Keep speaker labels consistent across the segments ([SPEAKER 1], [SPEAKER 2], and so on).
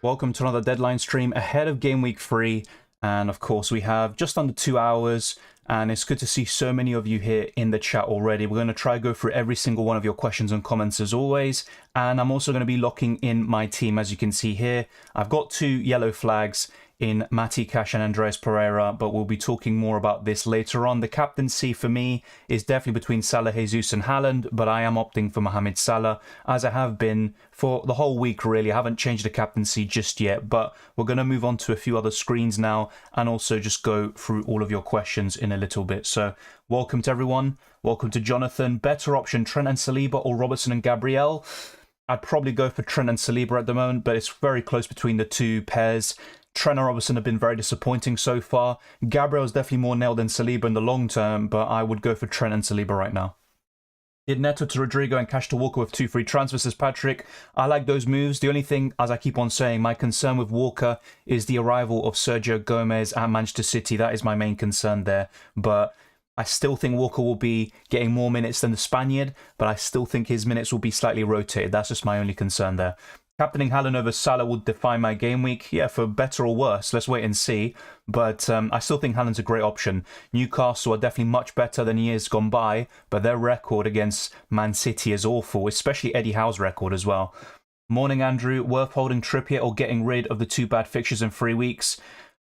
[SPEAKER 1] Welcome to another deadline stream ahead of Game Week 3. And of course, we have just under 2 hours. And it's good to see so many of you here in the chat already. We're going to try to go through every single one of your questions and comments as always. And I'm also going to be locking in my team, as you can see here. I've got 2 yellow flags in Matty Cash and Andreas Pereira, but we'll be talking more about this later on. The captaincy for me is definitely between Salah, Jesus and Haaland, but I am opting for Mohamed Salah, as I have been for the whole week really. I haven't changed the captaincy just yet, but we're going to move on to a few other screens now and also just go through all of your questions in a little bit. So welcome to everyone. Welcome to Jonathan. Better option, Trent and Saliba or Robertson and Gabriel? I'd probably go for Trent and Saliba at the moment, but it's very close between the two pairs. Trent and Robertson have been very disappointing so far. Gabriel's definitely more nailed than Saliba in the long term, but I would go for Trent and Saliba right now. Did Neto to Rodrigo and Cash to Walker with 2 free transfers, says Patrick. I like those moves. The only thing, as I keep on saying, my concern with Walker is the arrival of Sergio Gomez at Manchester City. That is my main concern there. But I still think Walker will be getting more minutes than the Spaniard, but I still think his minutes will be slightly rotated. That's just my only concern there. Captaining Haaland over Salah would define my game week. Yeah, for better or worse. Let's wait and see. But I still think Haaland's a great option. Newcastle are definitely much better than years gone by, but their record against Man City is awful, especially Eddie Howe's record as well. Morning, Andrew. Worth holding Trippier or getting rid of the 2 bad fixtures in 3 weeks?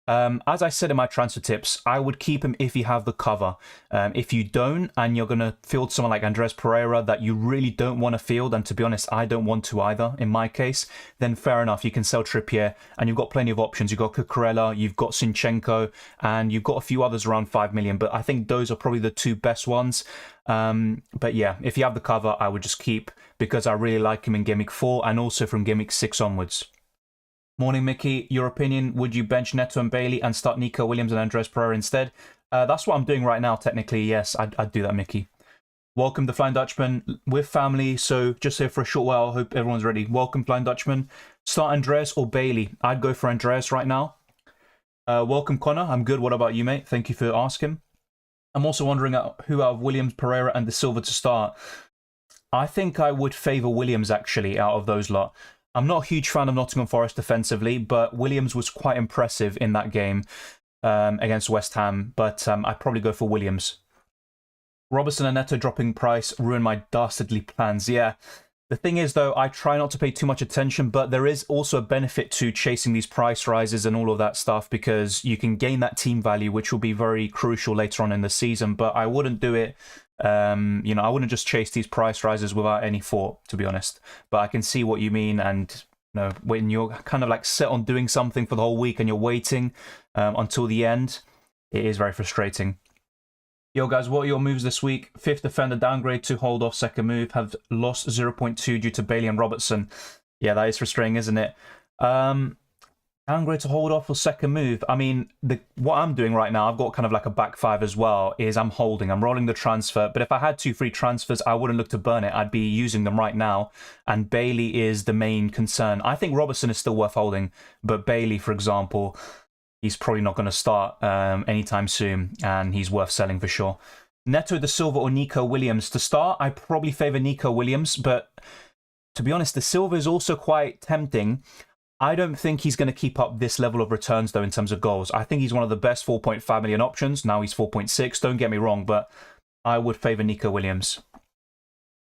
[SPEAKER 1] As I said in my transfer tips, I would keep him if you have the cover. If you don't, and you're going to field someone like Andreas Pereira that you really don't want to field, and to be honest, I don't want to either in my case, then fair enough, you can sell Trippier, and you've got plenty of options. You've got Cucurella, you've got Zinchenko, and you've got a few others around 5 million, but I think those are probably the 2 best ones. But yeah, if you have the cover, I would just keep, because I really like him in Game Week 4, and also from Game Week 6 onwards. Morning, Mickey. Your opinion, would you bench Neto and Bailey and start Nico Williams and Andres Pereira instead? That's what I'm doing right now, technically. Yes, I'd do that, Mickey. Welcome, the Flying Dutchman. We're family, so just here for a short while. Hope everyone's ready. Welcome, Flying Dutchman. Start Andreas or Bailey? I'd go for Andreas right now. Welcome, Connor. I'm good. What about you, mate? Thank you for asking. I'm also wondering who out of Williams, Pereira and De Silva to start. I think I would favour Williams, actually, out of those lot. I'm not a huge fan of Nottingham Forest defensively, but Williams was quite impressive in that game against West Ham. But I'd probably go for Williams. Robertson and Neto dropping price ruined my dastardly plans. Yeah, the thing is, though, I try not to pay too much attention, but there is also a benefit to chasing these price rises and all of that stuff, because you can gain that team value, which will be very crucial later on in the season. But I wouldn't do it. I wouldn't just chase these price rises without any thought, to be honest. But I can see what you mean, and when you're kind of like set on doing something for the whole week and you're waiting until the end, it is very frustrating. Yo, guys, what are your moves this week? 5th defender downgrade to hold off second move. Have lost 0.2 due to Bailey and Robertson. Yeah, that is frustrating, isn't it? Downgrade to hold off for second move. I mean, what I'm doing right now, I've got kind of like a back 5 as well, is I'm rolling the transfer. But if I had 2 free transfers, I wouldn't look to burn it. I'd be using them right now. And Bailey is the main concern. I think Robertson is still worth holding. But Bailey, for example, he's probably not going to start anytime soon. And he's worth selling for sure. Neto, De Silva or Nico Williams? To start, I probably favour Nico Williams. But to be honest, De Silva is also quite tempting. I don't think he's going to keep up this level of returns, though, in terms of goals. I think he's one of the best 4.5 million options. Now he's 4.6. Don't get me wrong, but I would favour Nico Williams.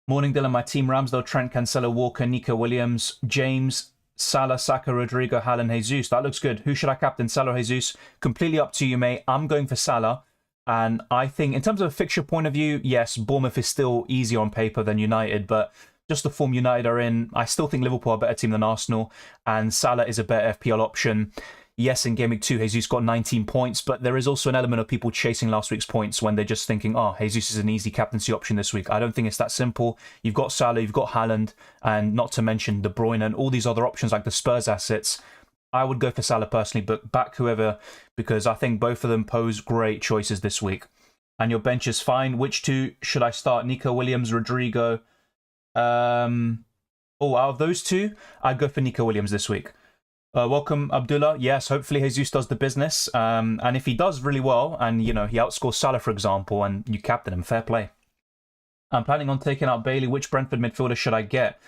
[SPEAKER 1] Morning, Dylan. My team, Ramsdale, Trent, Cancelo, Walker, Nico Williams, James, Salah, Saka, Rodrigo, Haaland, Jesus. That looks good. Who should I captain? Salah or Jesus? Completely up to you, mate. I'm going for Salah. And I think, in terms of a fixture point of view, yes, Bournemouth is still easier on paper than United, but just the form United are in, I still think Liverpool are a better team than Arsenal, and Salah is a better FPL option. Yes, in Game Week 2, Jesus got 19 points, but there is also an element of people chasing last week's points when they're just thinking, oh, Jesus is an easy captaincy option this week. I don't think it's that simple. You've got Salah, you've got Haaland, and not to mention De Bruyne and all these other options like the Spurs assets. I would go for Salah personally, but back whoever, because I think both of them pose great choices this week. And your bench is fine. Which 2 should I start? Nico Williams, Rodrigo? Out of those 2, I'd go for Nico Williams this week. Welcome, Abdullah. Yes, hopefully Jesus does the business. And if he does really well, and he outscores Salah, for example, and you captain him, fair play. I'm planning on taking out Bailey. Which Brentford midfielder should I get?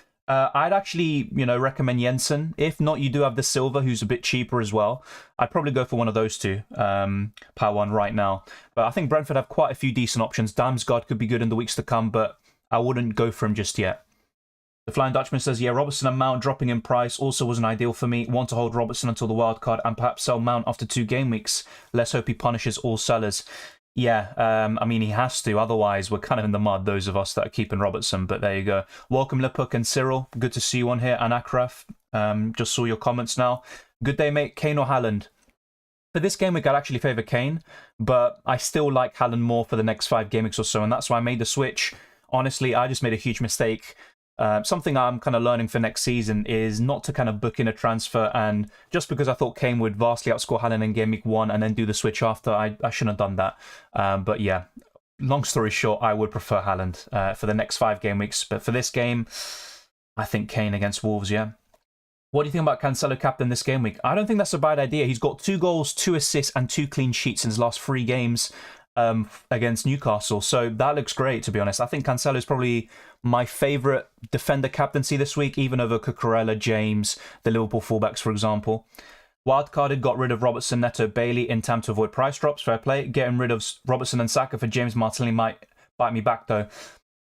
[SPEAKER 1] I'd actually, recommend Jensen. If not, you do have the Silva, who's a bit cheaper as well. I'd probably go for one of those two, power one right now. But I think Brentford have quite a few decent options. Damsgaard could be good in the weeks to come, but I wouldn't go for him just yet. The Flying Dutchman says, yeah, Robertson and Mount dropping in price also wasn't ideal for me. Want to hold Robertson until the wild card and perhaps sell Mount after 2 game weeks. Let's hope he punishes all sellers. Yeah, I mean, he has to. Otherwise, we're kind of in the mud, those of us that are keeping Robertson. But there you go. Welcome, Lepuk and Cyril. Good to see you on here. And Akraf, just saw your comments now. Good day, mate. Kane or Haaland? For this game week, I'd actually favour Kane. But I still like Haaland more for the next 5 game weeks or so. And that's why I made the switch. Honestly, I just made a huge mistake. Something I'm kind of learning for next season is not to kind of book in a transfer, and just because I thought Kane would vastly outscore Haaland in game week 1 and then do the switch after, I shouldn't have done that. But yeah, long story short, I would prefer Haaland for the next 5 game weeks. But for this game, I think Kane against Wolves, yeah. What do you think about Cancelo captain this game week? I don't think that's a bad idea. He's got 2 goals, 2 assists and 2 clean sheets in his last 3 games against Newcastle. So that looks great, to be honest. I think Cancelo is probably my favourite defender captaincy this week, even over Cucurella, James, the Liverpool fullbacks, for example. Wildcarded, got rid of Robertson, Neto, Bailey in time to avoid price drops. Fair play. Getting rid of Robertson and Saka for James Martinelli might bite me back, though.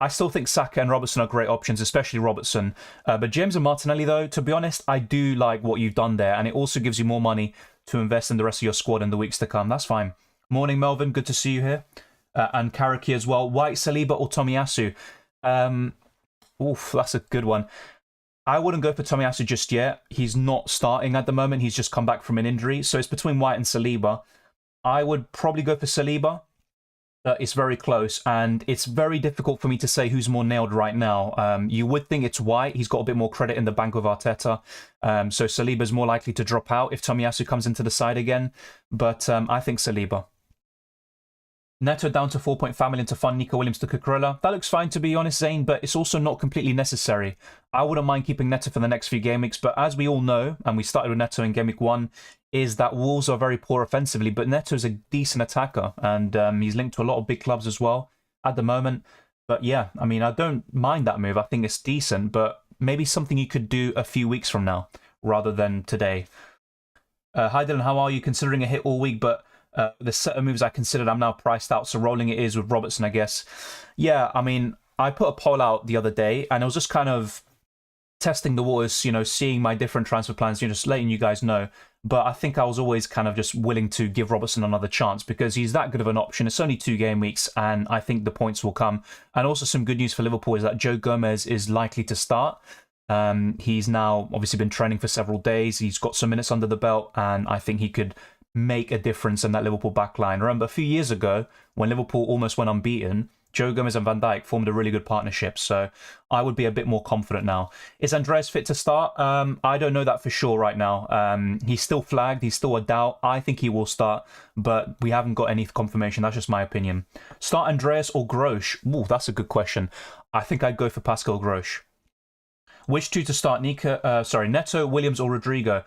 [SPEAKER 1] I still think Saka and Robertson are great options, especially Robertson. But James and Martinelli, though, to be honest, I do like what you've done there. And it also gives you more money to invest in the rest of your squad in the weeks to come. That's fine. Morning, Melvin. Good to see you here. And Karaki as well. White, Saliba or Tomiyasu? Oof, that's a good one. I wouldn't go for Tomiyasu just yet. He's not starting at the moment. He's just come back from an injury. So it's between White and Saliba. I would probably go for Saliba. It's very close. And it's very difficult for me to say who's more nailed right now. You would think it's White. He's got a bit more credit in the bank with Arteta. So Saliba's more likely to drop out if Tomiyasu comes into the side again. But I think Saliba. Neto down to 4.5 million to fund Nico Williams to Cucurella. That looks fine, to be honest, Zane, but it's also not completely necessary. I wouldn't mind keeping Neto for the next few game weeks, but as we all know, and we started with Neto in game week 1, is that Wolves are very poor offensively, but Neto's a decent attacker, and he's linked to a lot of big clubs as well at the moment. But yeah, I mean, I don't mind that move. I think it's decent, but maybe something you could do a few weeks from now rather than today. Hi, Dylan, how are you? Considering a hit all week, but the set of moves I considered, I'm now priced out, so rolling it is with Robertson, I guess. Yeah, I mean, I put a poll out the other day, and I was just kind of testing the waters, seeing my different transfer plans, just letting you guys know. But I think I was always kind of just willing to give Robertson another chance because he's that good of an option. It's only 2 game weeks, and I think the points will come. And also some good news for Liverpool is that Joe Gomez is likely to start. He's now obviously been training for several days. He's got some minutes under the belt, and I think he could make a difference in that Liverpool backline. Remember, a few years ago, when Liverpool almost went unbeaten, Joe Gomez and Van Dijk formed a really good partnership, so I would be a bit more confident now. Is Andreas fit to start? I don't know that for sure right now. He's still flagged, he's still a doubt. I think he will start, but we haven't got any confirmation. That's just my opinion. Start Andreas or Grosch? Ooh, that's a good question. I think I'd go for Pascal Grosch. Which 2 to start? Neto, Williams or Rodrigo?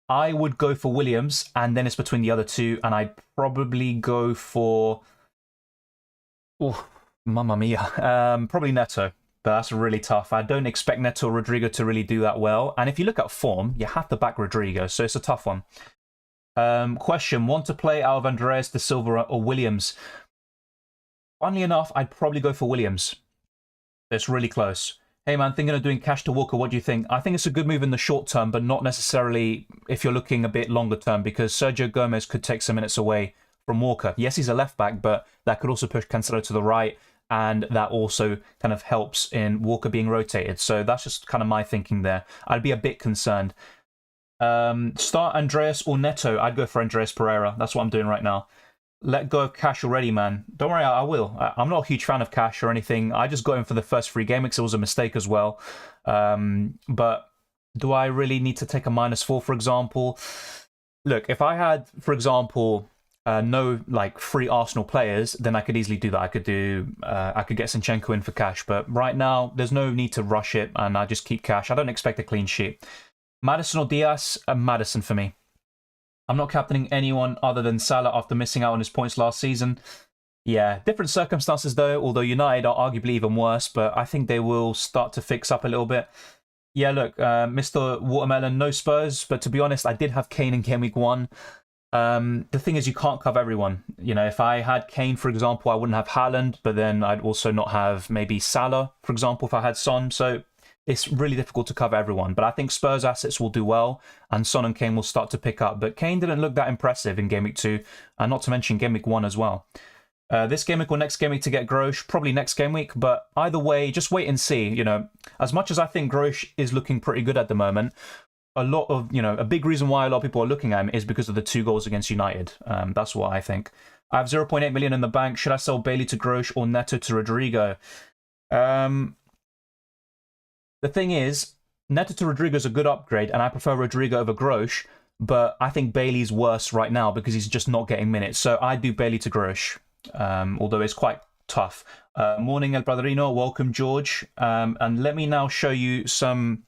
[SPEAKER 1] I would go for Williams, and then it's between the other 2, and I'd probably go for... Oh, mamma mia. Probably Neto, but that's really tough. I don't expect Neto or Rodrigo to really do that well, and if you look at form, you have to back Rodrigo, so it's a tough one. Question, want to play out of Andreas, De Silva or Williams? Funnily enough, I'd probably go for Williams. It's really close. Hey man, thinking of doing cash to Walker, what do you think? I think it's a good move in the short term, but not necessarily if you're looking a bit longer term, because Sergio Gomez could take some minutes away from Walker. Yes, he's a left back, but that could also push Cancelo to the right, and that also kind of helps in Walker being rotated. So that's just kind of my thinking there. I'd be a bit concerned. Start Andreas or Neto? I'd go for Andreas Pereira. That's what I'm doing right now. Let go of Cash already, man. Don't worry, I will. I'm not a huge fan of Cash or anything. I just got him for the first 3 game weeks. It was a mistake as well. But do I really need to take a -4, for example? Look, if I had, for example, no 3 Arsenal players, then I could easily do that. I could get Zinchenko in for Cash. But right now, there's no need to rush it, and I just keep Cash. I don't expect a clean sheet. Maddison or Diaz? Maddison for me. I'm not captaining anyone other than Salah after missing out on his points last season. Yeah, different circumstances though, although United are arguably even worse, but I think they will start to fix up a little bit. Yeah, look, Mr. Watermelon, no Spurs, but to be honest, I did have Kane in Game Week 1. The thing is, you can't cover everyone. You know, if I had Kane, for example, I wouldn't have Haaland, but then I'd also not have maybe Salah, for example, if I had Son. So it's really difficult to cover everyone. But I think Spurs assets will do well, and Son and Kane will start to pick up. But Kane didn't look that impressive in Game Week 2, and not to mention Game Week 1 as well. This game week or next game week to get Grosh, probably next game week, but either way, just wait and see. You know, as much as I think Grosh is looking pretty good at the moment, a lot of, you know, a big reason why a lot of people are looking at him is because of the 2 goals against United. That's what I think. I have 0.8 million in the bank. Should I sell Bailey to Grosh or Neto to Rodrigo? The thing is, Neto to Rodrigo is a good upgrade, and I prefer Rodrigo over Grosh, but I think Bailey's worse right now because he's just not getting minutes. So I do Bailey to Grosh. Although it's quite tough. Morning, El Padrino. Welcome, George. And let me now show you some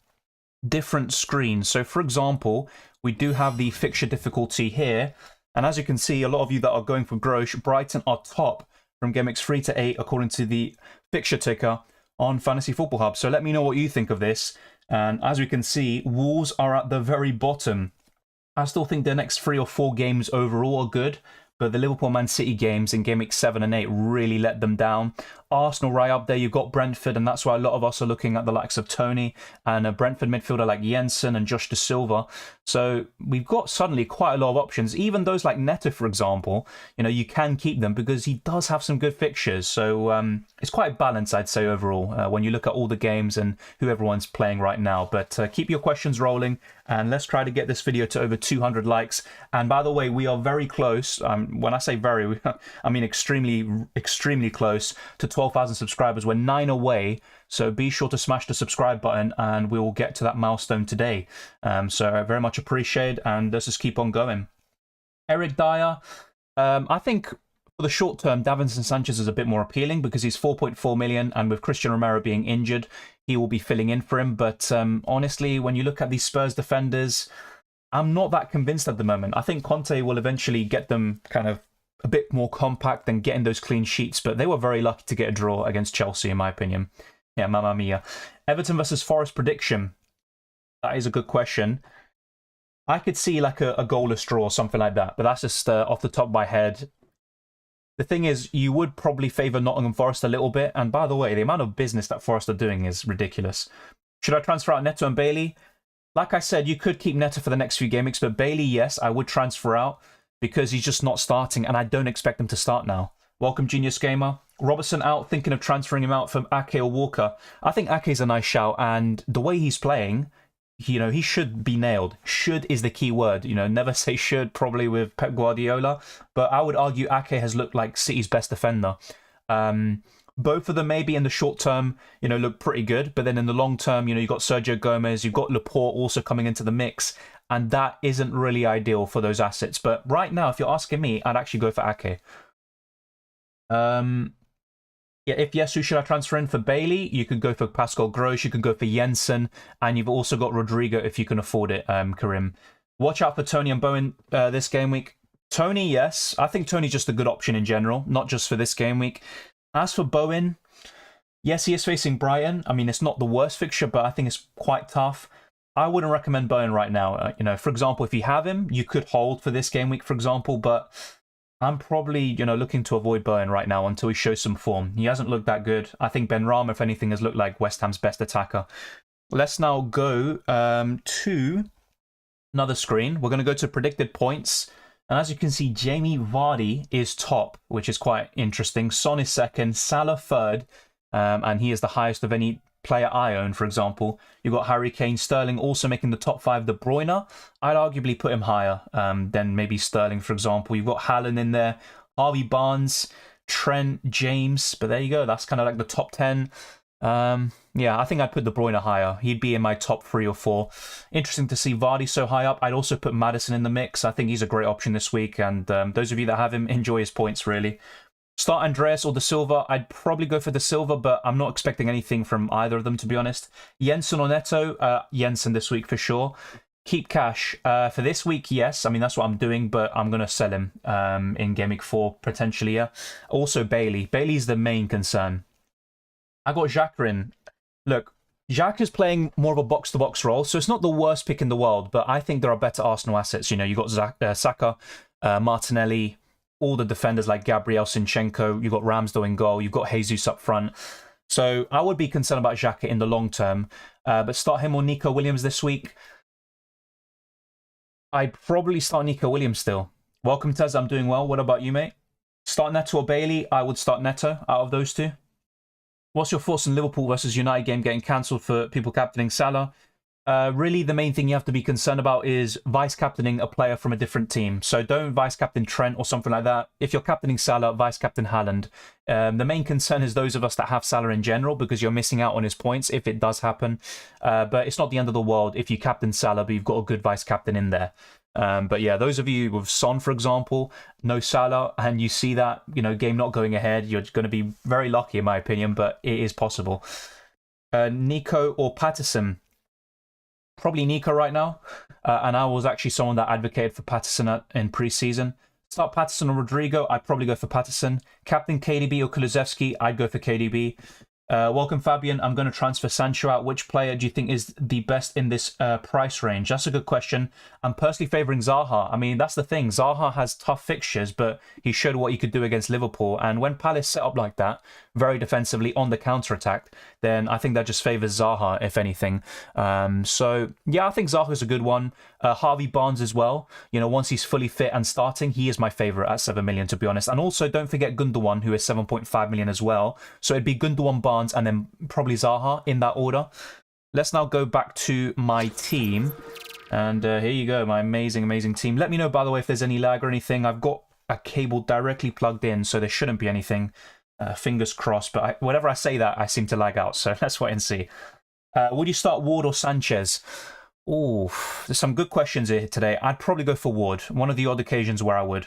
[SPEAKER 1] different screens. So, for example, we do have the fixture difficulty here. And as you can see, a lot of you that are going for Grosh, Brighton are top from Game Weeks 3 to 8, according to the fixture ticker on Fantasy Football Hub. So let me know what you think of this. And as we can see, Wolves are at the very bottom. I still think their next 3 or 4 games overall are good, but the Liverpool-Man City games in Game Week 7 and 8 really let them down. Arsenal right up there, you've got Brentford, and that's why a lot of us are looking at the likes of Tony and a Brentford midfielder like Jensen and Josh De Silva. So we've got suddenly quite a lot of options. Even those like Neto, for example, you know, you can keep them because he does have some good fixtures. So it's quite balanced, I'd say, overall, when you look at all the games and who everyone's playing right now. But keep your questions rolling, and let's try to get this video to over 200 likes. And by the way, we are very close. When I say very, I mean extremely, extremely close to 12,000 subscribers. We're 9 away, so be sure to smash the subscribe button and we will get to that milestone today. So I very much appreciate, and let's just keep on going. Eric Dyer, I think for the short term, Davinson Sanchez is a bit more appealing because he's 4.4 million, and with Christian Romero being injured, he will be filling in for him. But honestly, when you look at these Spurs defenders, I'm not that convinced at the moment. I think Conte will eventually get them kind of a bit more compact and getting those clean sheets, but they were very lucky to get a draw against Chelsea, in my opinion. Yeah, mamma mia. Everton versus Forest prediction. That is a good question. I could see like a goalless draw or something like that, but that's just off the top of my head. The thing is, you would probably favour Nottingham Forest a little bit, and by the way, the amount of business that Forest are doing is ridiculous. Should I transfer out Neto and Bailey? Like I said, you could keep Neto for the next few game weeks, but Bailey, yes, I would transfer out because he's just not starting, and I don't expect him to start now. Welcome, Genius Gamer. Robertson out, thinking of transferring him out from Ake or Walker. I think Ake's a nice shout, and the way he's playing, you know, he should be nailed. Should is the key word. You know, never say should, probably with Pep Guardiola, but I would argue Ake has looked like City's best defender. Both of them maybe in the short term, you know, look pretty good, but then in the long term, you know, you've got Sergio Gomez, you've got Laporte also coming into the mix, and that isn't really ideal for those assets. But right now, if you're asking me, I'd actually go for Ake. Yeah, if yes, who should I transfer in for Bailey? You could go for Pascal Gross, you could go for Jensen, and you've also got Rodrigo if you can afford it, Karim. Watch out for Tony and Bowen this game week. Tony, yes. I think Tony's just a good option in general, not just for this game week. As for Bowen, yes, he is facing Brighton. I mean, it's not the worst fixture, but I think it's quite tough. I wouldn't recommend Bowen right now. You know, for example, if you have him, you could hold for this game week, for example, but I'm probably, you know, looking to avoid Bowen right now until he shows some form. He hasn't looked that good. I think Benrahma, if anything, has looked like West Ham's best attacker. Let's now go to another screen. We're going to go to predicted points. And as you can see, Jamie Vardy is top, which is quite interesting. Son is second, Salah third, and he is the highest of any player I own, for example. You've got Harry Kane, Sterling also making the top 5. De Bruyne, I'd arguably put him higher than maybe Sterling, for example. You've got Haaland in there, Harvey Barnes, Trent, James, but there you go. That's kind of like the top 10. Yeah, I think I'd put De Bruyne higher. He'd be in my top 3 or 4. Interesting to see Vardy so high up. I'd also put Maddison in the mix. I think he's a great option this week, and those of you that have him, enjoy his points, really. Start Andreas or De Silva. I'd probably go for De Silva, but I'm not expecting anything from either of them, to be honest. Jensen or Neto? Jensen this week for sure. Keep cash. For this week, yes. I mean, that's what I'm doing, but I'm going to sell him in Game Week 4, potentially, yeah. Also, Bailey. Bailey's the main concern. I got Xhaka in. Look, Xhaka is playing more of a box-to-box role, so it's not the worst pick in the world, but I think there are better Arsenal assets. You know, you got Saka, Martinelli, all the defenders like Gabriel, Zinchenko, you've got Ramsdale in goal, you've got Jesus up front. So I would be concerned about Xhaka in the long term, but start him or Nico Williams this week. I'd probably start Nico Williams still. Welcome, Tez. I'm doing well. What about you, mate? Start Neto or Bailey? I would start Neto out of those two. What's your thoughts on Liverpool versus United game getting cancelled for people captaining Salah? Really, the main thing you have to be concerned about is vice-captaining a player from a different team. So don't vice-captain Trent or something like that. If you're captaining Salah, vice-captain Haaland. The main concern is those of us that have Salah in general, because you're missing out on his points if it does happen. But it's not the end of the world if you captain Salah, but you've got a good vice-captain in there. But yeah, those of you with Son, for example, no Salah, and you see that, you know, game not going ahead, you're going to be very lucky, in my opinion, but it is possible. Nico or Patterson? Probably Nico right now. And I was actually someone that advocated for Patterson in pre-season. Start Patterson or Rodrigo, I'd probably go for Patterson. Captain KDB or Kulusevski, I'd go for KDB. Welcome, Fabian. I'm going to transfer Sancho out. Which player do you think is the best in this price range? That's a good question. I'm personally favouring Zaha. I mean, that's the thing. Zaha has tough fixtures, but he showed what he could do against Liverpool. And when Palace set up like that, very defensively on the counter-attack, then I think that just favours Zaha, if anything. So, yeah, I think Zaha is a good one. Harvey Barnes as well. You know, once he's fully fit and starting, he is my favourite at 7 million, to be honest. And also, don't forget Gundogan, who is 7.5 million as well. So it'd be Gundogan, Barnes, and then probably Zaha in that order. Let's now go back to my team. And here you go, my amazing, amazing team. Let me know, by the way, if there's any lag or anything. I've got a cable directly plugged in, so there shouldn't be anything. Fingers crossed. But whenever I say that, I seem to lag out. So let's wait and see. Would you start Ward or Sanchez? Oh, there's some good questions here today. I'd probably go for Ward. One of the odd occasions where I would.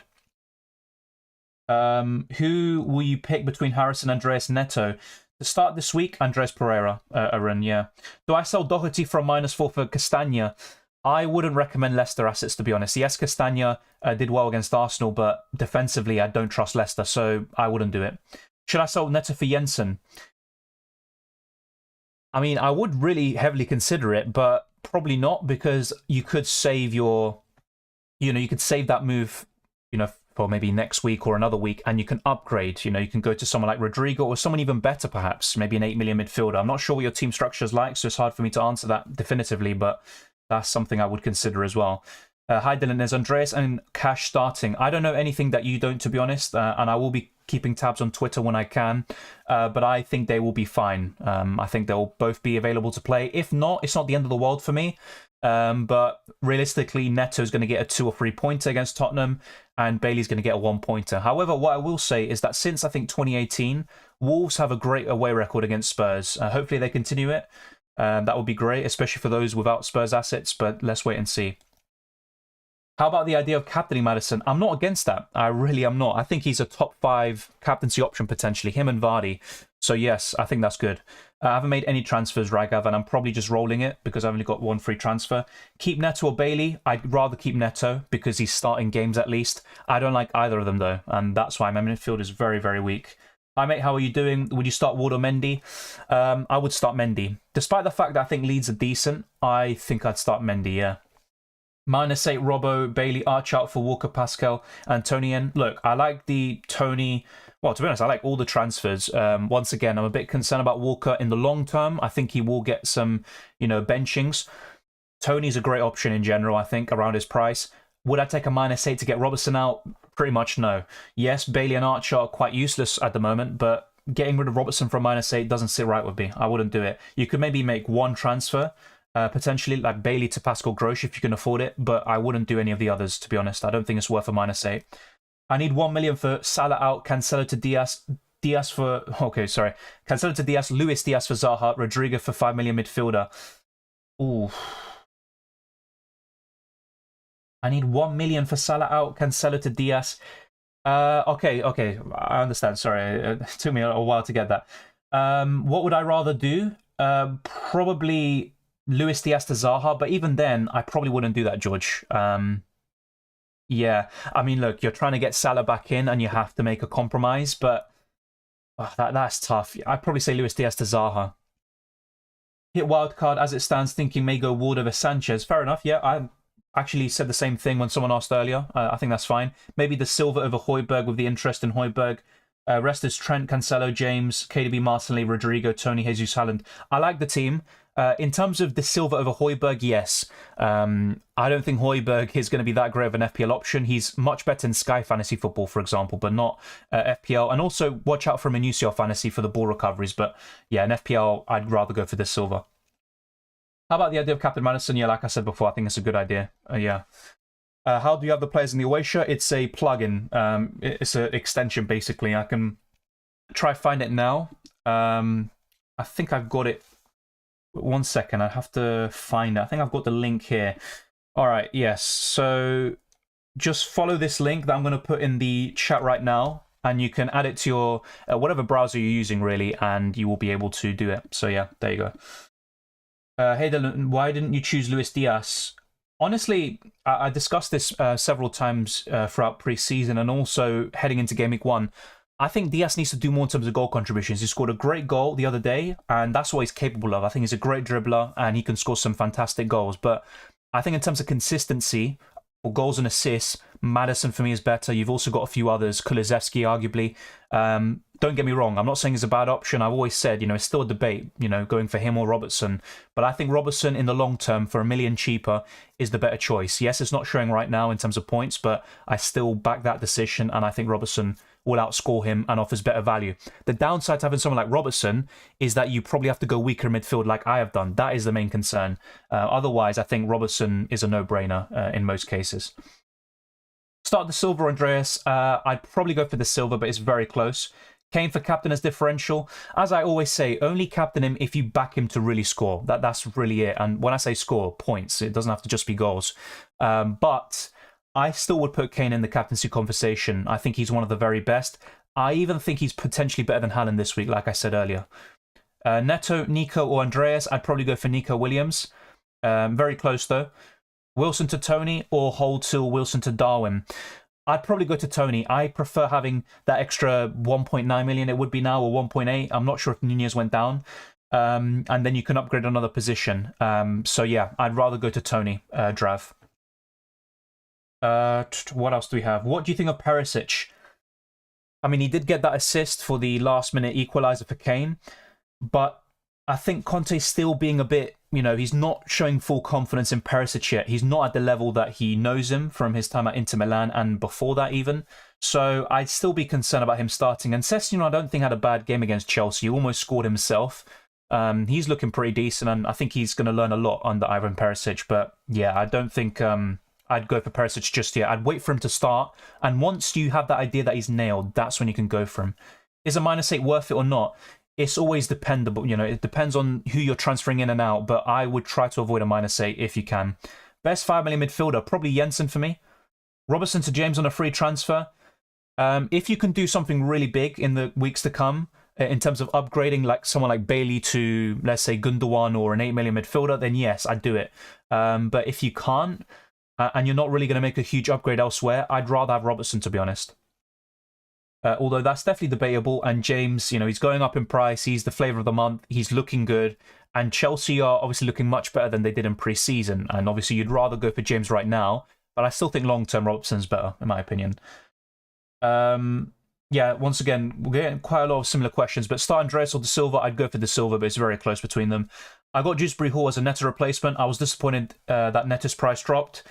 [SPEAKER 1] Who will you pick between Harrison, Andreas, Neto? To start this week, Andres Pereira, Aaron, yeah. Do I sell Doherty for a -4 for Castagna? I wouldn't recommend Leicester assets, to be honest. Yes, Castagna did well against Arsenal, but defensively, I don't trust Leicester, so I wouldn't do it. Should I sell Neto for Jensen? I mean, I would really heavily consider it, but probably not, because you could save your, you know, you could save that move, you know, for maybe next week or another week, and you can upgrade. You know, you can go to someone like Rodrigo or someone even better, perhaps, maybe an 8 million midfielder. I'm not sure what your team structure is like, so it's hard for me to answer that definitively, but that's something I would consider as well. Hi, Dylan. There's Andreas and Cash starting. I don't know anything that you don't, to be honest, and I will be keeping tabs on Twitter when I can, but I think they will be fine. I think they'll both be available to play. If not, it's not the end of the world for me. But realistically, Neto's going to get a 2 or 3 pointer against Tottenham, and Bailey's going to get a 1 pointer. However, what I will say is that since I think 2018, Wolves have a great away record against Spurs. Hopefully they continue it. That would be great, especially for those without Spurs assets, but let's wait and see. How about the idea of captaining Maddison? I'm not against that. I really am not. I think he's a top 5 captaincy option, potentially, him and Vardy. So yes, I think that's good. I haven't made any transfers, Ragav, and I'm probably just rolling it because I've only got 1 free transfer. Keep Neto or Bailey? I'd rather keep Neto because he's starting games at least. I don't like either of them, though, and that's why my midfield is very, very weak. Hi, mate, how are you doing? Would you start Ward or Mendy? I would start Mendy. Despite the fact that I think Leeds are decent, I think I'd start Mendy, yeah. -8 Robbo, Bailey, Arch out for Walker, Pascal, and Tony in. Look, I like the Tony. Well, to be honest, I like all the transfers. Once again, I'm a bit concerned about Walker in the long term. I think he will get some, you know, benchings. Tony's a great option in general, I think, around his price. Would I take a -8 to get Robertson out? Pretty much no. Yes, Bailey and Archer are quite useless at the moment, but getting rid of Robertson for a -8 doesn't sit right with me. I wouldn't do it. You could maybe make 1 transfer. Potentially like Bailey to Pascal Grosch if you can afford it, but I wouldn't do any of the others, to be honest. I don't think it's worth a -8. I need 1 million for Salah out, Cancelo to Diaz, Cancelo to Diaz, Luis Diaz for Zaha, Rodrigo for 5 million midfielder. Ooh. I need 1 million for Salah out, Cancelo to Diaz. Okay, I understand. Sorry, it took me a while to get that. What would I rather do? Probably Luis Diaz to Zaha, but even then, I probably wouldn't do that, George. Yeah, I mean, look, you're trying to get Salah back in, and you have to make a compromise, but that's tough. I'd probably say Luis Diaz to Zaha. Hit wildcard as it stands, thinking may go Ward over Sanchez. Fair enough. Yeah, I actually said the same thing when someone asked earlier. I think that's fine. Maybe the Silva over Højbjerg with the interest in Højbjerg. Rest is Trent, Cancelo, James, KDB, Martinelli, Rodrigo, Tony, Jesus, Haaland. I like the team. In terms of the Silva over Højbjerg, yes. I don't think Højbjerg is going to be that great of an FPL option. He's much better in Sky Fantasy Football, for example, but not FPL. And also, watch out for him in UCL Fantasy for the ball recoveries. But yeah, in FPL, I'd rather go for this Silva. How about the idea of Captain Madison? Yeah, like I said before, I think it's a good idea. Yeah. How do you have the players in the away shirt? It's a plugin. It's an extension, basically. I can try find it now. I think I've got it. 1 second, I have to find it. I think I've got the link here. All right, yes. So just follow this link that I'm going to put in the chat right now, and you can add it to your whatever browser you're using, really, and you will be able to do it. So yeah, there you go. Hey Dylan, why didn't you choose Luis Diaz? Honestly, I discussed this several times throughout pre-season and also heading into Game Week 1. I think Diaz needs to do more in terms of goal contributions. He scored a great goal the other day, and that's what he's capable of. I think he's a great dribbler, and he can score some fantastic goals. But I think in terms of consistency, for goals and assists, Maddison for me is better. You've also got a few others, Kulusevski arguably. Don't get me wrong, I'm not saying it's a bad option. I've always said, it's still a debate, going for him or Robertson. But I think Robertson in the long term for $1 million cheaper is the better choice. Yes, it's not showing right now in terms of points, but I still back that decision, and I think Robertson will outscore him and offers better value. The downside to having someone like Robertson is that you probably have to go weaker in midfield like I have done. That is the main concern. Otherwise, I think Robertson is a no-brainer in most cases. Start the Silva, Andreas. I'd probably go for the Silva, but it's very close. Kane for captain as differential. As I always say, only captain him if you back him to really score. That's really it. And when I say score, points. It doesn't have to just be goals. But I still would put Kane in the captaincy conversation. I think he's one of the very best. I even think he's potentially better than Haaland this week, like I said earlier. Neto, Nico, or Andreas. I'd probably go for Nico Williams. Very close, though. Wilson to Tony, or hold till Wilson to Darwin. I'd probably go to Tony. I prefer having that extra 1.9 million it would be now, or 1.8. I'm not sure if Nunez went down. And then you can upgrade another position. So yeah, I'd rather go to Tony, Drav. What else do we have? What do you think of Perisic? I mean, he did get that assist for the last-minute equaliser for Kane, but I think Conte's still being a bit, he's not showing full confidence in Perisic yet. He's not at the level that he knows him from his time at Inter Milan and before that even. So I'd still be concerned about him starting. And Sessegnon, I don't think had a bad game against Chelsea. He almost scored himself. He's looking pretty decent, and I think he's going to learn a lot under Ivan Perisic. But yeah, I don't think I'd go for Perisic just yet. I'd wait for him to start. And once you have that idea that he's nailed, that's when you can go for him. Is a -8 worth it or not? It's always dependable. It depends on who you're transferring in and out. But I would try to avoid a -8 if you can. Best 5 million midfielder, probably Jensen for me. Robertson to James on a free transfer. If you can do something really big in the weeks to come, in terms of upgrading like someone like Bailey to, let's say, Gundogan or an 8 million midfielder, then yes, I'd do it. But if you can't, and you're not really going to make a huge upgrade elsewhere, I'd rather have Robertson, to be honest. Although that's definitely debatable, and James, he's going up in price, he's the flavour of the month, he's looking good, and Chelsea are obviously looking much better than they did in pre-season, and obviously you'd rather go for James right now, but I still think long-term Robertson's better, in my opinion. Yeah, once again, we're getting quite a lot of similar questions, but start Andreas or De Silva, I'd go for De Silva, but it's very close between them. I got Dewsbury Hall as a Neto replacement. I was disappointed that Neto's price dropped.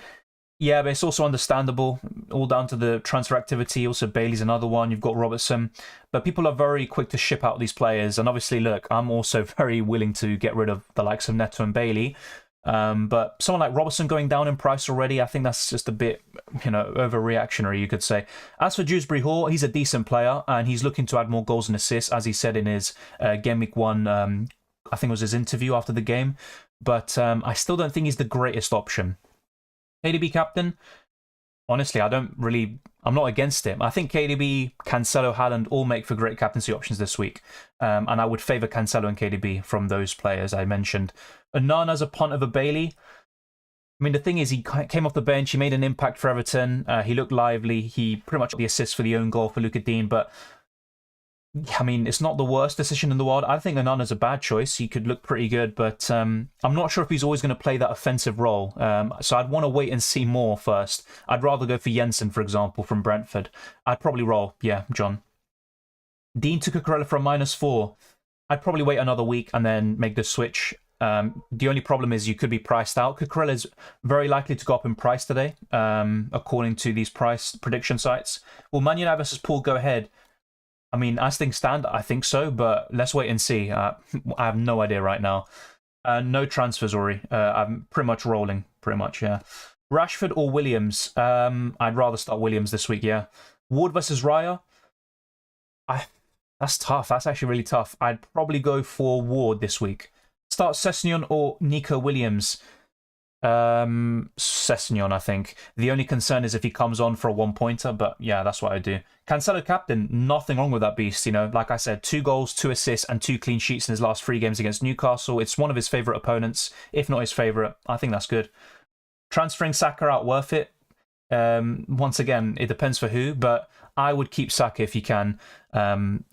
[SPEAKER 1] Yeah, but it's also understandable, all down to the transfer activity. Also, Bailey's another one. You've got Robertson. But people are very quick to ship out these players. And obviously, look, I'm also very willing to get rid of the likes of Neto and Bailey. But someone like Robertson going down in price already, I think that's just a bit, overreactionary, you could say. As for Dewsbury Hall, he's a decent player, and he's looking to add more goals and assists, as he said in his Game Week 1, I think it was his interview after the game. But I still don't think he's the greatest option. KDB captain, honestly, I'm not against him. I think KDB, Cancelo, Haaland all make for great captaincy options this week. And I would favour Cancelo and KDB from those players I mentioned. Onana's a punt over Bailey. I mean, the thing is, he came off the bench, he made an impact for Everton, he looked lively, he pretty much got the assist for the own goal for Luka Dean, but I mean, it's not the worst decision in the world. I think Onana's a bad choice. He could look pretty good, but I'm not sure if he's always going to play that offensive role. So I'd want to wait and see more first. I'd rather go for Jensen, for example, from Brentford. I'd probably roll. Yeah, John. Dean to Cucurella for a -4. I'd probably wait another week and then make the switch. The only problem is you could be priced out. Cucurella is very likely to go up in price today, according to these price prediction sites. Will Man United versus Paul go ahead? I mean, as things stand, I think so, but let's wait and see. I have no idea right now. No transfers, Ori. I'm pretty much rolling, pretty much, yeah. Rashford or Williams? I'd rather start Williams this week, yeah. Ward versus Raya? That's tough. That's actually really tough. I'd probably go for Ward this week. Start Sessegnon or Nico Williams? Sessegnon, I think. The only concern is if he comes on for a one-pointer, but yeah, that's what I do. Cancelo captain, nothing wrong with that beast. You know, like I said, 2 goals, 2 assists, and 2 clean sheets in his last 3 games against Newcastle. It's one of his favourite opponents, if not his favourite. I think that's good. Transferring Saka out, worth it? Once again, it depends for who, but I would keep Saka if you can.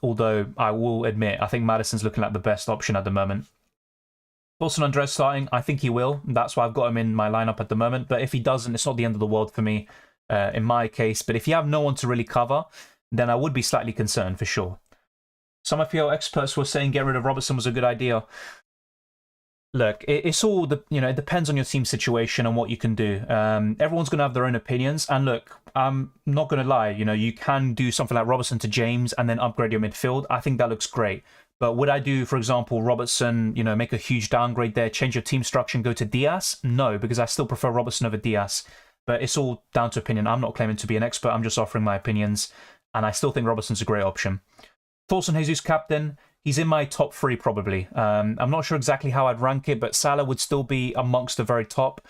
[SPEAKER 1] Although I will admit, I think Maddison's looking like the best option at the moment. Wilson Andres starting, I think he will. That's why I've got him in my lineup at the moment. But if he doesn't, it's not the end of the world for me in my case. But if you have no one to really cover, then I would be slightly concerned for sure. Some FPL experts were saying get rid of Robertson was a good idea. Look, it's all it depends on your team situation and what you can do. Everyone's going to have their own opinions. And look, I'm not going to lie. You can do something like Robertson to James and then upgrade your midfield. I think that looks great. But would I do, for example, Robertson, make a huge downgrade there, change your team structure and go to Diaz? No, because I still prefer Robertson over Diaz. But it's all down to opinion. I'm not claiming to be an expert. I'm just offering my opinions. And I still think Robertson's a great option. Thoughts on Jesus captain? He's in my top 3 probably. I'm not sure exactly how I'd rank it, but Salah would still be amongst the very top.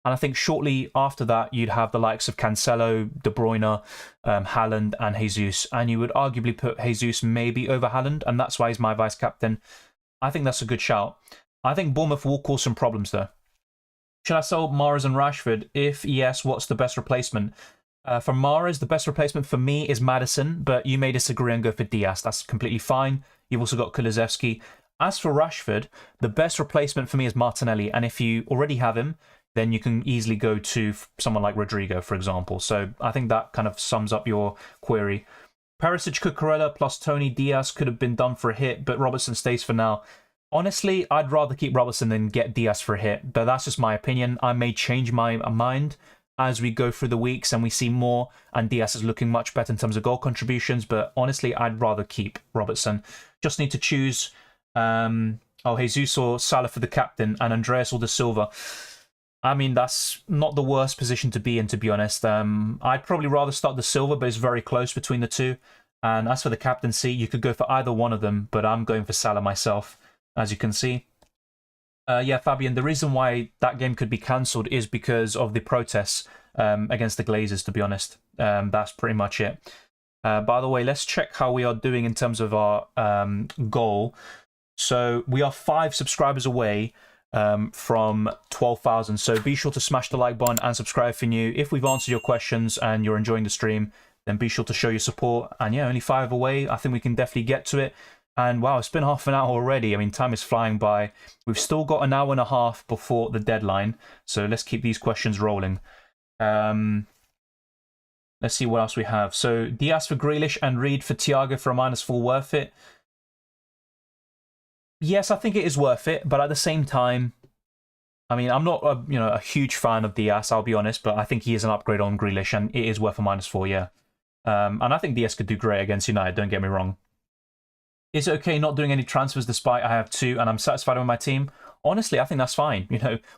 [SPEAKER 1] And I think shortly after that, you'd have the likes of Cancelo, De Bruyne, Haaland, and Jesus. And you would arguably put Jesus maybe over Haaland, and that's why he's my vice-captain. I think that's a good shout. I think Bournemouth will cause some problems, though. Should I sell Mahrez and Rashford? If yes, what's the best replacement? For Mahrez, the best replacement for me is Maddison, but you may disagree and go for Diaz. That's completely fine. You've also got Kulusevski. As for Rashford, the best replacement for me is Martinelli, and if you already have him, then you can easily go to someone like Rodrigo, for example. So I think that kind of sums up your query. Perisic, Cucurella plus Tony Diaz could have been done for a hit, but Robertson stays for now. Honestly, I'd rather keep Robertson than get Diaz for a hit, but that's just my opinion. I may change my mind as we go through the weeks and we see more, and Diaz is looking much better in terms of goal contributions, but honestly, I'd rather keep Robertson. Just need to choose Jesus or Salah for the captain, and Andreas or De Silva. I mean, that's not the worst position to be in, to be honest. I'd probably rather start De Silva, but it's very close between the two. And as for the captaincy, you could go for either one of them, but I'm going for Salah myself, as you can see. Yeah, Fabian, the reason why that game could be cancelled is because of the protests against the Glazers, to be honest. That's pretty much it. By the way, let's check how we are doing in terms of our goal. So we are 5 subscribers away from 12,000. So be sure to smash the like button and subscribe if you're new. If we've answered your questions and you're enjoying the stream, then be sure to show your support. And yeah, only 5 away. I think we can definitely get to it. And wow, it's been half an hour already. I mean, time is flying by. We've still got an hour and a half before the deadline. So let's keep these questions rolling. Let's see what else we have. So Diaz for Grealish and Reed for Thiago for a -4, worth it? Yes, I think it is worth it, but at the same time, I mean, I'm not a huge fan of Diaz, I'll be honest, but I think he is an upgrade on Grealish, and it is worth a -4, yeah. And I think Diaz could do great against United, don't get me wrong. Is it okay not doing any transfers despite I have 2 and I'm satisfied with my team? Honestly, I think that's fine.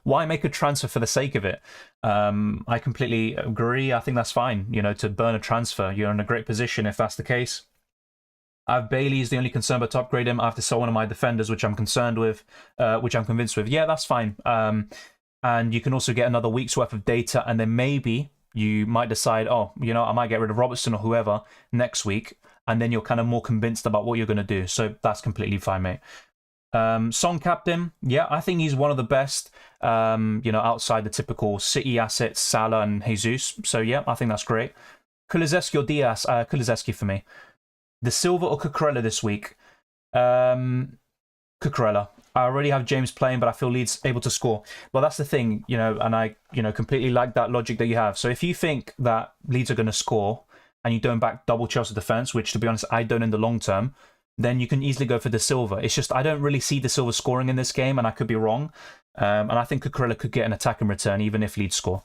[SPEAKER 1] Why make a transfer for the sake of it? I completely agree. I think that's fine, to burn a transfer. You're in a great position if that's the case. I have Bailey is the only concern, but to upgrade him, I have to sell one of my defenders, which I'm concerned with, which I'm convinced with. Yeah, that's fine. And you can also get another week's worth of data, and then maybe you might decide, I might get rid of Robertson or whoever next week, and then you're kind of more convinced about what you're going to do. So that's completely fine, mate. Son captain, yeah, I think he's one of the best, outside the typical City assets, Salah and Jesus. So yeah, I think that's great. Kulusevski or Diaz? Kulusevski for me. De Silva or Cucurella this week? Cucurella. I already have James playing, but I feel Leeds able to score. Well, that's the thing, you know, and I, you know, completely like that logic that you have. So if you think that Leeds are going to score and you don't back double Chelsea defence, which to be honest, I don't in the long term, then you can easily go for De Silva. It's just I don't really see De Silva scoring in this game, and I could be wrong. And I think Cucurella could get an attack in return, even if Leeds score.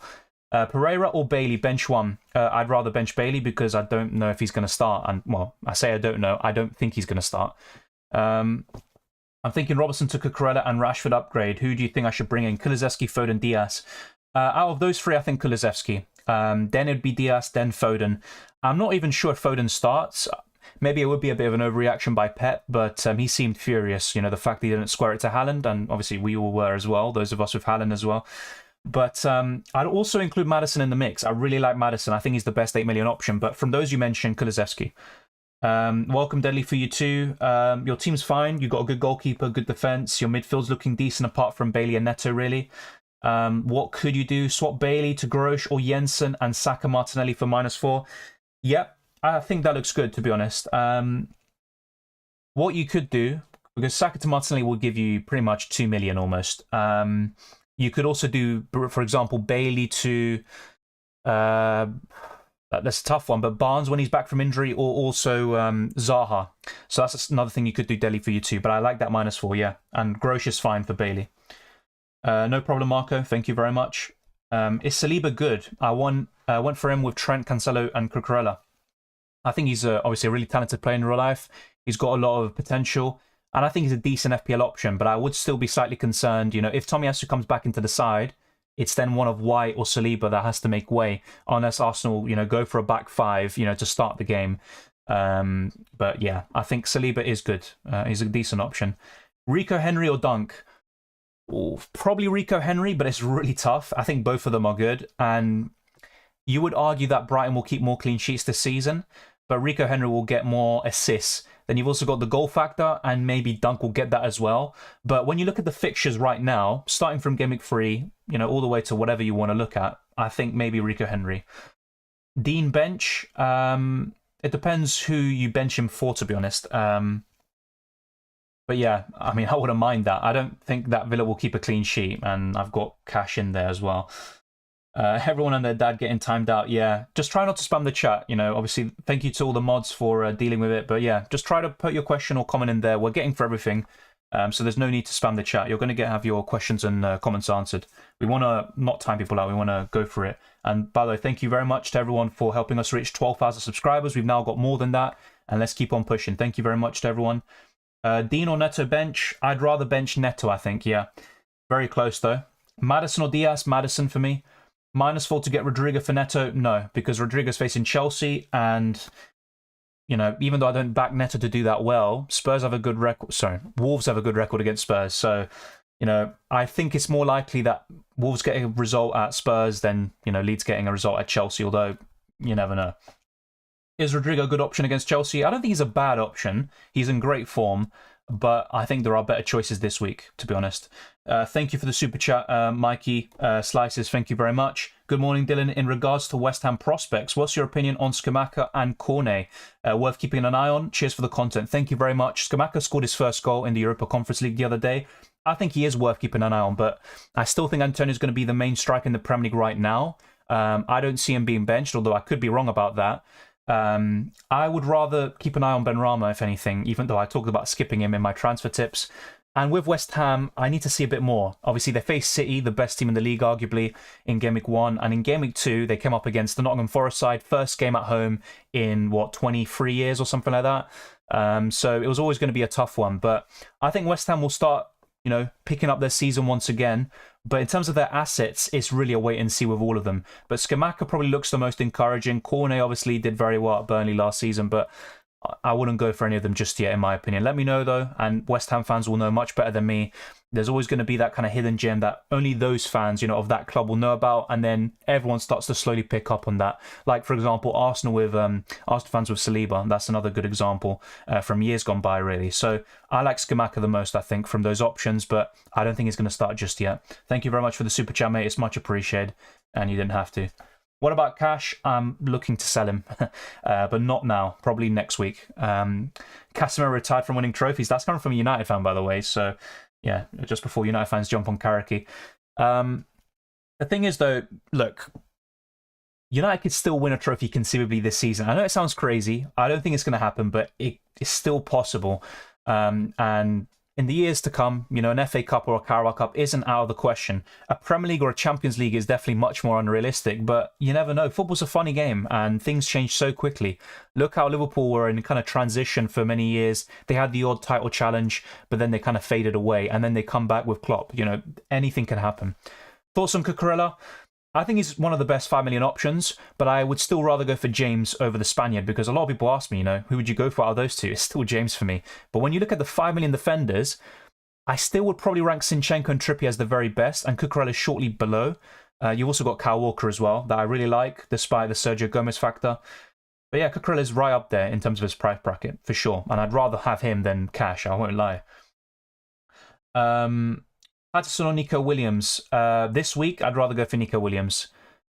[SPEAKER 1] Pereira or Bailey, bench one. I'd rather bench Bailey because I don't know if he's going to start. And, well, I say I don't know. I don't think he's going to start. I'm thinking Robertson to Cucurella and Rashford upgrade. Who do you think I should bring in? Kulusevski, Foden, Diaz. Out of those three, I think Kulusevski. Then it'd be Diaz, then Foden. I'm not even sure if Foden starts. Maybe it would be a bit of an overreaction by Pep, but he seemed furious. You know, the fact that he didn't square it to Haaland, and obviously we all were as well, those of us with Haaland as well. But I'd also include Maddison in the mix. I really like Maddison. I think he's the best 8 million option. But from those you mentioned, Kulusevski. Welcome, Deadly, for you too. Your team's fine. You've got a good goalkeeper, good defence. Your midfield's looking decent apart from Bailey and Neto, really. What could you do? Swap Bailey to Grosh or Jensen and Saka Martinelli for -4. Yep. I think that looks good, to be honest. What you could do, because Saka to Martinelli will give you pretty much 2 million almost. You could also do, for example, Bailey to... that's a tough one, but Barnes when he's back from injury, or also Zaha. So that's another thing you could do, Delhi, for you too. But I like that -4, yeah. And Grosh is fine for Bailey. No problem, Marco. Thank you very much. Is Saliba good? I went for him with Trent, Cancelo, and Cucurella. I think he's obviously a really talented player in real life. He's got a lot of potential, and I think he's a decent FPL option. But I would still be slightly concerned, you know, if Tomiyasu comes back into the side, it's then one of White or Saliba that has to make way, unless Arsenal, you know, go for a back five, you know, to start the game. But yeah, I think Saliba is good. He's a decent option. Rico Henry or Dunk? Ooh, probably Rico Henry, but it's really tough. I think both of them are good, and you would argue that Brighton will keep more clean sheets this season, but Rico Henry will get more assists. Then you've also got the goal factor, and maybe Dunk will get that as well. But when you look at the fixtures right now, starting from Game Week 3, you know, all the way to whatever you want to look at, I think maybe Rico Henry. Dean bench, it depends who you bench him for, to be honest. But yeah, I mean, I wouldn't mind that. I don't think that Villa will keep a clean sheet, and I've got cash in there as well. Everyone and their dad getting timed out. Yeah, just try not to spam the chat. You know, obviously, thank you to all the mods for dealing with it. But yeah, just try to put your question or comment in there. We're getting for everything, so there's no need to spam the chat. You're going to have your questions and comments answered. We want to not time people out. We want to go for it. And by the way, thank you very much to everyone for helping us reach 12,000 subscribers. We've now got more than that, and let's keep on pushing. Thank you very much to everyone. Dean or Neto bench? I'd rather bench Neto, I think, yeah. Very close, though. Maddison or Diaz? Maddison for me. -4 to get Rodrigo for Neto? No, because Rodrigo's facing Chelsea, and, you know, even though I don't back Neto to do that well, Spurs have a good record. Sorry, Wolves have a good record against Spurs. So, you know, I think it's more likely that Wolves get a result at Spurs than, you know, Leeds getting a result at Chelsea, although you never know. Is Rodrigo a good option against Chelsea? I don't think he's a bad option. He's in great form, but I think there are better choices this week, to be honest. Thank you for the super chat, Mikey Slices. Thank you very much. Good morning, Dylan. In regards to West Ham prospects, what's your opinion on Scamacca and Cornet? Worth keeping an eye on. Cheers for the content. Thank you very much. Scamacca scored his first goal in the Europa Conference League the other day. I think he is worth keeping an eye on, but I still think Antonio's going to be the main striker in the Premier League right now. I don't see him being benched, although I could be wrong about that. I would rather keep an eye on Benrahma, if anything, even though I talked about skipping him in my transfer tips. And with West Ham, I need to see a bit more. Obviously, they faced City, the best team in the league, arguably, in Game Week 1. And in Game Week 2, they came up against the Nottingham Forest side. First game at home in, 23 years or something like that. So it was always going to be a tough one. But I think West Ham will start, you know, picking up their season once again. But in terms of their assets, it's really a wait and see with all of them. But Scamacca probably looks the most encouraging. Cornet obviously did very well at Burnley last season, but I wouldn't go for any of them just yet, in my opinion. Let me know, though, and West Ham fans will know much better than me. There's always going to be that kind of hidden gem that only those fans, you know, of that club will know about, and then everyone starts to slowly pick up on that. Like, for example, Arsenal fans with Saliba. That's another good example from years gone by, really. So I like Scamacca the most, I think, from those options, but I don't think he's going to start just yet. Thank you very much for the super chat, mate. It's much appreciated, and you didn't have to. What about Cash? I'm looking to sell him, but not now. Probably next week. Casemiro retired from winning trophies. That's coming from a United fan, by the way. So, yeah, just before United fans jump on Karaki. The thing is, though, look, United could still win a trophy conceivably this season. I know it sounds crazy. I don't think it's going to happen, but it is still possible. And in the years to come, you know, an FA Cup or a Carabao Cup isn't out of the question. A Premier League or a Champions League is definitely much more unrealistic, but you never know. Football's a funny game, and things change so quickly. Look how Liverpool were in kind of transition for many years. They had the odd title challenge, but then they kind of faded away, and then they come back with Klopp. You know, anything can happen. Thoughts on Cucurella? I think he's one of the best 5 million options, but I would still rather go for James over the Spaniard, because a lot of people ask me, you know, who would you go for out of those two? It's still James for me. But when you look at the 5 million defenders, I still would probably rank Zinchenko and Trippier as the very best, and Cucurella shortly below. You've also got Kyle Walker as well, that I really like, despite the Sergio Gomez factor. But yeah, Cucurella is right up there in terms of his price bracket, for sure. And I'd rather have him than Cash, I won't lie. Patterson or Nico Williams? This week, I'd rather go for Nico Williams.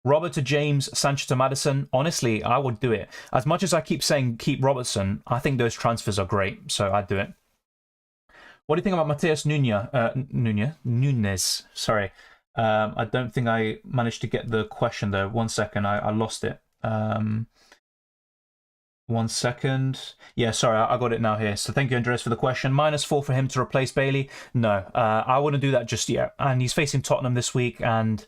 [SPEAKER 1] Robert to James, Sancho to Maddison. Honestly, I would do it. As much as I keep saying keep Robertson, I think those transfers are great, so I'd do it. What do you think about Mateus Nunes? Sorry. I don't think I managed to get the question, though. 1 second, I lost it. 1 second. Yeah, sorry, I got it now here. So thank you, Andreas, for the question. -4 for him to replace Bailey. No, I wouldn't do that just yet. And he's facing Tottenham this week, and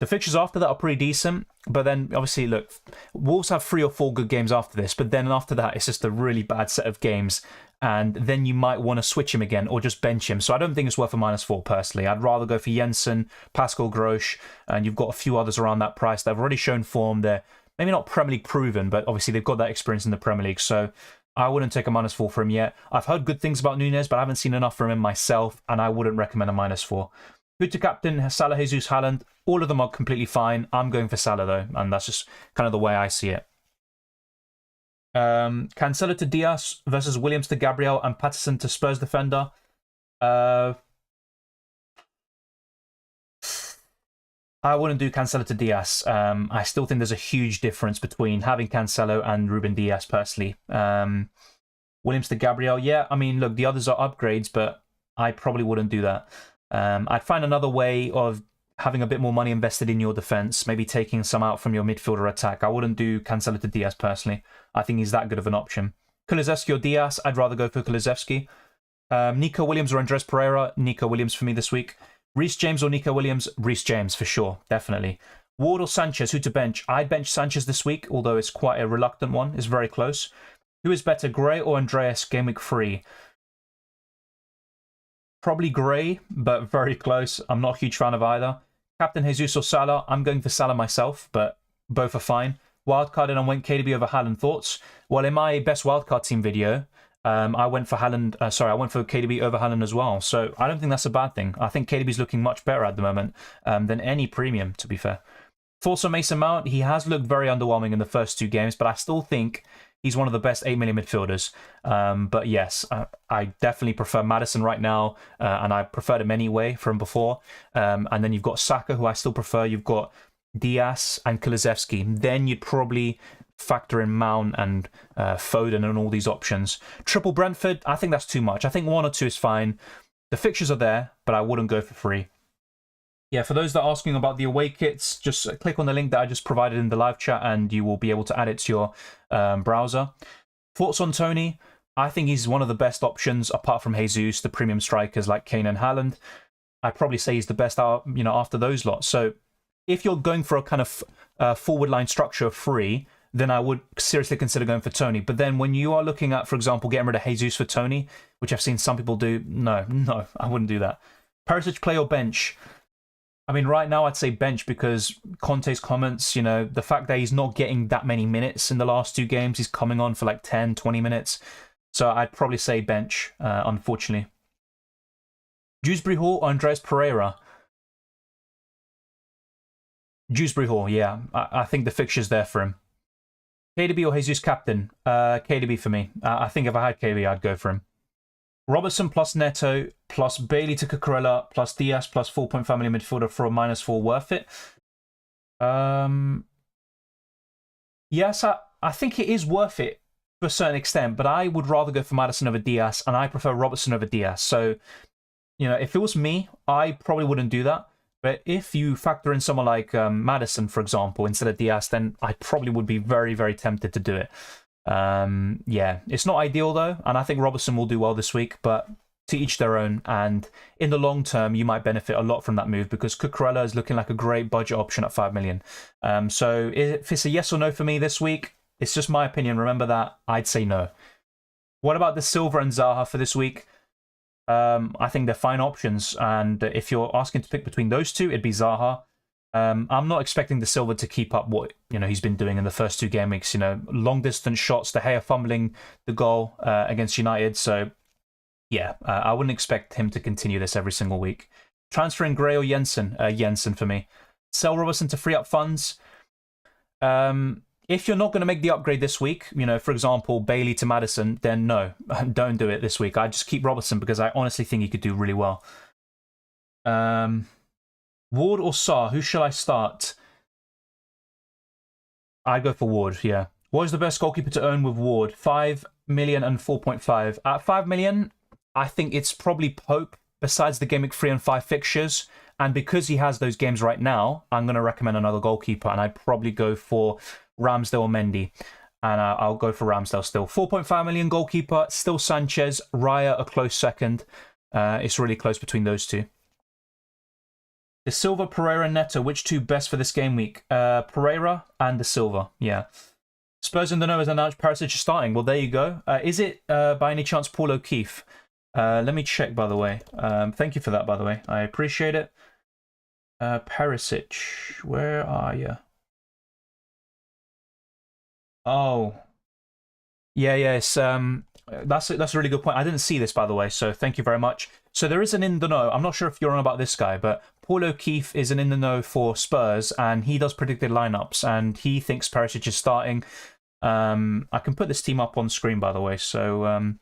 [SPEAKER 1] the fixtures after that are pretty decent. But then, obviously, look, Wolves have 3 or 4 good games after this. But then after that, it's just a really bad set of games. And then you might want to switch him again or just bench him. So I don't think it's worth a -4 personally. I'd rather go for Jensen, Pascal Grosch, and you've got a few others around that price that have already shown form. They're maybe not Premier League proven, but obviously they've got that experience in the Premier League. So I wouldn't take a -4 for him yet. I've heard good things about Nunes, but I haven't seen enough from him myself, and I wouldn't recommend a -4. Good to captain, Salah, Jesus, Haaland. All of them are completely fine. I'm going for Salah, though, and that's just kind of the way I see it. Cancelo to Diaz versus Williams to Gabriel and Patterson to Spurs defender. I wouldn't do Cancelo to Diaz. I still think there's a huge difference between having Cancelo and Ruben Diaz, personally. Williams to Gabriel, yeah, I mean, look, the others are upgrades, but I probably wouldn't do that. I'd find another way of having a bit more money invested in your defense, maybe taking some out from your midfielder attack. I wouldn't do Cancelo to Diaz, personally. I think he's that good of an option. Kulusevski or Diaz, I'd rather go for Kulusevski. Nico Williams or Andres Pereira, Nico Williams for me this week. Reece James or Nico Williams, Reece James for sure, definitely. Ward or Sanchez, who to bench? I'd bench Sanchez this week, although it's quite a reluctant one. It's very close. Who is better, Gray or Andreas, Game Week 3? Probably Gray, but very close. I'm not a huge fan of either. Captain Jesus or Salah? I'm going for Salah myself, but both are fine. Wildcarded and went KDB over Haaland. Thoughts? Well, in my best wildcard team video, I went for Haaland. I went for KDB over Haaland as well. So I don't think that's a bad thing. I think KDB's looking much better at the moment than any premium, to be fair. Thoughts on Mason Mount? He has looked very underwhelming in the first 2 games, but I still think he's one of the best 8 million midfielders. But yes, I definitely prefer Maddison right now, and I preferred him anyway from before. And then you've got Saka, who I still prefer. You've got Diaz and Kulusevski. Then you'd probably factor in Mount and Foden and all these options. Triple Brentford, I think that's too much. I think 1 or 2 is fine. The fixtures are there, but I wouldn't go for 3. Yeah, for those that are asking about the away kits, just click on the link that I just provided in the live chat and you will be able to add it to your browser. Thoughts on Tony? I think he's one of the best options apart from Jesus, the premium strikers like Kane and Haaland. I'd probably say he's the best out, after those lots. So if you're going for a kind of forward line structure of 3, then I would seriously consider going for Tony. But then when you are looking at, for example, getting rid of Jesus for Tony, which I've seen some people do, no, I wouldn't do that. Perisic play or bench? I mean, right now I'd say bench because Conte's comments, the fact that he's not getting that many minutes in the last 2 games, he's coming on for like 10, 20 minutes. So I'd probably say bench, unfortunately. Dewsbury Hall or Andres Pereira? Dewsbury Hall, yeah. I think the fixture's there for him. KDB or Jesus captain? KDB for me. I think if I had KDB, I'd go for him. Robertson plus Neto plus Bailey to Cucurella plus Diaz plus 4.5 million midfielder for a -4 worth it. Yes, I think it is worth it to a certain extent, but I would rather go for Maddison over Diaz, and I prefer Robertson over Diaz. So, you know, if it was me, I probably wouldn't do that. But if you factor in someone like Maddison, for example, instead of Diaz, then I probably would be very, very tempted to do it. Yeah, it's not ideal though, and I think Robertson will do well this week, but to each their own. And in the long term, you might benefit a lot from that move because Cucurella is looking like a great budget option at 5 million. So if it's a yes or no for me this week, it's just my opinion. Remember that, I'd say no. What about the Silva and Zaha for this week? I think they're fine options, and if you're asking to pick between those two, it'd be Zaha. I'm not expecting the Silva to keep up what he's been doing in the first 2 game weeks. Long distance shots, De Gea fumbling the goal against United. So yeah, I wouldn't expect him to continue this every single week. Transferring Gray or Jensen? Jensen for me. Sell Robertson to free up funds. If you're not going to make the upgrade this week, for example, Bailey to Maddison, then no, don't do it this week. I just keep Robertson because I honestly think he could do really well. Ward or Sarr? Who shall I start? I'd go for Ward, yeah. What is the best goalkeeper to own with Ward? 5 million and 4.5. At 5 million, I think it's probably Pope, besides the Game Week 3 and 5 fixtures. And because he has those games right now, I'm going to recommend another goalkeeper. And I'd probably go for Ramsdale or Mendy. And I'll go for Ramsdale still. 4.5 million goalkeeper, still Sanchez. Raya a close second. It's really close between those two. De Silva, Pereira, Neto, which two best for this game week? Pereira and De Silva, yeah. Spurs in the know has announced Perisic is starting. Well, there you go. Is it by any chance Paul O'Keefe? Let me check, by the way. Thank you for that, by the way. I appreciate it. Perisic, where are you? Oh, yeah, yes. That's a really good point. I didn't see this, by the way, so thank you very much. So there is an in the know. I'm not sure if you're on about this guy, but Paul O'Keefe is an in the know for Spurs, and he does predicted lineups, and he thinks Perisic is starting. I can put this team up on screen, by the way. So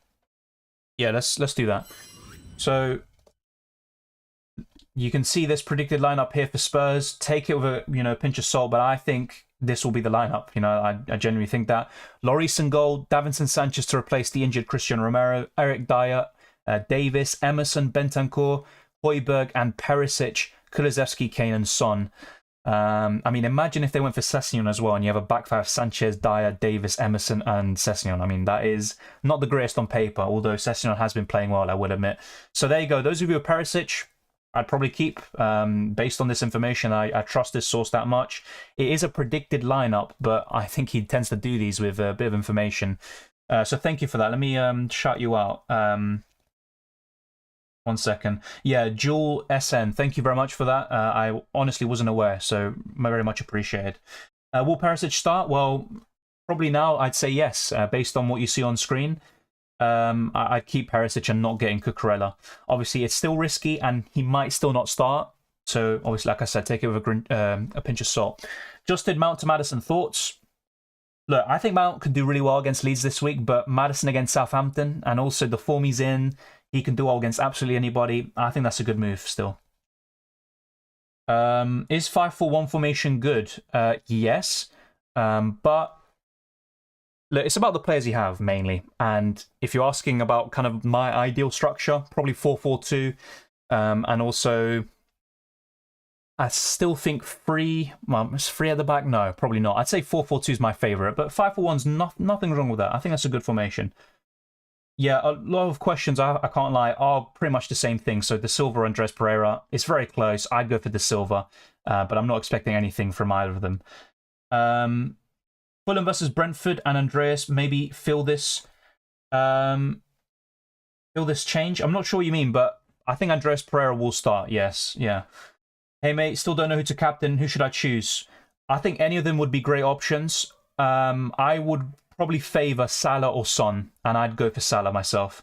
[SPEAKER 1] yeah, let's do that. So you can see this predicted lineup here for Spurs. Take it with a pinch of salt, but I think this will be the lineup. I genuinely think that. Lloris in goal, Davinson Sanchez to replace the injured Christian Romero, Eric Dyer, Davis, Emerson, Bentancur, Højbjerg, and Perisic, Kulusevski, Kane, and Son. I mean, imagine if they went for Sessegnon as well, and you have a back five: Sanchez, Dyer, Davis, Emerson, and Sessegnon. I mean, that is not the greatest on paper, although Sessegnon has been playing well, I will admit. So there you go. Those of you with Perisic, I'd probably keep. Based on this information, I trust this source that much. It is a predicted lineup, but I think he tends to do these with a bit of information. So thank you for that. Let me shout you out. 1 second. Yeah, Jewel SN, thank you very much for that. I honestly wasn't aware, so very much appreciated. Will Perisic start? Well, probably now I'd say yes, based on what you see on screen. I'd keep Perisic and not getting Cucurella. Obviously, it's still risky, and he might still not start. So, obviously, like I said, take it with a pinch of salt. Justin, Mount to Maddison, thoughts? Look, I think Mount could do really well against Leeds this week, but Maddison against Southampton, and also the form he's in, he can do well against absolutely anybody. I think that's a good move still. Is 5-4-1 formation good? Yes, but look, it's about the players you have mainly. And if you're asking about kind of my ideal structure, probably 4-4-2, and also I still think is 3 at the back? No, probably not. I'd say 4-4-2 is my favorite, but 5-4-1's nothing wrong with that. I think that's a good formation. Yeah, a lot of questions, I can't lie, are pretty much the same thing. So De Silva, Andres Pereira, it's very close. I'd go for De Silva, but I'm not expecting anything from either of them. Fulham versus Brentford, and Andreas, maybe feel this change. I'm not sure what you mean, but I think Andres Pereira will start, yes, yeah. Hey mate, still don't know who to captain. Who should I choose? I think any of them would be great options. I would probably favour Salah or Son, and I'd go for Salah myself.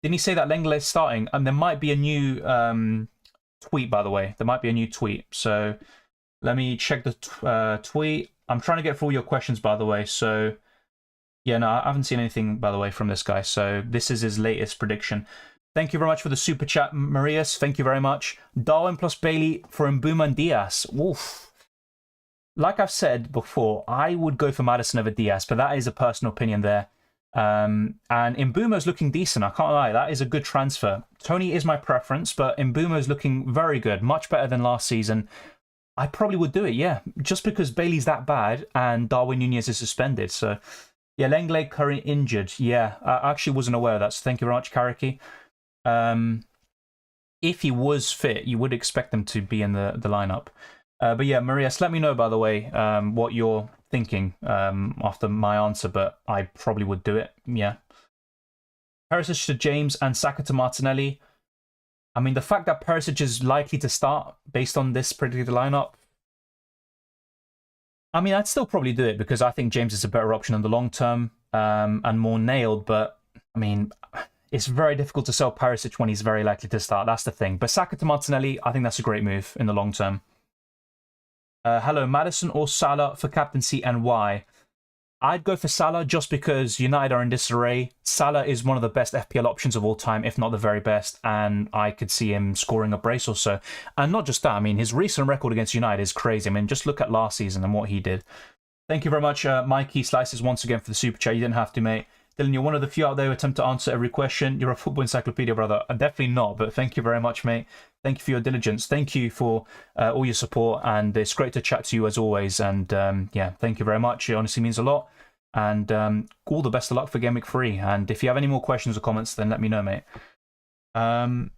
[SPEAKER 1] Didn't he say that Lenglet is starting? And there might be a new tweet, by the way. There might be a new tweet. So let me check the tweet. I'm trying to get through all your questions, by the way. So yeah, no, I haven't seen anything, by the way, from this guy. So this is his latest prediction. Thank you very much for the super chat, Marius. Thank you very much. Darwin plus Bailey for Mbuma and Diaz. Oof. like I've said before, I would go for Maddison over Diaz, but that is a personal opinion there. And Mbumo's looking decent. I can't lie. That is a good transfer. Tony is my preference, but Mbumo's looking very good. Much better than last season. I probably would do it, yeah. Just because Bailey's that bad and Darwin Nunez is suspended. So, yeah, Lenglet currently injured. Yeah, I actually wasn't aware of that. So thank you very much, Karaki. If he was fit, you would expect him to be in the lineup. But yeah, Marias, let me know, by the way, what you're thinking after my answer, but I probably would do it, yeah. Perisic to James and Saka to Martinelli. I mean, the fact that Perisic is likely to start based on this predicted lineup, I mean, I'd still probably do it because I think James is a better option in the long term and more nailed, but I mean, it's very difficult to sell Perisic when he's very likely to start. That's the thing. But Saka to Martinelli, I think that's a great move in the long term. Hello, Maddison or Salah for captaincy and why? I'd go for Salah just because United are in disarray. Salah is one of the best FPL options of all time, if not the very best, and I could see him scoring a brace or so. And not just that, I mean, his recent record against United is crazy. I mean, just look at last season and what he did. Thank you very much, Mikey Slices, once again for the super chat. You didn't have to, mate. Dylan, you're one of the few out there who attempt to answer every question. You're a football encyclopedia, brother. I'm definitely not, but thank you very much, mate. Thank you for your diligence. Thank you for all your support, and it's great to chat to you as always. And yeah, thank you very much. It honestly means a lot. And all the best of luck for Gameweek 3. And if you have any more questions or comments, then let me know, mate. Kulusevski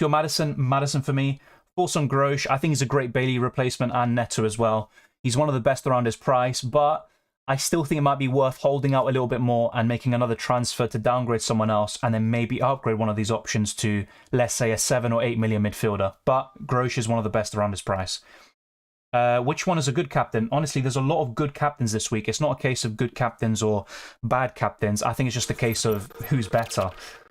[SPEAKER 1] or Maddison? Maddison for me. Thoughts on Grosh? I think he's a great Bailey replacement and Neto as well. He's one of the best around his price, but I still think it might be worth holding out a little bit more and making another transfer to downgrade someone else and then maybe upgrade one of these options to, let's say, a 7 or 8 million midfielder. But Grosh is one of the best around his price. Which one is a good captain? Honestly, there's a lot of good captains this week. It's not a case of good captains or bad captains. I think it's just a case of who's better.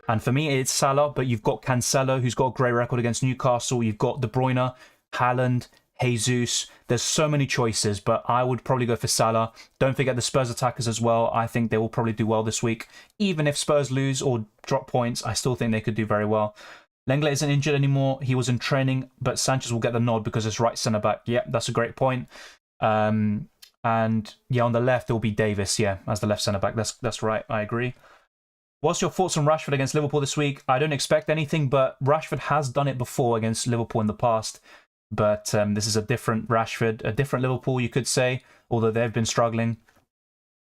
[SPEAKER 1] And for me, it's Salah, but you've got Cancelo, who's got a great record against Newcastle. You've got De Bruyne, Haaland, Jesus. There's so many choices, but I would probably go for Salah. Don't forget the Spurs attackers as well. I think they will probably do well this week. Even if Spurs lose or drop points, I still think they could do very well. Lenglet isn't injured anymore. He was in training, but Sanchez will get the nod because it's right centre-back. Yeah, that's a great point. And yeah, on the left, it will be Davis, yeah, as the left centre-back. That's right, I agree. What's your thoughts on Rashford against Liverpool this week? I don't expect anything, but Rashford has done it before against Liverpool in the past. But this is a different Rashford, a different Liverpool, you could say, although they've been struggling.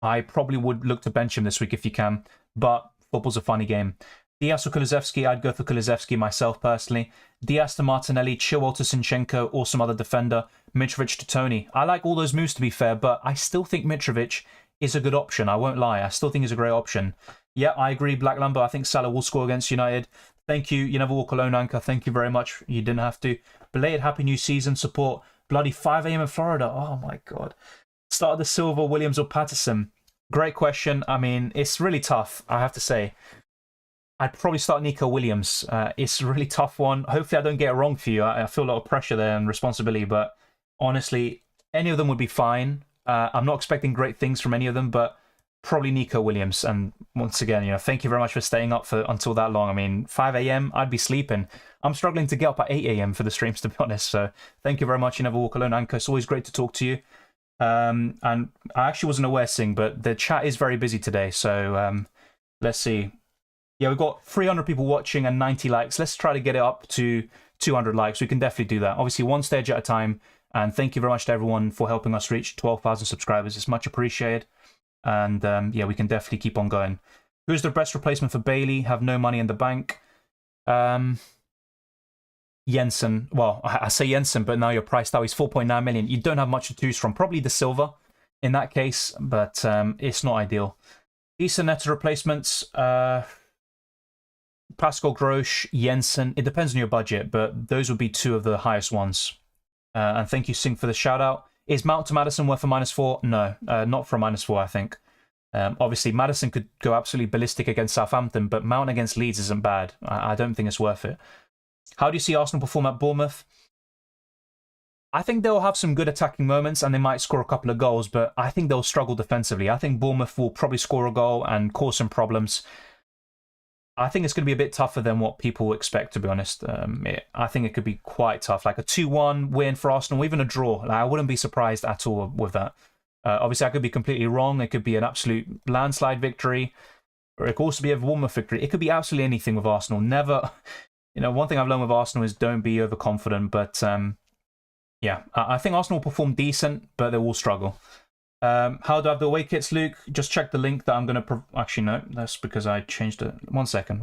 [SPEAKER 1] I probably would look to bench him this week if you can, but football's a funny game. Diaz or Kulusevski? I'd go for Kulusevski myself personally. Diaz to Martinelli, Chilwell to Zinchenko, or some other defender. Mitrovic to Tony. I like all those moves to be fair, but I still think Mitrovic is a good option. I won't lie. I still think he's a great option. Yeah, I agree. Black Lumber. I think Salah will score against United. Thank you. You never walk alone, Anchor. Thank you very much. You didn't have to. Belated Happy New Season support. Bloody 5 a.m. in Florida. Oh my God. Start the Silva, Williams, or Patterson? Great question. I mean, it's really tough, I have to say. I'd probably start Nico Williams. It's a really tough one. Hopefully I don't get it wrong for you. I feel a lot of pressure there and responsibility, but honestly, any of them would be fine. I'm not expecting great things from any of them, but probably Nico Williams. And once again, thank you very much for staying up for until that long. I mean, 5 a.m., I'd be sleeping. I'm struggling to get up at 8 a.m. for the streams, to be honest. So thank you very much. You never walk alone, Anchor. It's always great to talk to you. And I actually wasn't aware, Sing, but the chat is very busy today. So let's see. Yeah, we've got 300 people watching and 90 likes. Let's try to get it up to 200 likes. We can definitely do that. Obviously, one stage at a time. And thank you very much to everyone for helping us reach 12,000 subscribers. It's much appreciated. And yeah, we can definitely keep on going. Who's the best replacement for Bailey? Have no money in the bank. Jensen. Well, I say Jensen, but now your price now is 4.9 million. You don't have much to choose from. Probably the Silva in that case, but it's not ideal. Decent Neto replacements. Pascal Grosh, Jensen. It depends on your budget, but those would be two of the highest ones. And thank you, Sing, for the shout out. Is Mount to Maddison worth a -4? No, not for a -4, I think. Obviously, Maddison could go absolutely ballistic against Southampton, but Mount against Leeds isn't bad. I don't think it's worth it. How do you see Arsenal perform at Bournemouth? I think they'll have some good attacking moments and they might score a couple of goals, but I think they'll struggle defensively. I think Bournemouth will probably score a goal and cause some problems. I think it's going to be a bit tougher than what people expect, to be honest. I think it could be quite tough, like a 2-1 win for Arsenal, even a draw. Like, I wouldn't be surprised at all with that. Obviously, I could be completely wrong. It could be an absolute landslide victory, or it could also be a Bournemouth victory. It could be absolutely anything with Arsenal. Never, one thing I've learned with Arsenal is don't be overconfident. But yeah, I think Arsenal will perform decent, but they will struggle. How do I have the away kits, Luke? Just check the link that I'm going to... Actually, no. That's because I changed it. One second.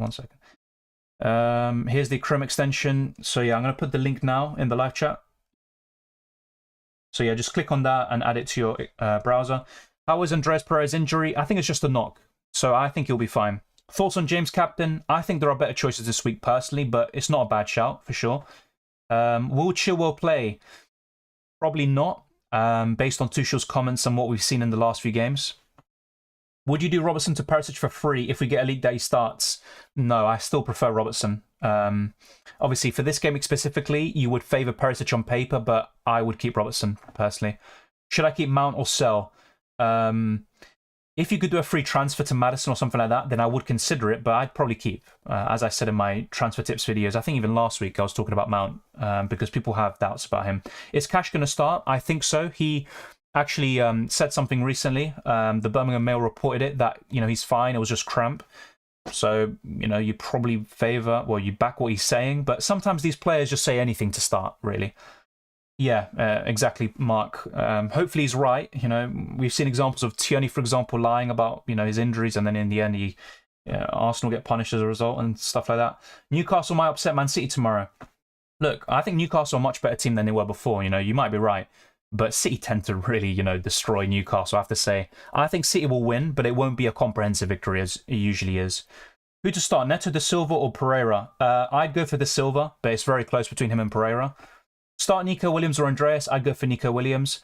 [SPEAKER 1] Here's the Chrome extension. So yeah, I'm going to put the link now in the live chat. So yeah, just click on that and add it to your browser. How is Andreas Pereira's injury? I think it's just a knock. So I think he'll be fine. Thoughts on James Captain? I think there are better choices this week personally, but it's not a bad shout for sure. Will Chilwell play? Probably not. Based on Tuchel's comments and what we've seen in the last few games. Would you do Robertson to Perisic for free if we get a league that he starts? No, I still prefer Robertson. Obviously, for this game specifically, you would favour Perisic on paper, but I would keep Robertson, personally. Should I keep Mount or sell? If you could do a free transfer to Maddison or something like that, then I would consider it, but I'd probably keep. As I said in my transfer tips videos, I think even last week I was talking about Mount because people have doubts about him. Is Cash going to start? I think so. He actually said something recently. The Birmingham Mail reported it, that he's fine. It was just cramp. So, you probably favour, well, you back what he's saying, but sometimes these players just say anything to start, really. Yeah, exactly, Mark. Hopefully he's right. We've seen examples of Tierney, for example, lying about his injuries, and then in the end, Arsenal get punished as a result and stuff like that. Newcastle might upset Man City tomorrow. Look, I think Newcastle are a much better team than they were before. You might be right, but City tend to really, destroy Newcastle. I have to say, I think City will win, but it won't be a comprehensive victory as it usually is. Who to start, Neto, De Silva, or Pereira? I'd go for De Silva, but it's very close between him and Pereira. Start Nico Williams or Andreas? I'd go for Nico Williams.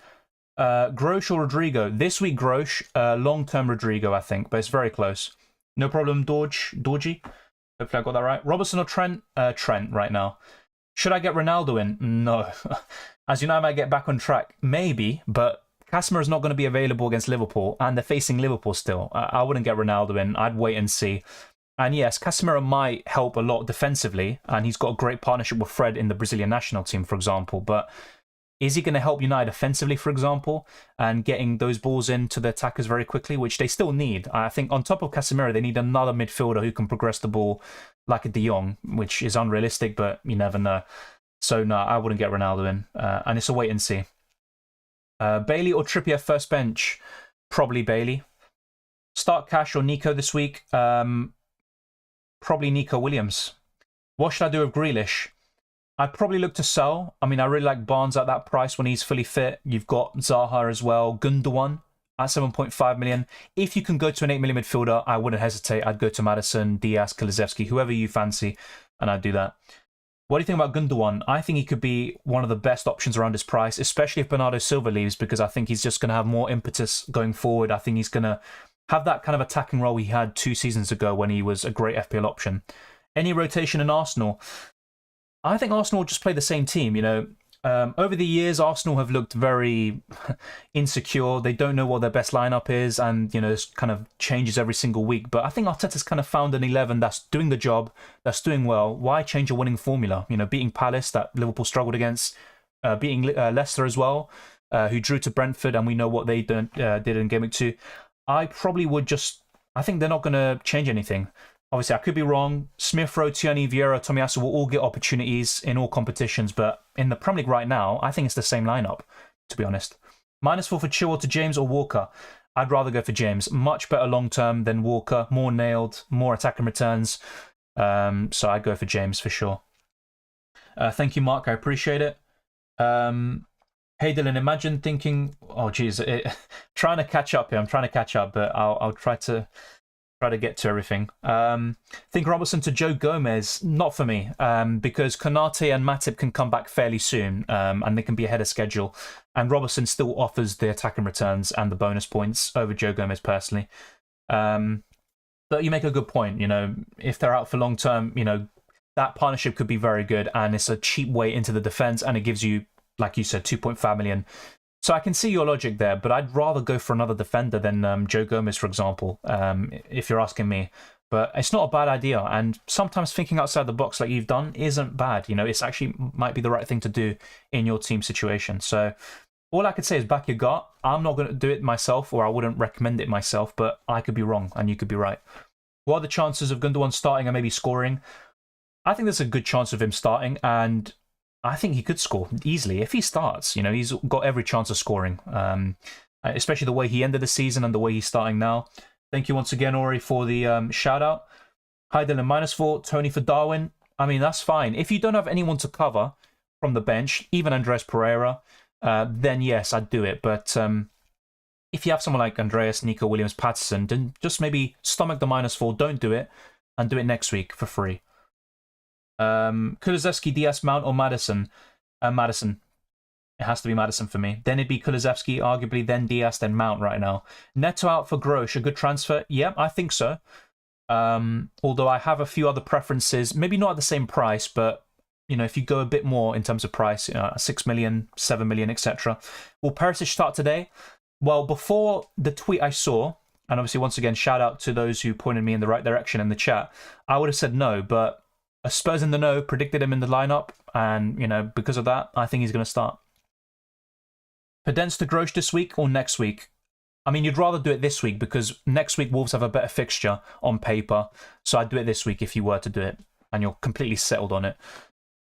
[SPEAKER 1] Grosh or Rodrigo? This week, Grosh. Long-term Rodrigo, I think, but it's very close. No problem, Dorji. Hopefully I got that right. Robertson or Trent? Trent right now. Should I get Ronaldo in? No. As you know, I might get back on track. Maybe, but Casemiro is not going to be available against Liverpool, and they're facing Liverpool still. I wouldn't get Ronaldo in. I'd wait and see. And yes, Casemiro might help a lot defensively, and he's got a great partnership with Fred in the Brazilian national team, for example. But is he going to help United offensively, for example, and getting those balls into the attackers very quickly, which they still need? I think on top of Casemiro, they need another midfielder who can progress the ball like a De Jong, which is unrealistic, but you never know. So no, I wouldn't get Ronaldo in, and it's a wait and see. Bailey or Trippier first bench? Probably Bailey. Start Cash or Nico this week? Probably Nico Williams. What should I do with Grealish? I'd probably look to sell. I mean, I really like Barnes at that price when he's fully fit. You've got Zaha as well. Gundogan at 7.5 million. If you can go to an 8 million midfielder, I wouldn't hesitate. I'd go to Maddison, Diaz, Kulusevski, whoever you fancy, and I'd do that. What do you think about Gundogan? I think he could be one of the best options around his price, especially if Bernardo Silva leaves, because I think he's just going to have more impetus going forward. I think he's going to have that kind of attacking role he had 2 seasons ago when he was a great FPL option. Any rotation in Arsenal? I think Arsenal will just play the same team. Over the years, Arsenal have looked very insecure. They don't know what their best lineup is, and it kind of changes every single week. But I think Arteta's kind of found an 11 that's doing the job, that's doing well. Why change a winning formula? Beating Palace, that Liverpool struggled against, beating Leicester as well, who drew to Brentford, and we know what they did in Gameweek 2. I probably would just... I think they're not going to change anything. Obviously, I could be wrong. Smith Rowe, Tierney, Vieira, Tomiyasu will all get opportunities in all competitions, but in the Premier League right now, I think it's the same lineup, to be honest. -4 for Chilwell to James or Walker? I'd rather go for James. Much better long-term than Walker. More nailed, more attacking returns. So I'd go for James for sure. Thank you, Mark. I appreciate it. Hey Dylan, imagine thinking, oh geez, trying to catch up here. I'm trying to catch up, but I'll try to get to everything. Think Robertson to Joe Gomez, not for me, because Konate and Matip can come back fairly soon, and they can be ahead of schedule. And Robertson still offers the attacking returns and the bonus points over Joe Gomez personally. But you make a good point. If they're out for long term, that partnership could be very good, and it's a cheap way into the defense, and it gives you, like you said, 2.5 million. So I can see your logic there, but I'd rather go for another defender than Joe Gomez, for example, if you're asking me. But it's not a bad idea. And sometimes thinking outside the box like you've done isn't bad. You know, it's actually might be the right thing to do in your team situation. So all I could say is back your gut. I'm not going to do it myself, or I wouldn't recommend it myself, but I could be wrong and you could be right. What are the chances of Gundogan starting and maybe scoring? I think there's a good chance of him starting, and I think he could score easily if he starts. You know, he's got every chance of scoring, especially the way he ended the season and the way he's starting now. Thank you once again, Ori, for the shout out. Hi, Dylan, -4. Tony for Darwin. I mean, that's fine. If you don't have anyone to cover from the bench, even Andres Pereira, then yes, I'd do it. But if you have someone like Andreas, Nico Williams, Patterson, then just maybe stomach the -4. Don't do it, and do it next week for free. Kulusevski, Diaz, Mount, or Madison? Madison. It has to be Madison for me. Then it'd be Kulusevski, arguably, then Diaz, then Mount right now. Neto out for Grosh, a good transfer? Yeah, I think so. Although I have a few other preferences, maybe not at the same price, but you know, if you go a bit more in terms of price, 6 million, 7 million, etc. Will Perisic start today? Well, before the tweet I saw, and obviously once again, shout out to those who pointed me in the right direction in the chat, I would have said no, but Spurs in the know predicted him in the lineup, and you know, because of that, I think he's going to start. Podence to Grosh this week or next week? I mean, you'd rather do it this week because next week Wolves have a better fixture on paper, so I'd do it this week if you were to do it, and you're completely settled on it.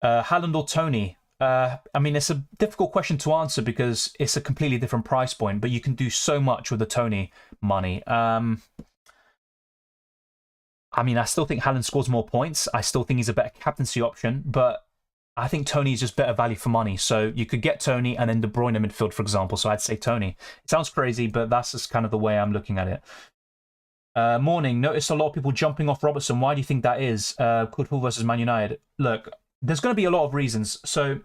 [SPEAKER 1] Haaland or Tony? I mean, it's a difficult question to answer because it's a completely different price point, but you can do so much with the Tony money. I mean, I still think Haaland scores more points. I still think he's a better captaincy option, but I think Tony is just better value for money. So you could get Tony and then De Bruyne in midfield, for example. So I'd say Tony. It sounds crazy, but that's just kind of the way I'm looking at it. Morning. Notice a lot of people jumping off Robertson. Why do you think that is? Liverpool versus Man United. Look, there's going to be a lot of reasons. So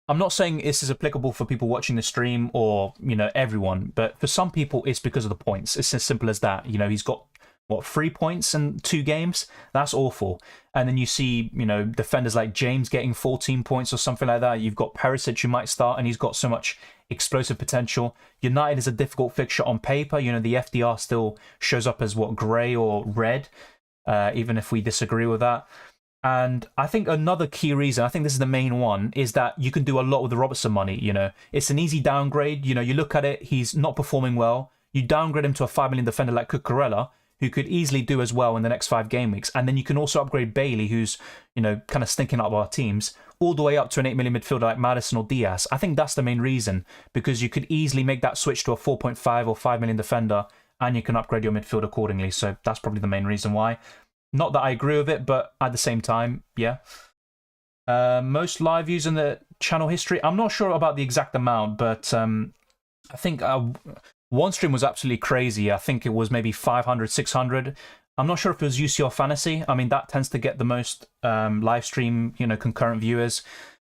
[SPEAKER 1] I'm not saying this is applicable for people watching the stream or, you know, everyone. But for some people, it's because of the points. It's as simple as that. You know, he's got, what, 3 points in 2 games? That's awful. And then you see, you know, defenders like James getting 14 points or something like that. You've got Perisic who might start, and he's got so much explosive potential. United is a difficult fixture on paper. You know, the FDR still shows up as, what, grey or red, even if we disagree with that. And I think another key reason, I think this is the main one, is that you can do a lot with the Robertson money. You know, it's an easy downgrade. You know, you look at it, he's not performing well. You downgrade him to a 5 million defender like Cucurella, who could easily do as well in the next 5 game weeks. And then you can also upgrade Bailey, who's, you know, kind of stinking up our teams, all the way up to an 8 million midfielder like Madison or Diaz. I think that's the main reason, because you could easily make that switch to a 4.5 or 5 million defender, and you can upgrade your midfield accordingly. So that's probably the main reason why. Not that I agree with it, but at the same time, yeah. Most live views in the channel history. I'm not sure about the exact amount, but I think one stream was absolutely crazy. I think it was maybe 500, 600. I'm not sure if it was UCL Fantasy. I mean, that tends to get the most live stream, you know, concurrent viewers.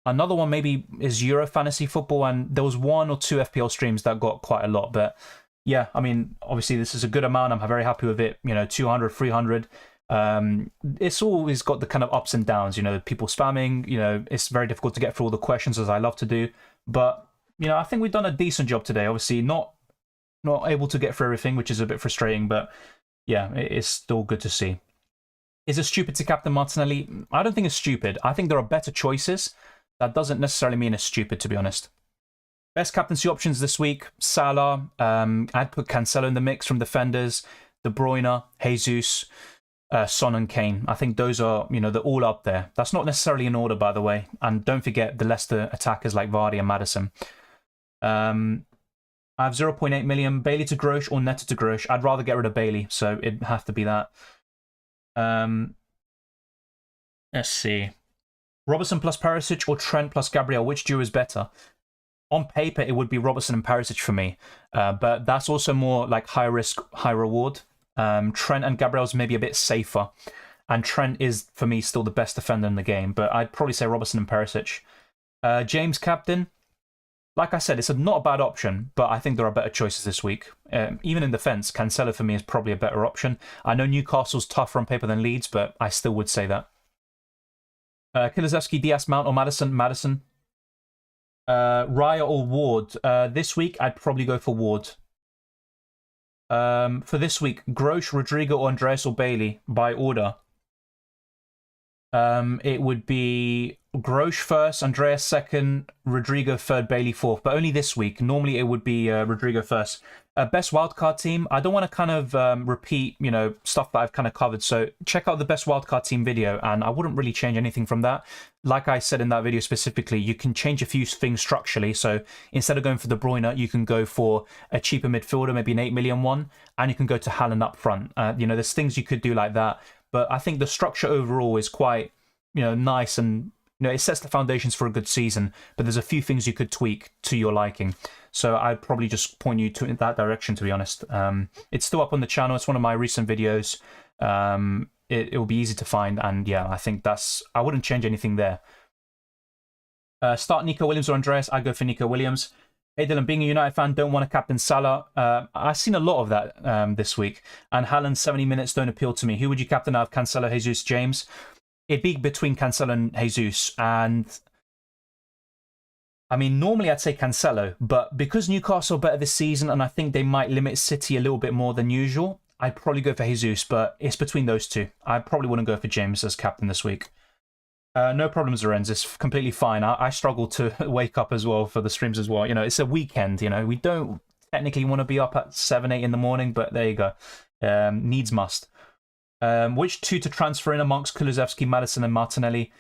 [SPEAKER 1] Another one maybe is Euro Fantasy Football, and there was 1 or 2 FPL streams that got quite a lot. But yeah, I mean, obviously this is a good amount. I'm very happy with it. You know, 200, 300. It's always got the kind of ups and downs, you know, people spamming, you know, it's very difficult to get through all the questions, as I love to do. But, you know, I think we've done a decent job today. Obviously not able to get through everything, which is a bit frustrating, but yeah, it's still good to see. Is it stupid to captain Martinelli? I don't think it's stupid. I think there are better choices. That doesn't necessarily mean it's stupid, to be honest. Best captaincy options this week: Salah, I'd put Cancelo in the mix from defenders, De Bruyne, Jesus, Son and Kane. I think those are, you know, they're all up there. That's not necessarily in order, by the way. And don't forget the Leicester attackers like Vardy and Maddison. I have 0.8 million. Bailey to Grosh or Neto to Grosh? I'd rather get rid of Bailey, so it'd have to be that. Let's see. Robertson plus Perisic or Trent plus Gabriel? Which duo is better? On paper, it would be Robertson and Perisic for me. But that's also more like high risk, high reward. Trent and Gabriel's maybe a bit safer, and Trent is for me still the best defender in the game, but I'd probably say Robertson and Perisic. James captain, like I said, it's not a bad option, but I think there are better choices this week. Even in defence, Cancelo for me is probably a better option. I know Newcastle's tougher on paper than Leeds, but I still would say that. Kulusevski, Diaz, Mount or Madison? Madison. Raya or Ward? This week I'd probably go for Ward. For this week, Grosh, Rodrigo, or Andreas or Bailey by order. It would be Grosh first, Andreas second, Rodrigo third, Bailey fourth. But only this week. Normally it would be Rodrigo first. Best wildcard team. I don't want to kind of repeat, stuff that I've kind of covered. So check out the best wildcard team video, and I wouldn't really change anything from that. Like I said in that video specifically, you can change a few things structurally. So instead of going for De Bruyne, you can go for a cheaper midfielder, maybe an 8 million one, and you can go to Haaland up front. There's things you could do like that. But I think the structure overall is quite, nice, and it sets the foundations for a good season. But there's a few things you could tweak to your liking. So I'd probably just point you in that direction, to be honest. It's still up on the channel. It's one of my recent videos. It will be easy to find, and yeah, I think I wouldn't change anything there. Start Nico Williams or Andreas. I go for Nico Williams. Hey Dylan, being a United fan, don't want to captain Salah. I've seen a lot of that this week. And Haaland's 70 minutes don't appeal to me. Who would you captain out of Cancelo, Jesus, James? It'd be between Cancelo and Jesus. And I mean, normally I'd say Cancelo, but because Newcastle are better this season, and I think they might limit City a little bit more than usual, I'd probably go for Jesus, but it's between those two. I probably wouldn't go for James as captain this week. No problems, Lorenz. It's completely fine. I struggle to wake up as well for the streams as well. It's a weekend. We don't technically want to be up at 7, 8 in the morning, but there you go. Needs must. Which two to transfer in amongst Kulusevski, Maddison, and Martinelli?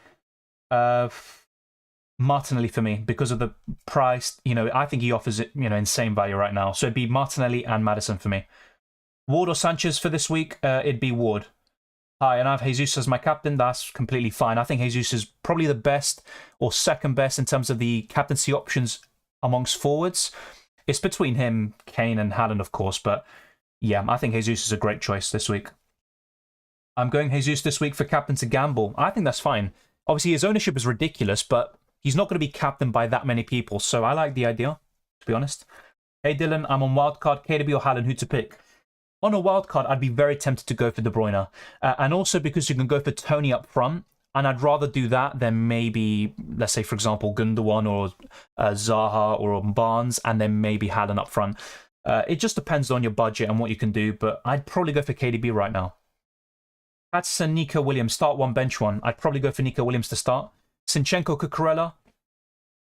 [SPEAKER 1] Martinelli for me because of the price. I think he offers insane value right now. So it'd be Martinelli and Maddison for me. Ward or Sanchez for this week? It'd be Ward. Hi, and I have Jesus as my captain. That's completely fine. I think Jesus is probably the best or second best in terms of the captaincy options amongst forwards. It's between him, Kane, and Haaland, of course. But yeah, I think Jesus is a great choice this week. I'm going Jesus this week for captain to gamble. I think that's fine. Obviously, his ownership is ridiculous, but he's not going to be captained by that many people. So I like the idea, to be honest. Hey, Dylan, I'm on wildcard. KDB or Haaland, who to pick? On a wildcard, I'd be very tempted to go for De Bruyne. And also because you can go for Tony up front. And I'd rather do that than maybe, let's say, for example, Gundogan or Zaha or Barnes, and then maybe Haaland up front. It just depends on your budget and what you can do. But I'd probably go for KDB right now. Patterson, Nico Williams, start one, bench one. I'd probably go for Nico Williams to start. Zinchenko, Cucurella.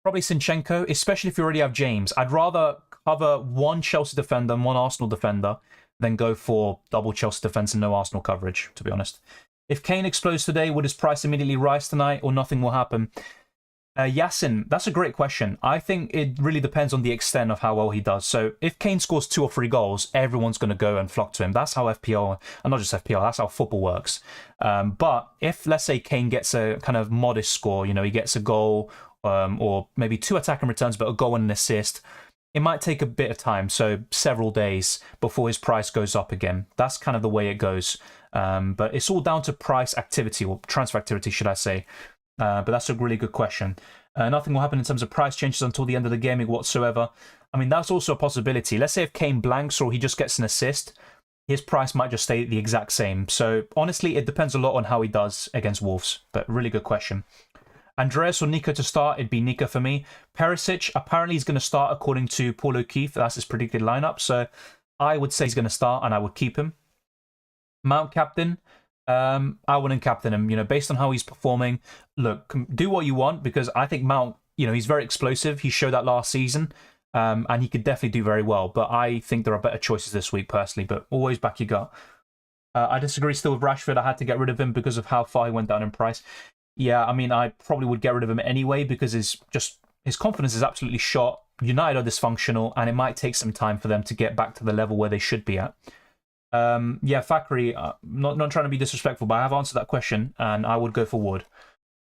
[SPEAKER 1] Probably Zinchenko, especially if you already have James. I'd rather cover one Chelsea defender and one Arsenal defender than go for double Chelsea defence and no Arsenal coverage, to be honest. If Kane explodes today, would his price immediately rise tonight or nothing will happen? Yasin, that's a great question. I think it really depends on the extent of how well he does. So if Kane scores 2 or 3 goals, everyone's going to go and flock to him. That's how FPL, and not just FPL, that's how football works. But if, let's say, Kane gets a kind of modest score, he gets a goal or maybe 2 attacking returns, but a goal and an assist, it might take a bit of time, so several days before his price goes up again. That's kind of the way it goes. But it's all down to price activity, or transfer activity, should I say. But that's a really good question. Nothing will happen in terms of price changes until the end of the gaming whatsoever. I mean, that's also a possibility. Let's say if Kane blanks or he just gets an assist, his price might just stay the exact same. So honestly, it depends a lot on how he does against Wolves. But really good question. Andreas or Nico to start? It'd be Nico for me. Perisic, apparently he's going to start according to Paul O'Keefe. That's his predicted lineup. So I would say he's going to start and I would keep him. Mount captain. I wouldn't captain him, based on how he's performing. Look, do what you want, because I think Mount, he's very explosive. He showed that last season, and he could definitely do very well. But I think there are better choices this week, personally, but always back your gut. I disagree still with Rashford. I had to get rid of him because of how far he went down in price. Yeah, I mean, I probably would get rid of him anyway, because his confidence is absolutely shot. United are dysfunctional, and it might take some time for them to get back to the level where they should be at. Yeah, Thackeray, not trying to be disrespectful, but I have answered that question, and I would go for Wood.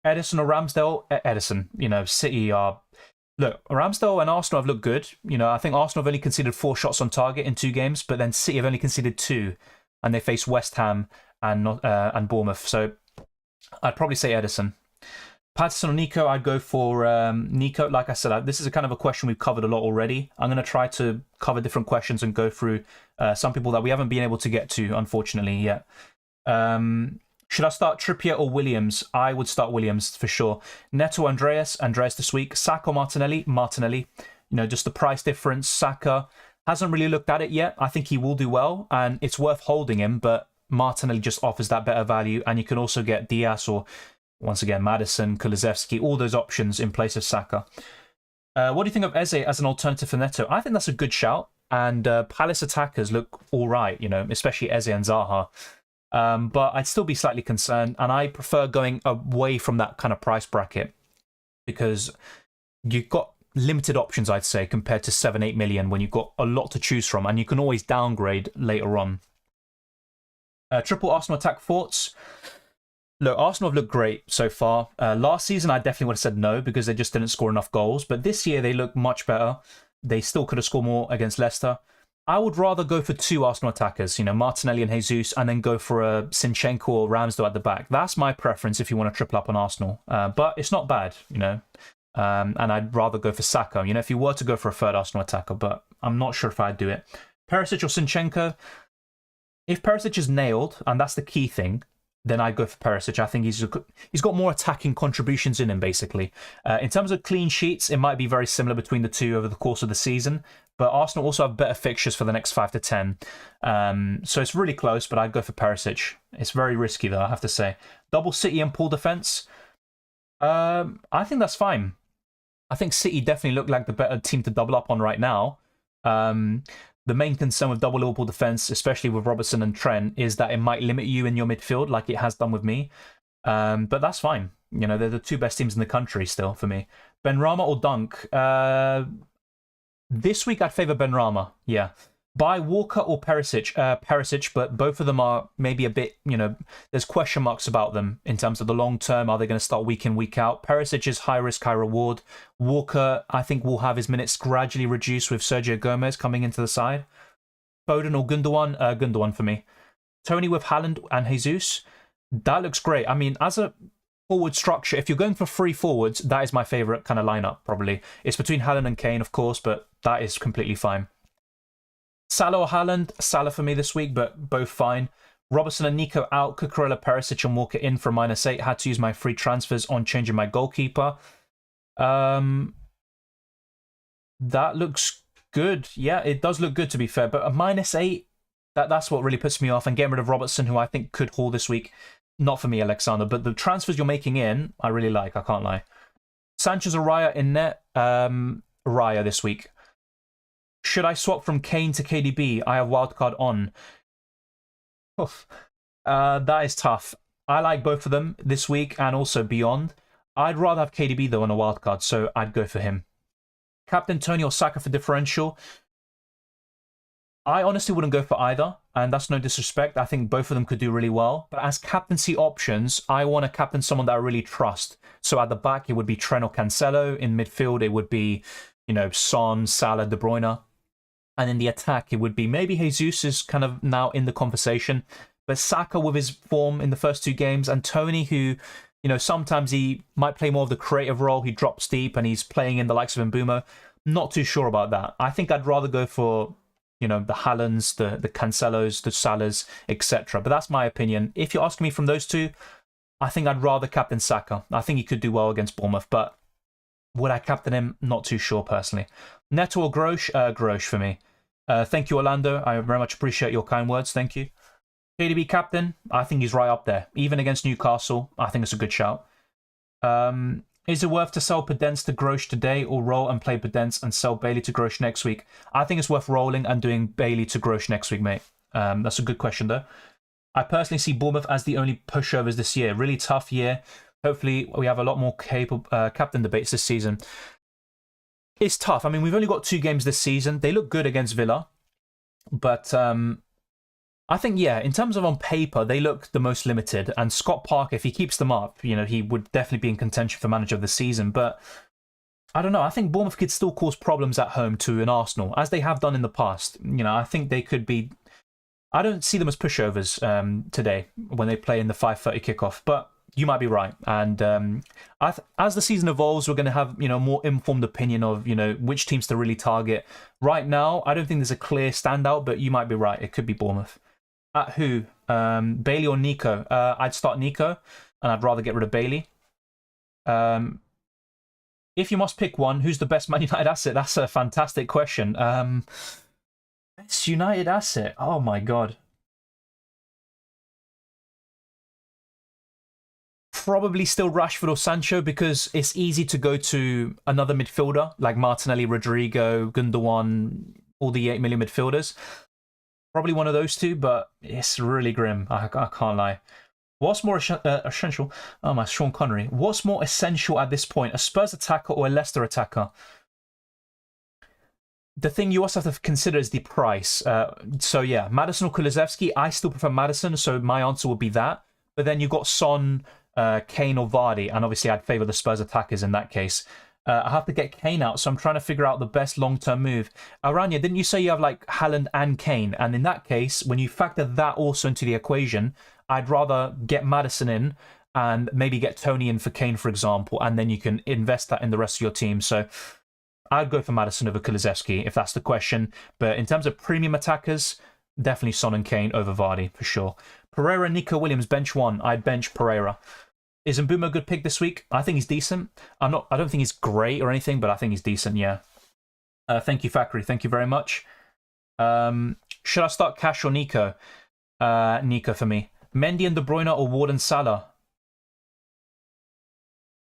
[SPEAKER 1] Edison or Ramsdale? Edison. City are... Look, Ramsdale and Arsenal have looked good. I think Arsenal have only conceded 4 shots on target in 2 games, but then City have only conceded 2, and they face West Ham and Bournemouth. So I'd probably say Edison. Patterson or Nico? I'd go for Nico. Like I said, this is a kind of a question we've covered a lot already. I'm going to try to cover different questions and go through some people that we haven't been able to get to, unfortunately, yet. Should I start Trippier or Williams? I would start Williams for sure. Neto, Andreas this week. Saka or Martinelli? Martinelli. Just the price difference. Saka, Hasn't really looked at it yet. I think he will do well, and it's worth holding him, but Martinelli just offers that better value, and you can also get Diaz or, once again, Maddison, Kulusevski, all those options in place of Saka. What do you think of Eze as an alternative for Neto? I think that's a good shout, and Palace attackers look all right, you know, especially Eze and Zaha. But I'd still be slightly concerned, and I prefer going away from that kind of price bracket because you've got limited options, I'd say, compared to 7-8 million when you've got a lot to choose from, and you can always downgrade later on. Triple Arsenal attack thoughts. Look, Arsenal have looked great so far. Last season, I definitely would have said no because they just didn't score enough goals. But this year, they look much better. They still could have scored more against Leicester. I would rather go for 2 Arsenal attackers, you know, Martinelli and Jesus, and then go for a Zinchenko or Ramsdale at the back. That's my preference if you want to triple up on Arsenal. But it's not bad, you know. And I'd rather go for Saka, you know, if you were to go for a third Arsenal attacker, but I'm not sure if I'd do it. Perisic or Zinchenko? If Perisic is nailed, and that's the key thing, then I'd go for Perisic. I think he's got more attacking contributions in him, basically. In terms of clean sheets, it might be very similar between the two over the course of the season, but Arsenal also have better fixtures for the next 5 to 10. So it's really close, but I'd go for Perisic. It's very risky, though, I have to say. Double City and pool defence? I think that's fine. I think City definitely look like the better team to double up on right now. The main concern with double Liverpool defence, especially with Robertson and Trent, is that it might limit you in your midfield like it has done with me. But that's fine. You know, they're the 2 best teams in the country still for me. Benrahma or Dunk? This week I'd favour Benrahma, yeah. Buy Walker or Perisic, but both of them are maybe a bit, you know, there's question marks about them in terms of the long term. Are they going to start week in, week out? Perisic is high risk, high reward. Walker, I think, will have his minutes gradually reduced with Sergio Gomez coming into the side. Foden or Gundogan? Gundogan for me. Tony with Haaland and Jesus? That looks great. I mean, as a forward structure, if you're going for 3 forwards, that is my favourite kind of lineup, probably. It's between Haaland and Kane, of course, but that is completely fine. Salah or Haaland? Salah for me this week, but both fine. Robertson and Nico out. Cucurella, Perisic and Walker in for -8. Had to use my free transfers on changing my goalkeeper. That looks good. Yeah, it does look good, to be fair. But a -8, that's what really puts me off. And getting rid of Robertson, who I think could haul this week. Not for me, Alexander. But the transfers you're making in, I really like. I can't lie. Sanchez or Raya in net? Raya this week. Should I swap from Kane to KDB? I have wildcard on. Oof. That is tough. I like both of them this week and also beyond. I'd rather have KDB, though, on a wildcard, so I'd go for him. Captain Tony or Saka for differential? I honestly wouldn't go for either, and that's no disrespect. I think both of them could do really well. But as captaincy options, I want to captain someone that I really trust. So at the back, it would be Trent or Cancelo. In midfield, it would be, you know, Son, Salah, De Bruyne. And in the attack, it would be maybe Jesus is kind of now in the conversation. But Saka with his form in the first 2 games, and Tony, who, you know, sometimes he might play more of the creative role. He drops deep and he's playing in the likes of Mbeumo. Not too sure about that. I think I'd rather go for, you know, the Haalands, the Cancelos, the Salahs, etc. But that's my opinion. If you're asking me from those 2, I think I'd rather captain Saka. I think he could do well against Bournemouth, but would I captain him? Not too sure, personally. Neto or Grosh? Grosh for me. Thank you, Orlando. I very much appreciate your kind words. Thank you. KDB captain? I think he's right up there. Even against Newcastle, I think it's a good shout. Is it worth to sell Podence to Grosh today or roll and play Podence and sell Bailey to Grosh next week? I think it's worth rolling and doing Bailey to Grosh next week, mate. That's a good question, though. I personally see Bournemouth as the only pushovers this year. Really tough year. Hopefully, we have a lot more capable captain debates this season. It's tough. I mean, we've only got 2 games this season. They look good against Villa. But I think, yeah, in terms of on paper, they look the most limited. And Scott Parker, if he keeps them up, you know, he would definitely be in contention for manager of the season. But I don't know. I think Bournemouth could still cause problems at home to an Arsenal, as they have done in the past. You know, I think they could be... I don't see them as pushovers today when they play in the 5:30 kickoff. But you might be right. And as the season evolves, we're going to have, you know, more informed opinion of, you know, which teams to really target. Right now, I don't think there's a clear standout, but you might be right. It could be Bournemouth. At who? Bailey or Nico? I'd start Nico, and I'd rather get rid of Bailey. If you must pick one, who's the best Man United asset? That's a fantastic question. It's United asset. Oh my god. Probably still Rashford or Sancho because it's easy to go to another midfielder like Martinelli, Rodrigo, Gundogan, all the 8 million midfielders. Probably one of those two, but it's really grim. I can't lie. What's more essential? Oh my, Sean Connery. What's more essential at this point, a Spurs attacker or a Leicester attacker? The thing you also have to consider is the price. So yeah, Maddison or Kulusevski. I still prefer Maddison, so my answer would be that. But then you've got Son, Kane or Vardy, and obviously I'd favour the Spurs attackers in that case. I have to get Kane out, so I'm trying to figure out the best long-term move. Aranya, didn't you say you have like Haaland and Kane? And in that case, when you factor that also into the equation, I'd rather get Maddison in and maybe get Tony in for Kane, for example, and then you can invest that in the rest of your team. So I'd go for Maddison over Kulusevski if that's the question. But in terms of premium attackers, definitely Son and Kane over Vardy for sure. Pereira, Nico Williams, bench one. I'd bench Pereira. Is Mbeumo a good pick this week? I think he's decent. I don't think he's great or anything, but I think he's decent, yeah. Thank you, Factory. Thank you very much. Should I start Cash or Nico? Nico for me. Mendy and De Bruyne or Ward and Salah?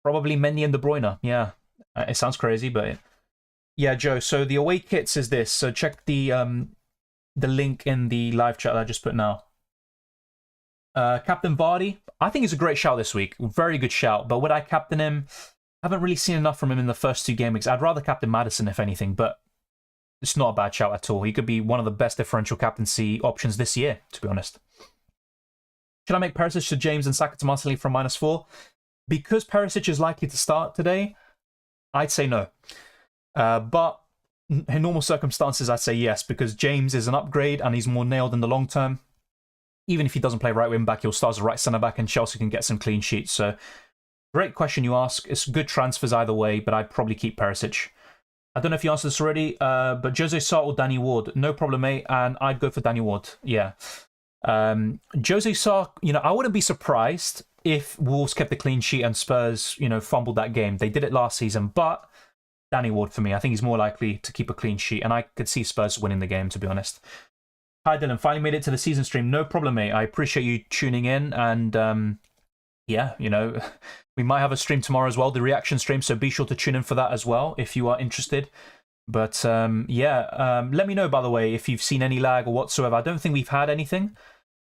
[SPEAKER 1] Probably Mendy and De Bruyne, yeah. It sounds crazy, but... Yeah, Joe, so the away kits is this. So check the link in the live chat that I just put now. Captain Vardy, I think he's a great shout this week. Very good shout. But would I captain him? I haven't really seen enough from him in the first 2 game weeks. I'd rather captain Maddison, if anything, but it's not a bad shout at all. He could be one of the best differential captaincy options this year, to be honest. Should I make Perisic to James and Saka to Martinelli from -4? Because Perisic is likely to start today, I'd say no. But in normal circumstances, I'd say yes, because James is an upgrade and he's more nailed in the long term. Even if he doesn't play right wing back, he'll start as a right centre back, and Chelsea can get some clean sheets. So, great question you ask. It's good transfers either way, but I'd probably keep Perisic. I don't know if you answered this already, but Jose Sarr or Danny Ward, no problem, mate. And I'd go for Danny Ward. Yeah, Jose Sarr. I wouldn't be surprised if Wolves kept the clean sheet and Spurs, fumbled that game. They did it last season, but Danny Ward for me. I think he's more likely to keep a clean sheet, and I could see Spurs winning the game, to be honest. Hi, Dylan. Finally made it to the season stream. No problem, mate. I appreciate you tuning in. And, yeah, we might have a stream tomorrow as well, the reaction stream. So be sure to tune in for that as well if you are interested. But, yeah, let me know, by the way, if you've seen any lag or whatsoever. I don't think we've had anything.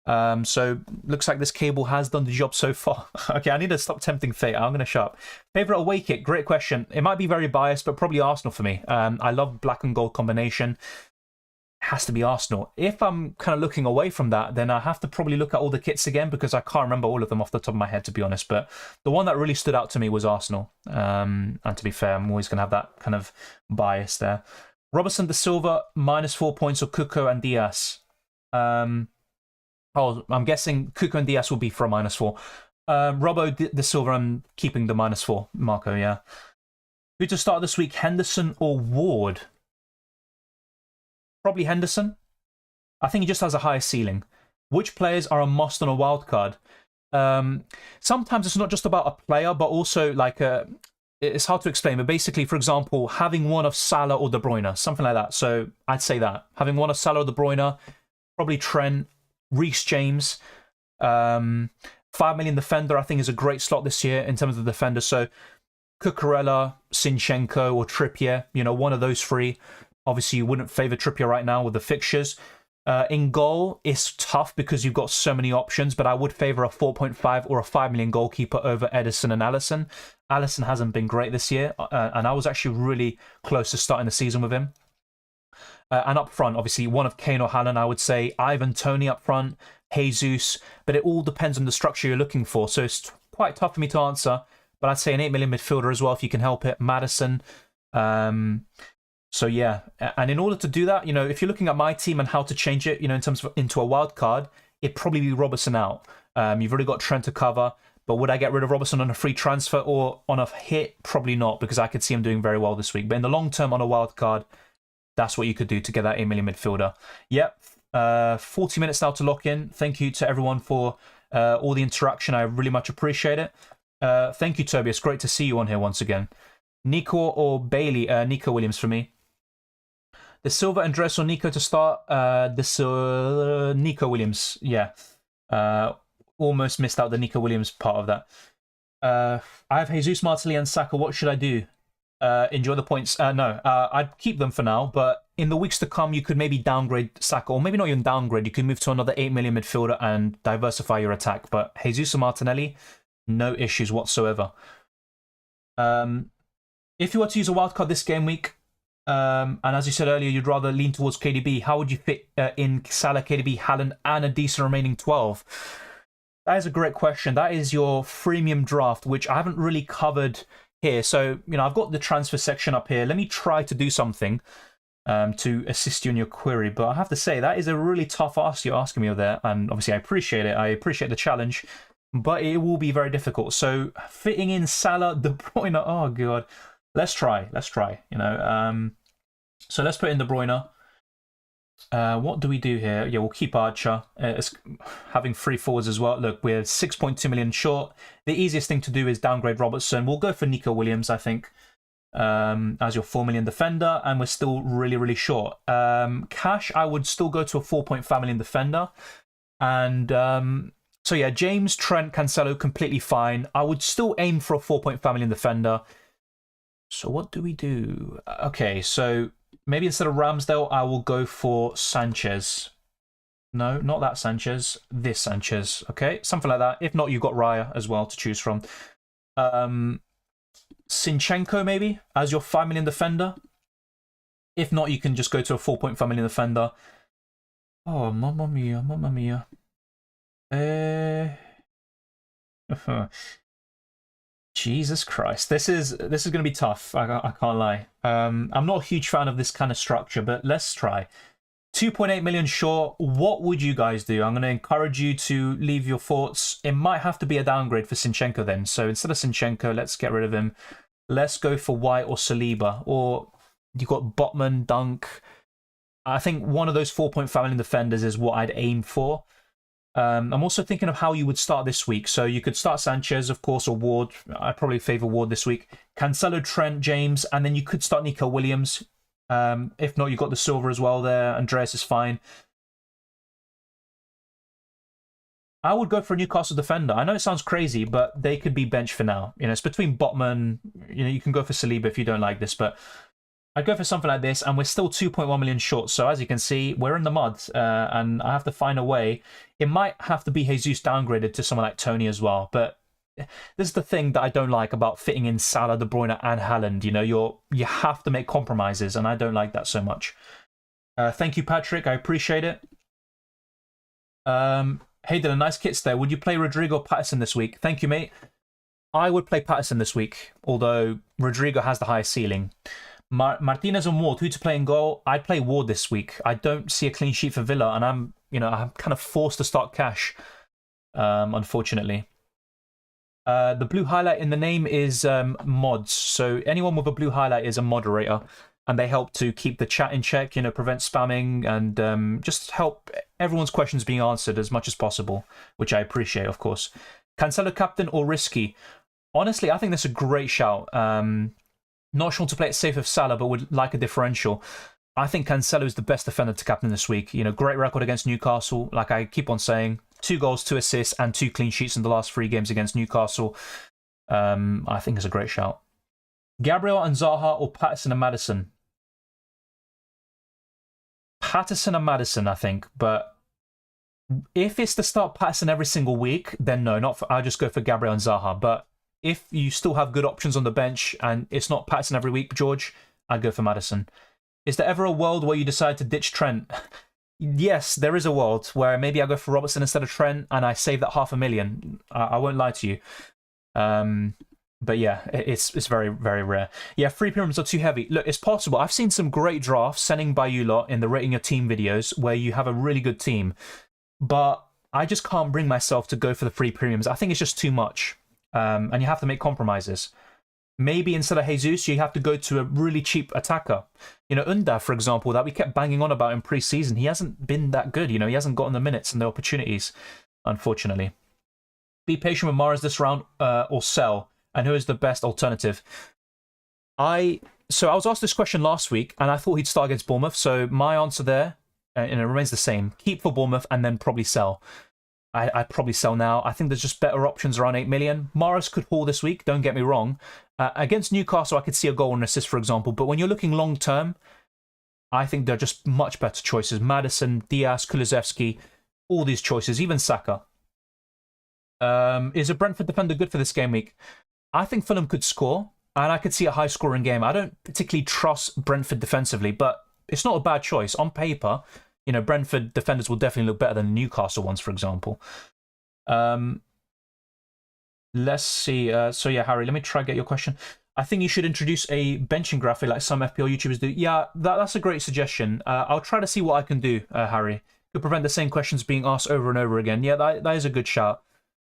[SPEAKER 1] So looks like this cable has done the job so far. Okay, I need to stop tempting fate. I'm going to shut up. Favourite away kit? Great question. It might be very biased, but probably Arsenal for me. I love black and gold combination. Has to be Arsenal. If I'm kind of looking away from that, then I have to probably look at all the kits again because I can't remember all of them off the top of my head, to be honest. But the one that really stood out to me was Arsenal. And to be fair, I'm always going to have that kind of bias there. Robertson, De Silva, -4 points, or Cuco and Diaz. I'm guessing Cuco and Diaz will be for a -4. Robbo, De Silva, I'm keeping the -4. Marco, yeah. Who to start this week, Henderson or Ward? Probably Henderson. I think he just has a higher ceiling. Which players are a must on a wild card? Sometimes it's not just about a player, but also like it's hard to explain. But basically, for example, having one of Salah or De Bruyne, something like that. So I'd say that having one of Salah or De Bruyne, probably Trent, Reece James, 5 million defender. I think is a great slot this year in terms of the defender. So Cucurella, Zinchenko, or Trippier. One of those 3. Obviously, you wouldn't favour Trippier right now with the fixtures. In goal, it's tough because you've got so many options, but I would favour a 4.5 or a 5 million goalkeeper over Edison and Alisson. Alisson hasn't been great this year, and I was actually really close to starting the season with him. And up front, obviously, one of Kane or Haaland, I would say. Ivan Toney up front, Jesus, but it all depends on the structure you're looking for. So it's quite tough for me to answer, but I'd say an 8 million midfielder as well, if you can help it. Maddison. So yeah, and in order to do that, if you're looking at my team and how to change it, in terms of into a wild card, it'd probably be Robertson out. You've already got Trent to cover, but would I get rid of Robertson on a free transfer or on a hit? Probably not, because I could see him doing very well this week. But in the long term, on a wild card, that's what you could do to get that 8 million midfielder. Yep, 40 minutes now to lock in. Thank you to everyone for all the interaction. I really much appreciate it. Thank you, Toby. It's great to see you on here once again. Nico or Bailey? Nico Williams for me. De Silva, Andres, or Nico to start. Nico Williams. Yeah. Almost missed out the Nico Williams part of that. I have Jesus, Martinelli, and Saka. What should I do? Enjoy the points. No, I'd keep them for now, but in the weeks to come, you could maybe downgrade Saka, or maybe not even downgrade. You could move to another 8 million midfielder and diversify your attack. But Jesus and Martinelli, no issues whatsoever. If you were to use a wildcard this game week, and as you said earlier, you'd rather lean towards KDB, how would you fit in Salah, KDB, Haaland, and a decent remaining 12? That is a great question. That is your freemium draft, which I haven't really covered here. So, I've got the transfer section up here. Let me try to do something to assist you in your query. But I have to say, that is a really tough ask you're asking me over there. And obviously, I appreciate it. I appreciate the challenge. But it will be very difficult. So, fitting in Salah, De Bruyne, oh, God. Let's try. So, let's put in De Bruyne. What do we do here? Yeah, we'll keep Archer. It's having 3 forwards as well. Look, we're 6.2 million short. The easiest thing to do is downgrade Robertson. We'll go for Nico Williams, I think, as your 4 million defender, and we're still really, really short. Cash, I would still go to a 4.5 million defender. And so, yeah, James, Trent, Cancelo, completely fine. I would still aim for a 4.5 million defender. So what do we do? Okay, so maybe instead of Ramsdale, I will go for Sanchez. No, not that Sanchez. This Sanchez. Okay, something like that. If not, you've got Raya as well to choose from. Zinchenko, maybe, as your 5 million defender. If not, you can just go to a 4.5 million defender. Oh, mamma mia, mamma mia. Jesus Christ, this is going to be tough. I can't lie. I'm not a huge fan of this kind of structure, but let's try. 2.8 million short. What would you guys do? I'm going to encourage you to leave your thoughts. It might have to be a downgrade for Zinchenko then. So instead of Zinchenko, let's get rid of him. Let's go for White or Saliba. Or you've got Botman, Dunk. I think one of those 4.5 million defenders is what I'd aim for. I'm also thinking of how you would start this week. So you could start Sanchez, of course, or Ward. I'd probably favour Ward this week. Cancelo, Trent, James, and then you could start Nico Williams. If not, you've got the Silver as well there. Andreas is fine. I would go for a Newcastle defender. I know it sounds crazy, but they could be bench for now. It's between Botman. You can go for Saliba if you don't like this, but I'd go for something like this, and we're still 2.1 million short. So as you can see, we're in the mud, and I have to find a way. It might have to be Jesus downgraded to someone like Tony as well. But this is the thing that I don't like about fitting in Salah, De Bruyne, and Haaland. You have to make compromises, and I don't like that so much. Thank you, Patrick. I appreciate it. Hey, did a nice kits there. Would you play Rodrigo or Patterson this week? Thank you, mate. I would play Patterson this week, although Rodrigo has the highest ceiling. Martinez and Ward, who to play in goal? I'd play Ward this week. I don't see a clean sheet for Villa, and I'm kind of forced to start Cash, unfortunately. The blue highlight in the name is mods. So anyone with a blue highlight is a moderator, and they help to keep the chat in check, prevent spamming, and just help everyone's questions being answered as much as possible, which I appreciate, of course. Cancelo captain or risky? Honestly, I think that's a great shout. Not sure to play it safe with Salah, but would like a differential. I think Cancelo is the best defender to captain this week. Great record against Newcastle, like I keep on saying. 2 goals, 2 assists, and 2 clean sheets in the last 3 games against Newcastle. I think it's a great shout. Gabriel and Zaha or Patterson and Maddison? Patterson and Maddison, I think. But if it's to start Patterson every single week, then no, I'll just go for Gabriel and Zaha. But if you still have good options on the bench and it's not Patterson every week, George, I'd go for Maddison. Is there ever a world where you decide to ditch Trent? Yes, there is a world where maybe I go for Robertson instead of Trent and I save that $500,000. I won't lie to you. But yeah, it's very, very rare. Yeah, free pyramids are too heavy. Look, it's possible. I've seen some great drafts sending by you lot in the rating your team videos where you have a really good team. But I just can't bring myself to go for the free premiums. I think it's just too much. And you have to make compromises. Maybe instead of Jesus, you have to go to a really cheap attacker. Unda, for example, that we kept banging on about in pre-season. He hasn't been that good. He hasn't gotten the minutes and the opportunities, unfortunately. Be patient with Mahrez this round or sell. And who is the best alternative? I So I was asked this question last week, and I thought he'd start against Bournemouth. So my answer there, and it remains the same: keep for Bournemouth and then probably sell. I'd probably sell now. I think there's just better options around 8 million. Mahrez could haul this week, don't get me wrong. Against Newcastle, I could see a goal and assist, for example. But when you're looking long term, I think they're just much better choices. Maddison, Diaz, Kulusevski, all these choices, even Saka. Is a Brentford defender good for this game week? I think Fulham could score, and I could see a high-scoring game. I don't particularly trust Brentford defensively, but it's not a bad choice. On paper, you know, Brentford defenders will definitely look better than Newcastle ones, for example. Let's see. So yeah, Harry, let me try to get your question. I think you should introduce a benching graphic like some FPL YouTubers do. Yeah, that's a great suggestion. I'll try to see what I can do, Harry, to prevent the same questions being asked over and over again. Yeah, that is a good shout.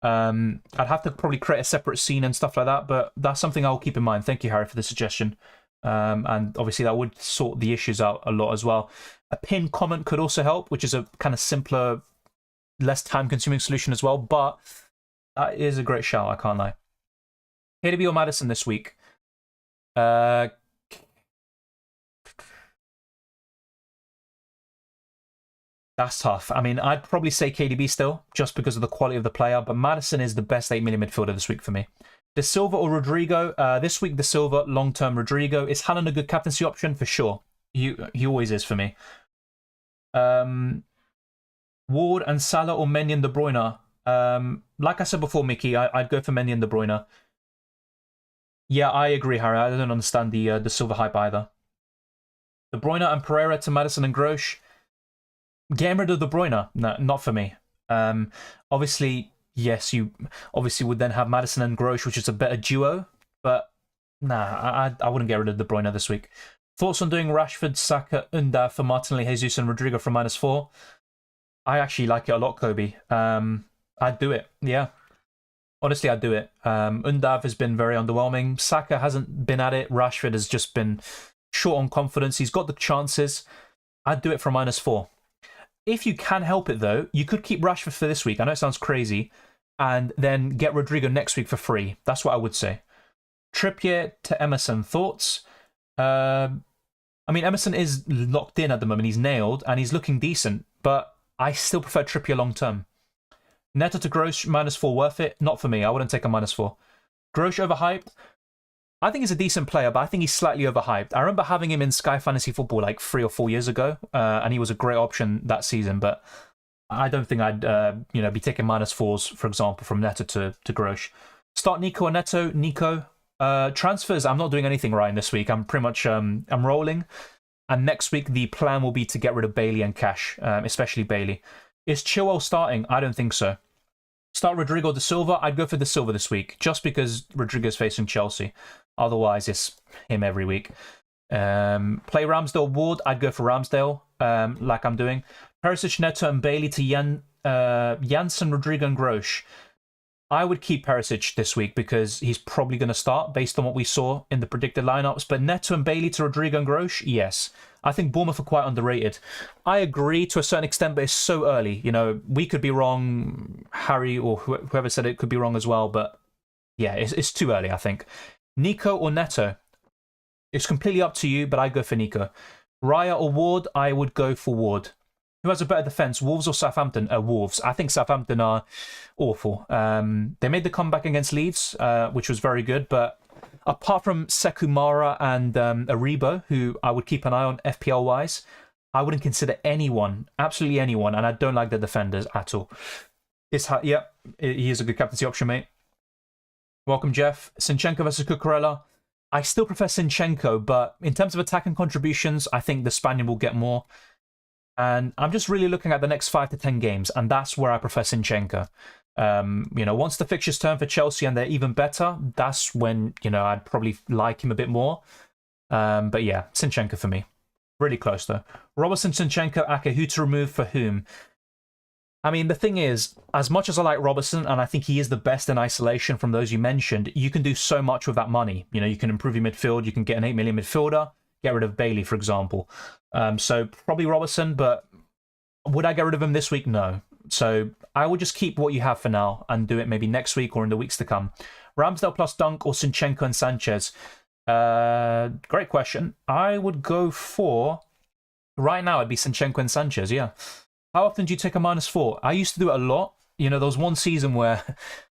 [SPEAKER 1] I'd have to probably create a separate scene and stuff like that, but that's something I'll keep in mind. Thank you, Harry, for the suggestion. And obviously that would sort the issues out a lot as well. A pinned comment could also help, which is a kind of simpler, less time-consuming solution as well, but that is a great shout, I can't lie. KDB or Maddison this week? That's tough. I mean, I'd probably say KDB still, just because of the quality of the player, but Maddison is the best 8 million midfielder this week for me. De Silva or Rodrigo? This week, De Silva, long-term Rodrigo. Is Haaland a good captaincy option? For sure. He always is for me. Ward and Salah or Mendy and De Bruyne? Like I said before, Mickey, I'd go for Mendy and De Bruyne. Yeah, I agree, Harry. I don't understand the Silva hype either. De Bruyne and Pereira to Maddison and Grosh. Getting rid of De Bruyne? No, not for me. Obviously, yes, you obviously would then have Maddison and Grosh, which is a better duo. But nah, I wouldn't get rid of De Bruyne this week. Thoughts on doing Rashford, Saka, Undav for Martinelli, Jesus and Rodrigo for -4? I actually like it a lot, Kobe. I'd do it, yeah. Honestly, I'd do it. Undav has been very underwhelming. Saka hasn't been at it. Rashford has just been short on confidence. He's got the chances. I'd do it for -4. If you can help it, though, you could keep Rashford for this week. I know it sounds crazy. And then get Rodrigo next week for free. That's what I would say. Trippier to Emerson. Thoughts? I mean, Emerson is locked in at the moment. He's nailed, and he's looking decent. But I still prefer Trippier long term. Neto to Grosh, -4 worth it? Not for me. I wouldn't take a -4. Grosh overhyped? I think he's a decent player, but I think he's slightly overhyped. I remember having him in Sky Fantasy Football like 3 or 4 years ago, and he was a great option that season, but I don't think I'd be taking -4s, for example, from Neto to Grosh. Start Nico or Neto? Nico. Transfers, I'm not doing anything, Ryan, this week. I'm pretty much I'm rolling. And next week, the plan will be to get rid of Bailey and Cash, especially Bailey. Is Chilwell starting? I don't think so. Start Rodrigo De Silva? I'd go for De Silva this week, just because Rodrigo's facing Chelsea. Otherwise, it's him every week. Play Ramsdale Ward? I'd go for Ramsdale, like I'm doing. Perisic, Neto, and Bailey to Janssen, Rodrigo, and Grosh. I would keep Perisic this week because he's probably going to start based on what we saw in the predicted lineups. But Neto and Bailey to Rodrigo and Grosh, yes. I think Bournemouth are quite underrated. I agree to a certain extent, but it's so early. You know, we could be wrong. Harry or whoever said it could be wrong as well. But yeah, it's too early, I think. Nico or Neto? It's completely up to you, but I'd go for Nico. Raya or Ward? I would go for Ward. Who has a better defence, Wolves or Southampton? Wolves. I think Southampton are awful. They made the comeback against Leeds, which was very good. But apart from Sekumara and Aribo, who I would keep an eye on FPL-wise, I wouldn't consider anyone, absolutely anyone, and I don't like the defenders at all. Yeah, he is a good captaincy option, mate. Welcome, Jeff. Zinchenko versus Cucurella. I still prefer Zinchenko, but in terms of attacking contributions, I think the Spaniard will get more. And I'm just really looking at the next 5 to 10 games, and that's where I prefer Zinchenko. Once the fixtures turn for Chelsea and they're even better, that's when, I'd probably like him a bit more. But yeah, Zinchenko for me. Really close, though. Robertson, Zinchenko, Ake, who to remove for whom? I mean, the thing is, as much as I like Robertson, and I think he is the best in isolation from those you mentioned, you can do so much with that money. You can improve your midfield, you can get an 8 million midfielder, get rid of Bailey, for example. So probably Robertson, but would I get rid of him this week? No. So I will just keep what you have for now and do it maybe next week or in the weeks to come. Ramsdale plus Dunk or Zinchenko and Sanchez? Great question. I would go for, right now, it'd be Zinchenko and Sanchez, yeah. How often do you take a -4? I used to do it a lot. You know, there was one season where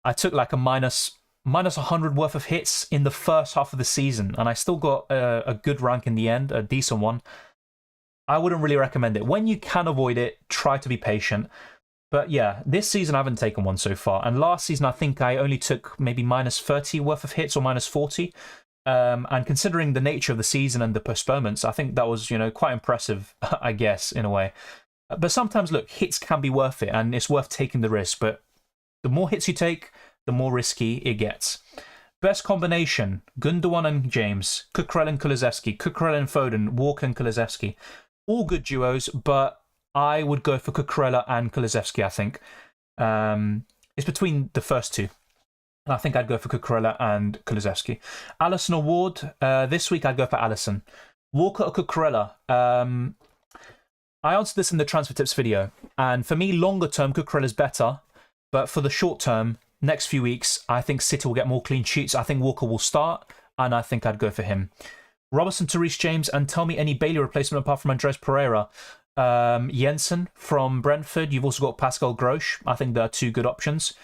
[SPEAKER 1] I took like a minus 100 worth of hits in the first half of the season, and I still got a good rank in the end, a decent one. I wouldn't really recommend it. When you can avoid it, try to be patient. But yeah, this season I haven't taken one so far. And last season I think I only took maybe -30 worth of hits or -40. And considering the nature of the season and the postponements, I think that was, you know, quite impressive, I guess, in a way. But sometimes, look, hits can be worth it, and it's worth taking the risk. But the more hits you take, the more risky it gets. Best combination, Gundogan and James, Cucurella and Kulusevski, Cucurella and Foden, Walker and Kulusevski. All good duos, but I would go for Cucurella and Kulusevski, I think. It's between the first two. And I think I'd go for Cucurella and Kulusevski. Alisson or Ward, this week I'd go for Alisson. Walker or Cucurella? I answered this in the transfer tips video. And for me, longer term, Cucurella is better. But for the short term, next few weeks, I think City will get more clean sheets. I think Walker will start, and I think I'd go for him. Robertson to Reece James, and tell me any Bailey replacement apart from Andres Pereira. Jensen from Brentford. You've also got Pascal Grosch. I think there are two good options.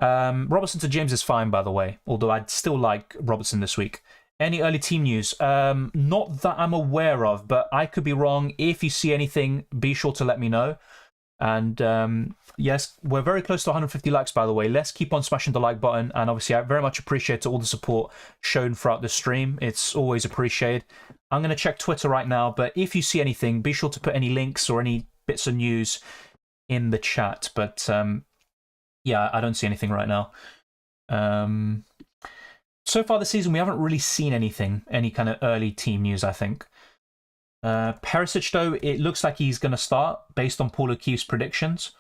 [SPEAKER 1] Robertson to James is fine, by the way, although I'd still like Robertson this week. Any early team news? Not that I'm aware of, but I could be wrong. If you see anything, be sure to let me know. And yes, we're very close to 150 likes, by the way. Let's keep on smashing the like button. And obviously, I very much appreciate all the support shown throughout the stream. It's always appreciated. I'm going to check Twitter right now, but if you see anything, be sure to put any links or any bits of news in the chat. But yeah, I don't see anything right now. So far this season, we haven't really seen anything, any kind of early team news, I think. Perisic, though, it looks like he's going to start based on Paul O'Keefe's predictions.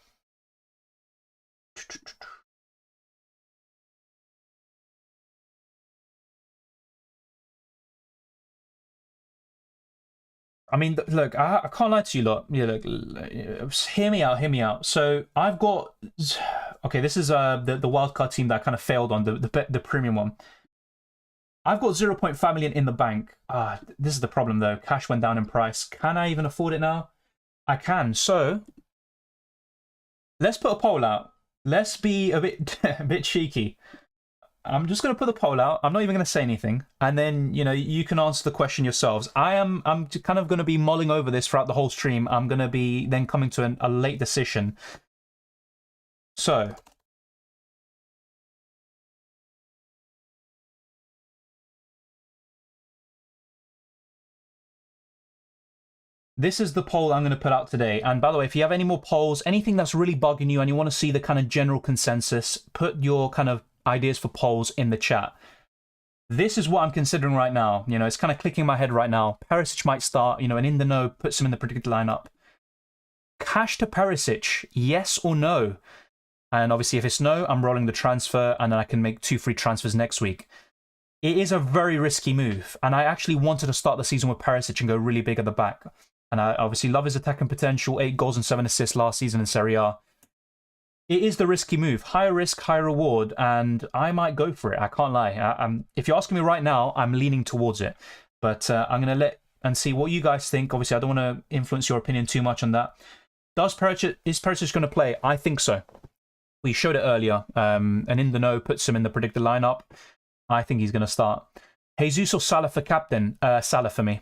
[SPEAKER 1] I mean, look, I can't lie to you lot. Yeah, look, hear me out. So I've got, okay, this is the wildcard team that I kind of failed on, the premium one. I've got 0.5 million in the bank. This is the problem, though. Cash went down in price. Can I even afford it now? I can. So let's put a poll out. Let's be a bit cheeky. I'm just going to put the poll out. I'm not even going to say anything. And then, you know, you can answer the question yourselves. I'm kind of going to be mulling over this throughout the whole stream. I'm going to be then coming to a late decision. So this is the poll I'm going to put out today. And by the way, if you have any more polls, anything that's really bugging you and you want to see the kind of general consensus, put your kind of ideas for polls in the chat. This is what I'm considering right now. You know, it's kind of clicking in my head right now. Perisic might start, you know, and in the know puts him in the predicted lineup. Cash to Perisic, yes or no? And obviously, if it's no, I'm rolling the transfer and then I can make 2 free transfers next week. It is a very risky move. And I actually wanted to start the season with Perisic and go really big at the back. And I obviously love his attacking potential, 8 goals and 7 assists last season in Serie A. It is the risky move. Higher risk, higher reward, and I might go for it. I can't lie. If you're asking me right now, I'm leaning towards it. But I'm going to let and see what you guys think. Obviously, I don't want to influence your opinion too much on that. Is Perisic going to play? I think so. We showed it earlier. And in the know puts him in the predicted lineup. I think he's going to start. Jesus or Salah for captain? Salah for me.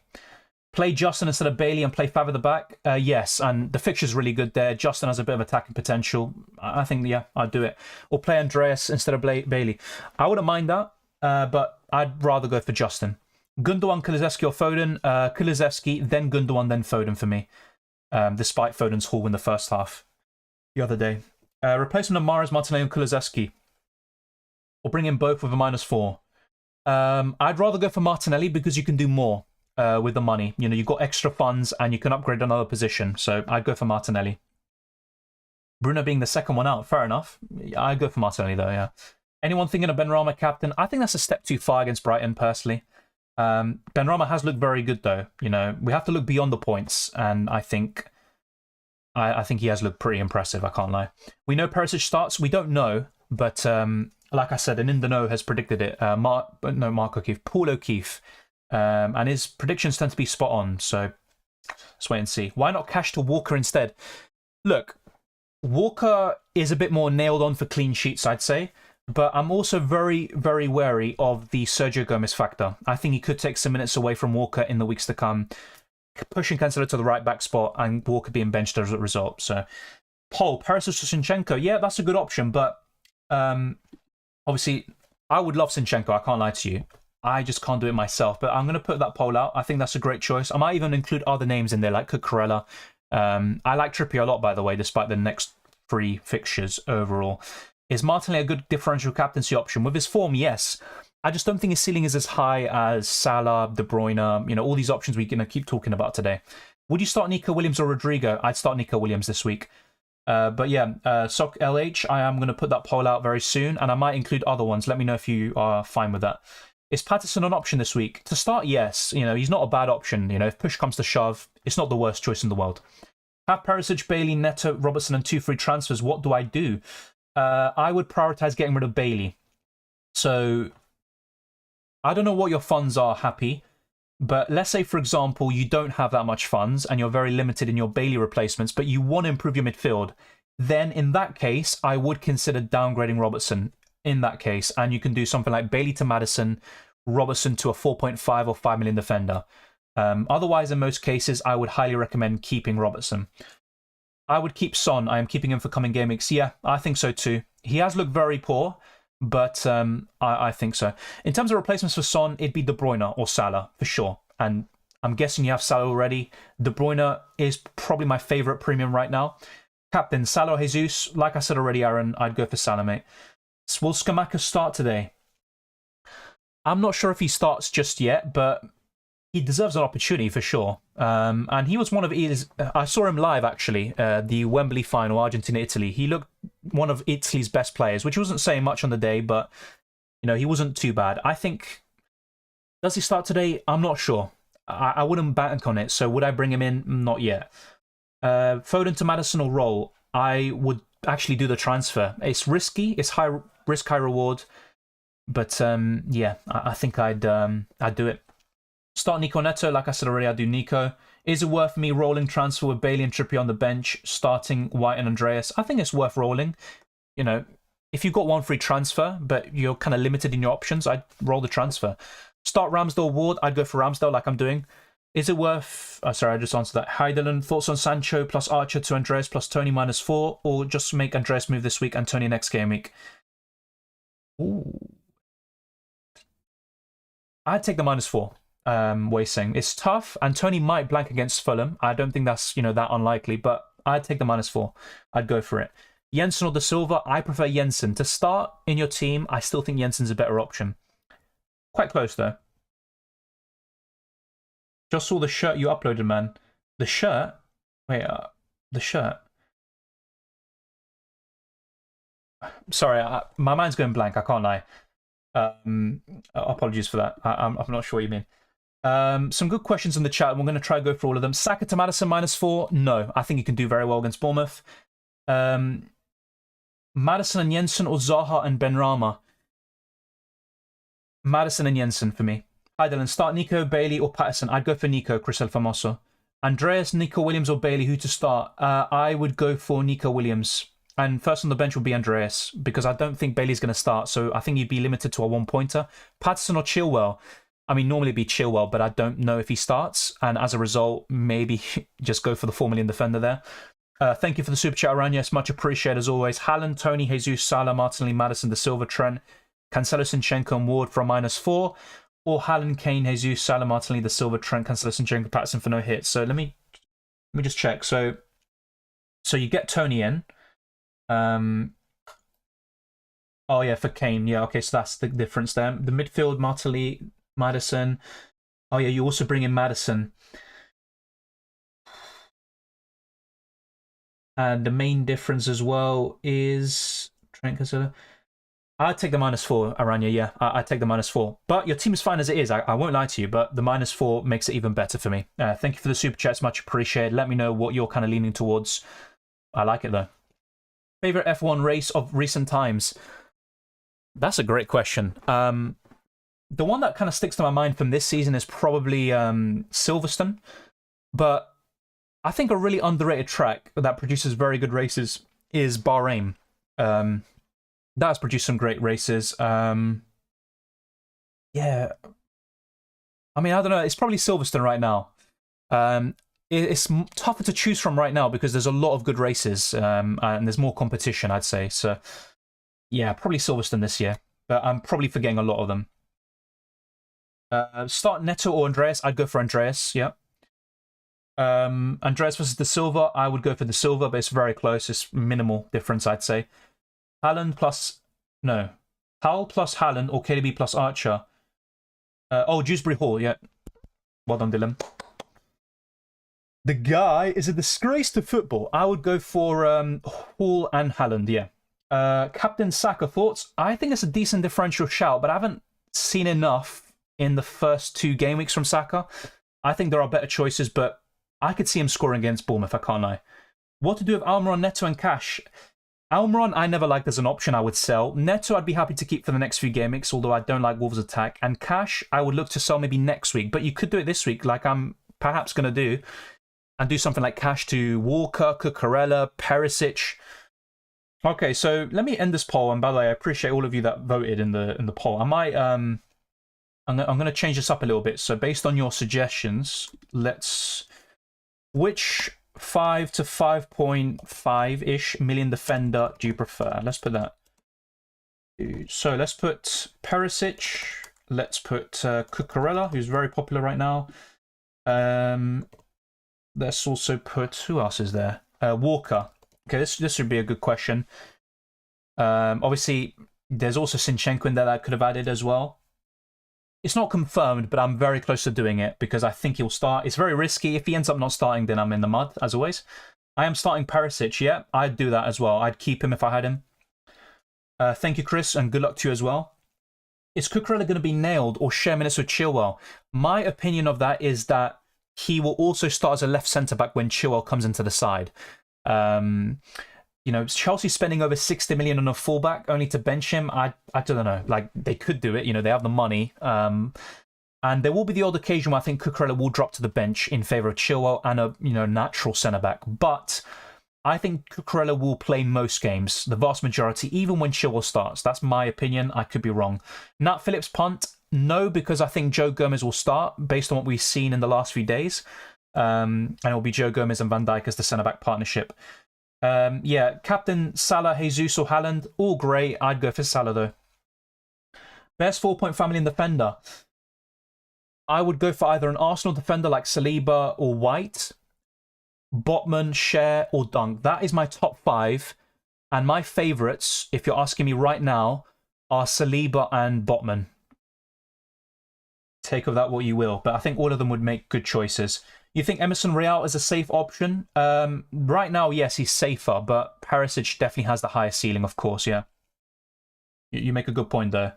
[SPEAKER 1] Play Justin instead of Bailey and play Fav at the back? Yes, and the fixture's really good there. Justin has a bit of attacking potential. I think, yeah, I'd do it. Or play Andreas instead of Bailey. I wouldn't mind that, but I'd rather go for Justin. Gundogan, Kulusevski or Foden? Kulusevski, then Gundogan, then Foden for me. Despite Foden's haul in the first half the other day. Replacement of Mahrez, Martinelli and Kulusevski. Or bring in both with a -4. I'd rather go for Martinelli because you can do more. With the money, you know, you've got extra funds and you can upgrade another position. So I'd go for Martinelli. Bruno being the second one out, fair enough. I'd go for Martinelli though, yeah. Anyone thinking of Benrahma captain? I think that's a step too far against Brighton, personally. Benrahma has looked very good though. You know, we have to look beyond the points, and I think he has looked pretty impressive. I can't lie. We know Perisic starts. We don't know, but like I said, an in the know has predicted it. Mark O'Keefe, Paul O'Keefe. And his predictions tend to be spot on, so let's wait and see. Why not cash to Walker instead? Look, Walker is a bit more nailed on for clean sheets, I'd say, but I'm also very, very wary of the Sergio Gomez factor. I think he could take some minutes away from Walker in the weeks to come, pushing Cancelo to the right back spot and Walker being benched as a result. So, Paul, Perisic or Zinchenko, yeah, that's a good option, but obviously, I would love Zinchenko, I can't lie to you. I just can't do it myself, but I'm going to put that poll out. I think that's a great choice. I might even include other names in there, like Cucurella. I like Trippier a lot, by the way, despite the next 3 fixtures overall. Is Martinelli a good differential captaincy option? With his form, yes. I just don't think his ceiling is as high as Salah, De Bruyne, all these options we're going to keep talking about today. Would you start Nico Williams or Rodrigo? I'd start Nico Williams this week. But yeah, Sock LH, I am going to put that poll out very soon, and I might include other ones. Let me know if you are fine with that. Is Patterson an option this week? To start, yes. He's not a bad option. If push comes to shove, it's not the worst choice in the world. Have Perisic, Bailey, Neto, Robertson, and 2 free transfers. What do I do? I would prioritize getting rid of Bailey. So, I don't know what your funds are, Happy, but let's say, for example, you don't have that much funds and you're very limited in your Bailey replacements, but you want to improve your midfield. Then, in that case, I would consider downgrading Robertson. In that case, and you can do something like Bailey to Maddison, Robertson to a 4.5 or 5 million defender. Otherwise, in most cases, I would highly recommend keeping Robertson. I would keep Son. I am keeping him for coming game weeks. Yeah, I think so too. He has looked very poor, but I think so. In terms of replacements for Son, it'd be De Bruyne or Salah for sure. And I'm guessing you have Salah already. De Bruyne is probably my favourite premium right now. Captain, Salah or Jesus. Like I said already, Aaron, I'd go for Salah, mate. Will Scamacca start today? I'm not sure if he starts just yet, but he deserves an opportunity for sure. And he was one of Italy's... I saw him live, actually, the Wembley final, Argentina-Italy. He looked one of Italy's best players, which wasn't saying much on the day, but, he wasn't too bad. I think... Does he start today? I'm not sure. I wouldn't bank on it, so would I bring him in? Not yet. Foden to Maddison or Roll? I would actually do the transfer. It's risky. It's high risk, high reward. But yeah, I think I'd do it. Start Nico Neto. Like I said already, I'd do Nico. Is it worth me rolling transfer with Bailey and Trippier on the bench, starting White and Andreas? I think it's worth rolling. If you've got 1 free transfer, but you're kind of limited in your options, I'd roll the transfer. Start Ramsdale Ward. I'd go for Ramsdale like I'm doing. Is it worth... Oh, sorry, I just answered that. Heidelin, thoughts on Sancho plus Archer to Andreas plus Tony -4, or just make Andreas move this week and Tony next game week? Ooh. I'd take the -4. Wei saying it's tough, and Tony might blank against Fulham. I don't think that's that unlikely, but I'd take the -4. I'd go for it. Jensen or De Silva? I prefer Jensen to start in your team. I still think Jensen's a better option. Quite close though. Just saw the shirt you uploaded, man. The shirt? Wait, the shirt. Sorry, my mind's going blank. I can't lie. Apologies for that. I'm not sure what you mean. Some good questions in the chat. We're going to try to go through all of them. Saka to Maddison -4. No, I think he can do very well against Bournemouth. Maddison and Jensen or Zaha and Benrahma? Maddison and Jensen for me. Heidelin, start Nico, Bailey or Patterson? I'd go for Nico, Chris El Famoso. Andreas, Nico Williams or Bailey? Who to start? I would go for Nico Williams. And first on the bench will be Andreas, because I don't think Bailey's going to start, so I think you'd be limited to a 1-pointer. Patterson or Chilwell? I mean, normally it'd be Chilwell, but I don't know if he starts, and as a result, maybe just go for the 4 million defender there. Thank you for the super chat, Aran. Yes, much appreciated as always. Haaland, Tony, Jesus, Salah, Martinelli, Maddison, De Silva, Trent, Cancelo, Zinchenko, and Ward for a -4. Or Haaland, Kane, Jesus, Salah, Martinelli, De Silva, Trent, Cancelo, Zinchenko, Patterson for no hits. So let me just check. So you get Tony in. Oh yeah, for Kane. Yeah, okay, so that's the difference there. The midfield, Martinelli, Maddison. Oh yeah, you also bring in Maddison. And the main difference as well is Trent Cancelo. I'd take the -4, Aranya, yeah. I'd take the -4. But your team is fine as it is. I won't lie to you, but the -4 makes it even better for me. Thank you for the super chats, much appreciated. Let me know what you're kind of leaning towards. I like it though. Favorite F1 race of recent times? That's a great question. The one that kind of sticks to my mind from this season is probably Silverstone, but I think a really underrated track that produces very good races is Bahrain. That has produced some great races. Yeah, I mean, I don't know. It's probably Silverstone right now. It's tougher to choose from right now because there's a lot of good races and there's more competition, I'd say. So, yeah, probably Silverstone this year, but I'm probably forgetting a lot of them. Start Neto or Andreas? I'd go for Andreas, yeah. Andreas versus De Silva, I would go for De Silva, but it's very close. It's minimal difference, I'd say. Haaland plus... No. Hal plus Haaland or KDB plus Archer. Dewsbury Hall, yeah. Well done, Dylan. The guy is a disgrace to football. I would go for Hall and Haaland, yeah. Captain Saka, thoughts? I think it's a decent differential shout, but I haven't seen enough in the first 2 game weeks from Saka. I think there are better choices, but I could see him scoring against Bournemouth, I can't lie. What to do with Almiron, Neto and Cash? Almiron, I never liked as an option, I would sell. Neto, I'd be happy to keep for the next few game weeks, although I don't like Wolves' attack. And Cash, I would look to sell maybe next week, but you could do it this week, like I'm perhaps going to do, and do something like Cash to Walker, Cucurella, Perisic. Okay, so let me end this poll, and by the way, I appreciate all of you that voted in the poll. I might I'm going to change this up a little bit. So based on your suggestions, which 5 to 5.5-ish million defender do you prefer? Let's put that. So let's put Perisic. Let's put Cucurella, who's very popular right now. Let's also put, who else is there? Walker. Okay, this would be a good question. Obviously, there's also Zinchenko in there that I could have added as well. It's not confirmed, but I'm very close to doing it because I think he'll start. It's very risky. If he ends up not starting, then I'm in the mud, as always. I am starting Perisic, yeah. I'd do that as well. I'd keep him if I had him. Thank you, Chris, and good luck to you as well. Is Cucurella going to be nailed or share minutes with Chilwell? My opinion of that is that he will also start as a left centre-back when Chilwell comes into the side. You know, Chelsea spending over 60 million on a fullback only to bench him. I don't know. Like, they could do it. You know, they have the money. And there will be the odd occasion where I think Cucurella will drop to the bench in favour of Chilwell and a natural centre-back. But I think Cucurella will play most games, the vast majority, even when Chilwell starts. That's my opinion. I could be wrong. Nat Phillips punt? No, because I think Joe Gomez will start based on what we've seen in the last few days. And it will be Joe Gomez and Van Dijk as the centre-back partnership. Yeah, Captain Salah, Jesus or Haaland, all great. I'd go for Salah though. Best 4.5 million defender. I would go for either an Arsenal defender like Saliba or White, Botman, Cher or Dunk. That is my top 5. And my favourites, if you're asking me right now, are Saliba and Botman. Take of that what you will, but I think all of them would make good choices. You think Emerson Royale is a safe option? Right now, yes, he's safer, but Perisic definitely has the highest ceiling, of course, yeah. You make a good point there.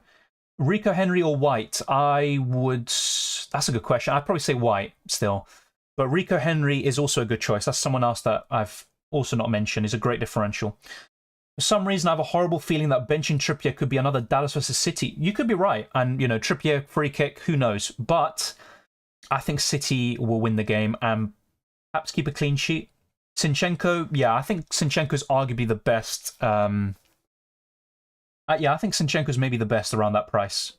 [SPEAKER 1] Rico Henry or White? That's a good question. I'd probably say White still. But Rico Henry is also a good choice. That's someone else that I've also not mentioned. He's a great differential. For some reason, I have a horrible feeling that benching Trippier could be another Dallas versus City. You could be right. And, Trippier, free kick, who knows? But I think City will win the game and perhaps keep a clean sheet. Zinchenko, yeah, I think Zinchenko's arguably the best. Yeah, I think Zinchenko's maybe the best around that price.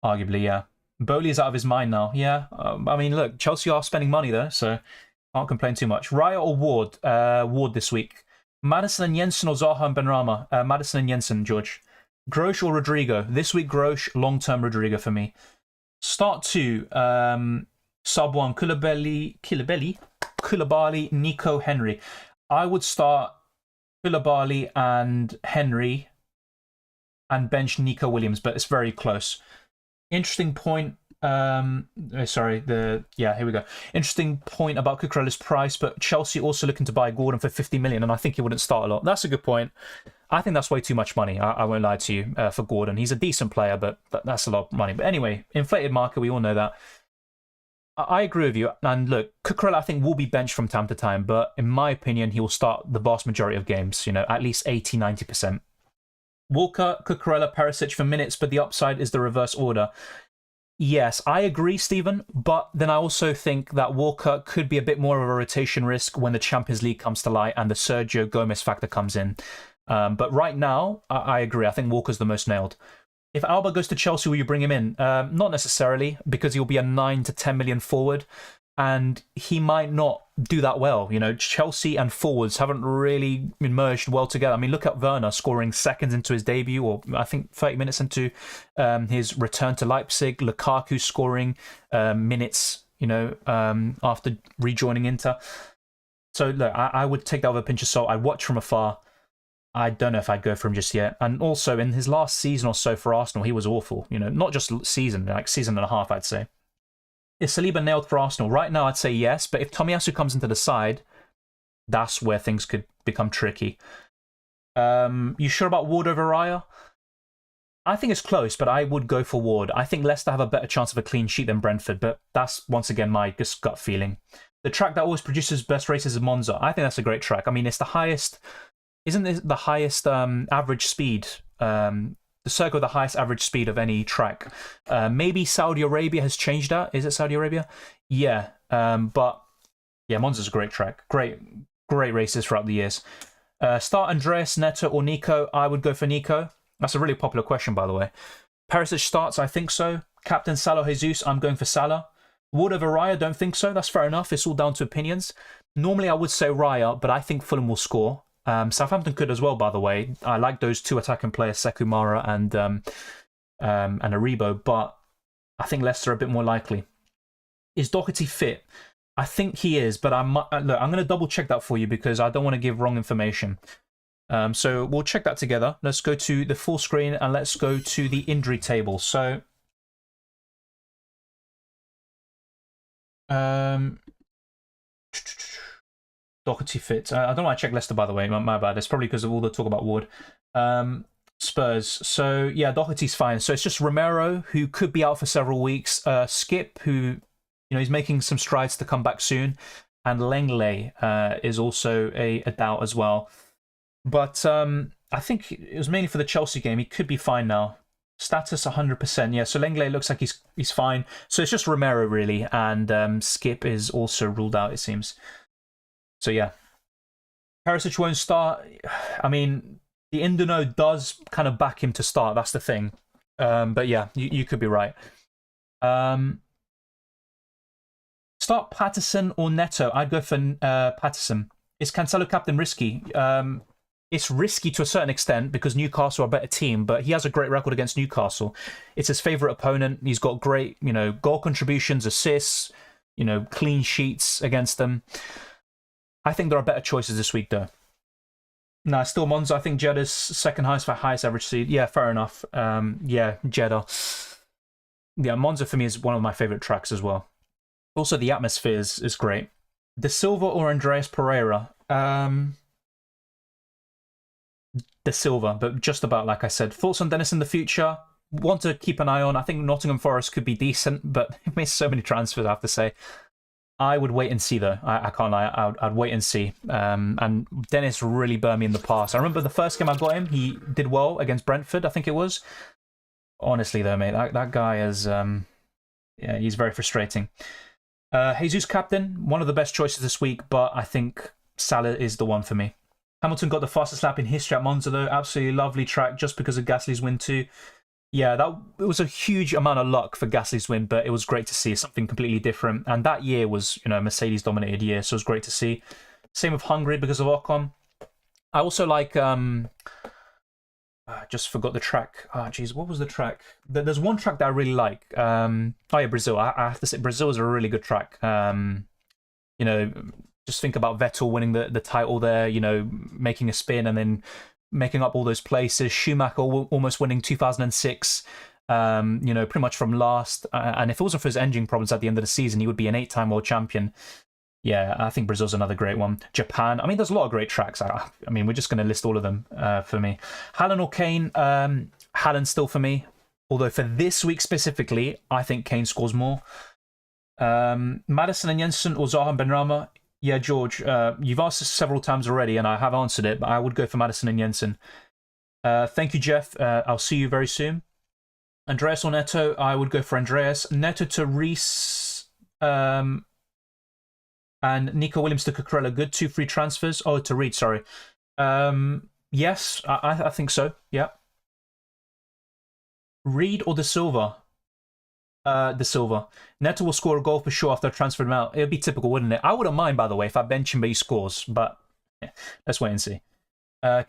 [SPEAKER 1] Arguably, yeah. Bowley is out of his mind now. Yeah, I mean, look, Chelsea are spending money there, so can't complain too much. Raya or Ward? Ward this week. Maddison and Jensen or Zaha and Benrahma? Maddison and Jensen, George. Grosh or Rodrigo? This week, Grosh. Long-term Rodrigo for me. Start 2. Sub 1. Koulibaly, Nico, Henry. I would start Koulibaly and Henry and bench Nico Williams, but it's very close. Interesting point. Here we go. Interesting point about Cucurella's price, but Chelsea also looking to buy Gordon for 50 million, and I think he wouldn't start a lot. That's a good point. I think that's way too much money. I won't lie to you for Gordon. He's a decent player, but that's a lot of money. But anyway, inflated market, we all know that. I agree with you. And look, Cucurella, I think, will be benched from time to time, but in my opinion, he will start the vast majority of games, at least 80-90%. Walker, Cucurella, Perisic for minutes, but the upside is the reverse order. Yes, I agree, Stephen, but then I also think that Walker could be a bit more of a rotation risk when the Champions League comes to light and the Sergio Gomez factor comes in. But right now, I agree. I think Walker's the most nailed. If Alba goes to Chelsea, will you bring him in? Not necessarily, because he'll be a 9 to 10 million forward, and he might not do that well. You know, Chelsea and forwards haven't really merged well together. I mean, look at Werner scoring seconds into his debut, or I think 30 minutes into his return to Leipzig. Lukaku scoring minutes, after rejoining Inter. So look, I would take that with a pinch of salt. I'd watch from afar. I don't know if I'd go for him just yet. And also, in his last season or so for Arsenal, he was awful. Not just season, like season and a half, I'd say. Is Saliba nailed for Arsenal? Right now, I'd say yes, but if Tomiyasu comes into the side, that's where things could become tricky. You sure about Ward over Raya? I think it's close, but I would go for Ward. I think Leicester have a better chance of a clean sheet than Brentford, but that's, once again, my just gut feeling. The track that always produces best races is Monza. I think that's a great track. I mean, it's the highest... Isn't it the highest average speed? The circle with the highest average speed of any track. Maybe Saudi Arabia has changed that. Is it Saudi Arabia? Yeah. But yeah, Monza's a great track. Great races throughout the years. Start Andreas, Neto, or Nico. I would go for Nico. That's a really popular question, by the way. Perisic starts, I think so. Captain Salah Jesus, I'm going for Salah. Ward over Raya, don't think so. That's fair enough. It's all down to opinions. Normally, I would say Raya, but I think Fulham will score. Southampton could as well, by the way. I like those two attacking players, Sekumara and Aribo, but I think Leicester are a bit more likely. Is Doherty fit? I think he is, but I'm going to double check that for you because I don't want to give wrong information. So we'll check that together. Let's go to the full screen and let's go to the injury table. So Doherty fit. I don't want to check Leicester, by the way. My bad. It's probably because of all the talk about Ward. Spurs. So, yeah, Doherty's fine. So it's just Romero, who could be out for several weeks. Skip, who, he's making some strides to come back soon. And Lenglet is also a doubt as well. But I think it was mainly for the Chelsea game. He could be fine now. Status 100%. Yeah, so Lenglet looks like he's fine. So it's just Romero, really. And Skip is also ruled out, it seems. So yeah, Perisic won't start. I mean, the Indino does kind of back him to start. That's the thing. But yeah, you could be right. Start Patterson or Neto. I'd go for Patterson. Is Cancelo captain risky? It's risky to a certain extent because Newcastle are a better team, but he has a great record against Newcastle. It's his favourite opponent. He's got great, goal contributions, assists, clean sheets against them. I think there are better choices this week, though. No, still Monza. I think Jeddah's second highest for highest average seed. Yeah, fair enough. Yeah, Jeddah. Yeah, Monza for me is one of my favourite tracks as well. Also, the atmosphere is great. De Silva or Andreas Pereira? De Silva, but just about like I said. Thoughts on Dennis in the future? Want to keep an eye on. I think Nottingham Forest could be decent, but they've made so many transfers, I have to say. I would wait and see, though. I can't lie. I'd wait and see. And Dennis really burned me in the past. I remember the first game I got him, he did well against Brentford, I think it was. Honestly, though, mate, that guy is... yeah, he's very frustrating. Jesus captain, one of the best choices this week, but I think Salah is the one for me. Hamilton got the fastest lap in history at Monza, though. Absolutely lovely track just because of Gasly's win, too. Yeah, it was a huge amount of luck for Gasly's win, but it was great to see something completely different. And that year was, a Mercedes-dominated year, so it was great to see. Same with Hungary because of Ocon. I also like... I just forgot the track. Oh, jeez, what was the track? There's one track that I really like. Oh, yeah, Brazil. I have to say, Brazil is a really good track. Just think about Vettel winning the title there, making a spin and then... making up all those places. Schumacher almost winning 2006, pretty much from last. And if it wasn't for his engine problems at the end of the season, he would be an 8-time world champion. Yeah, I think Brazil's another great one. Japan. I mean, there's a lot of great tracks. I mean, we're just going to list all of them for me. Haaland or Kane? Haaland still for me. Although for this week specifically, I think Kane scores more. Maddison and Jensen or Zaha and Benrahma? Yeah, George, you've asked this several times already, and I have answered it, but I would go for Maddison and Jensen. Thank you, Jeff. I'll see you very soon. Andreas or Neto? I would go for Andreas. Neto to Reese and Nico Williams to Cucurella. Good 2 free transfers. Oh, to Reed, sorry. Yes, I think so. Yeah. Reed or De Silva? De Silva. Neto will score a goal for sure after I transferred him out. It would be typical, wouldn't it? I wouldn't mind, by the way, if I bench him but he scores. But yeah, let's wait and see.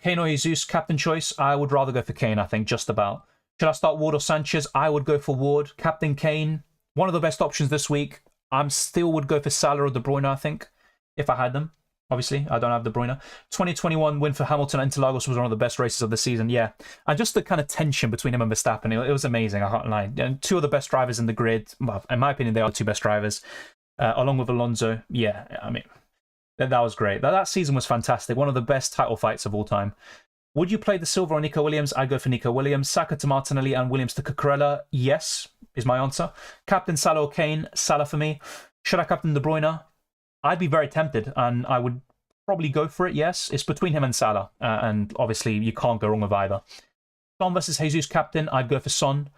[SPEAKER 1] Kane or Jesus, captain choice. I would rather go for Kane, I think, just about. Should I start Ward or Sanchez? I would go for Ward. Captain Kane, one of the best options this week. I still would go for Salah or De Bruyne, I think, if I had them. Obviously, I don't have De Bruyne. 2021 win for Hamilton and Interlagos was one of the best races of the season, yeah. And just the kind of tension between him and Verstappen, it was amazing, I can't lie. And 2 of the best drivers in the grid. Well, in my opinion, they are the 2 best drivers. Along with Alonso, yeah, I mean, that was great. That season was fantastic. One of the best title fights of all time. Would you play De Silva or Nico Williams? I'd go for Nico Williams. Saka to Martinelli and Williams to Cucurella. Yes, is my answer. Captain Salah or Kane? Salah for me. Should I captain De Bruyne? I'd be very tempted, and I would probably go for it, yes. It's between him and Salah, and obviously you can't go wrong with either. Son versus Jesus captain, I'd go for Son.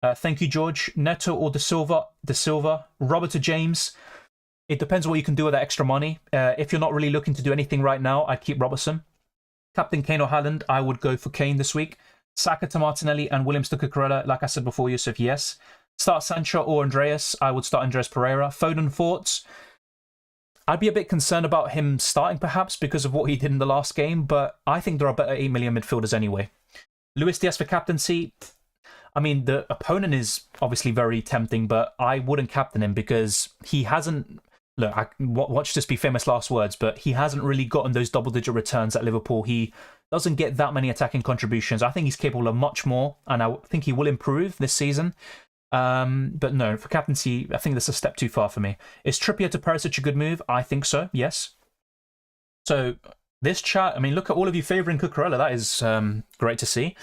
[SPEAKER 1] Thank you, George. Neto or De Silva? De Silva. Robert or James? It depends on what you can do with that extra money. If you're not really looking to do anything right now, I'd keep Robertson. Captain Kane or Haaland? I would go for Kane this week. Saka to Martinelli and Williams to Cucurella. Like I said before, Yusuf, yes. Start Sancho or Andreas? I would start Andreas Pereira. Foden thoughts? I'd be a bit concerned about him starting, perhaps, because of what he did in the last game, but I think there are better 8 million midfielders anyway. Luis Diaz for captaincy. I mean, the opponent is obviously very tempting, but I wouldn't captain him because he hasn't... Look, watch this be famous last words, but he hasn't really gotten those double-digit returns at Liverpool. He doesn't get that many attacking contributions. I think he's capable of much more, and I think he will improve this season. But no, for captaincy, I think that's a step too far for me. Is Trippier to Perisic a good move? I think so, yes. So this chat, I mean, look at all of you favouring Cucurella. That is great to see.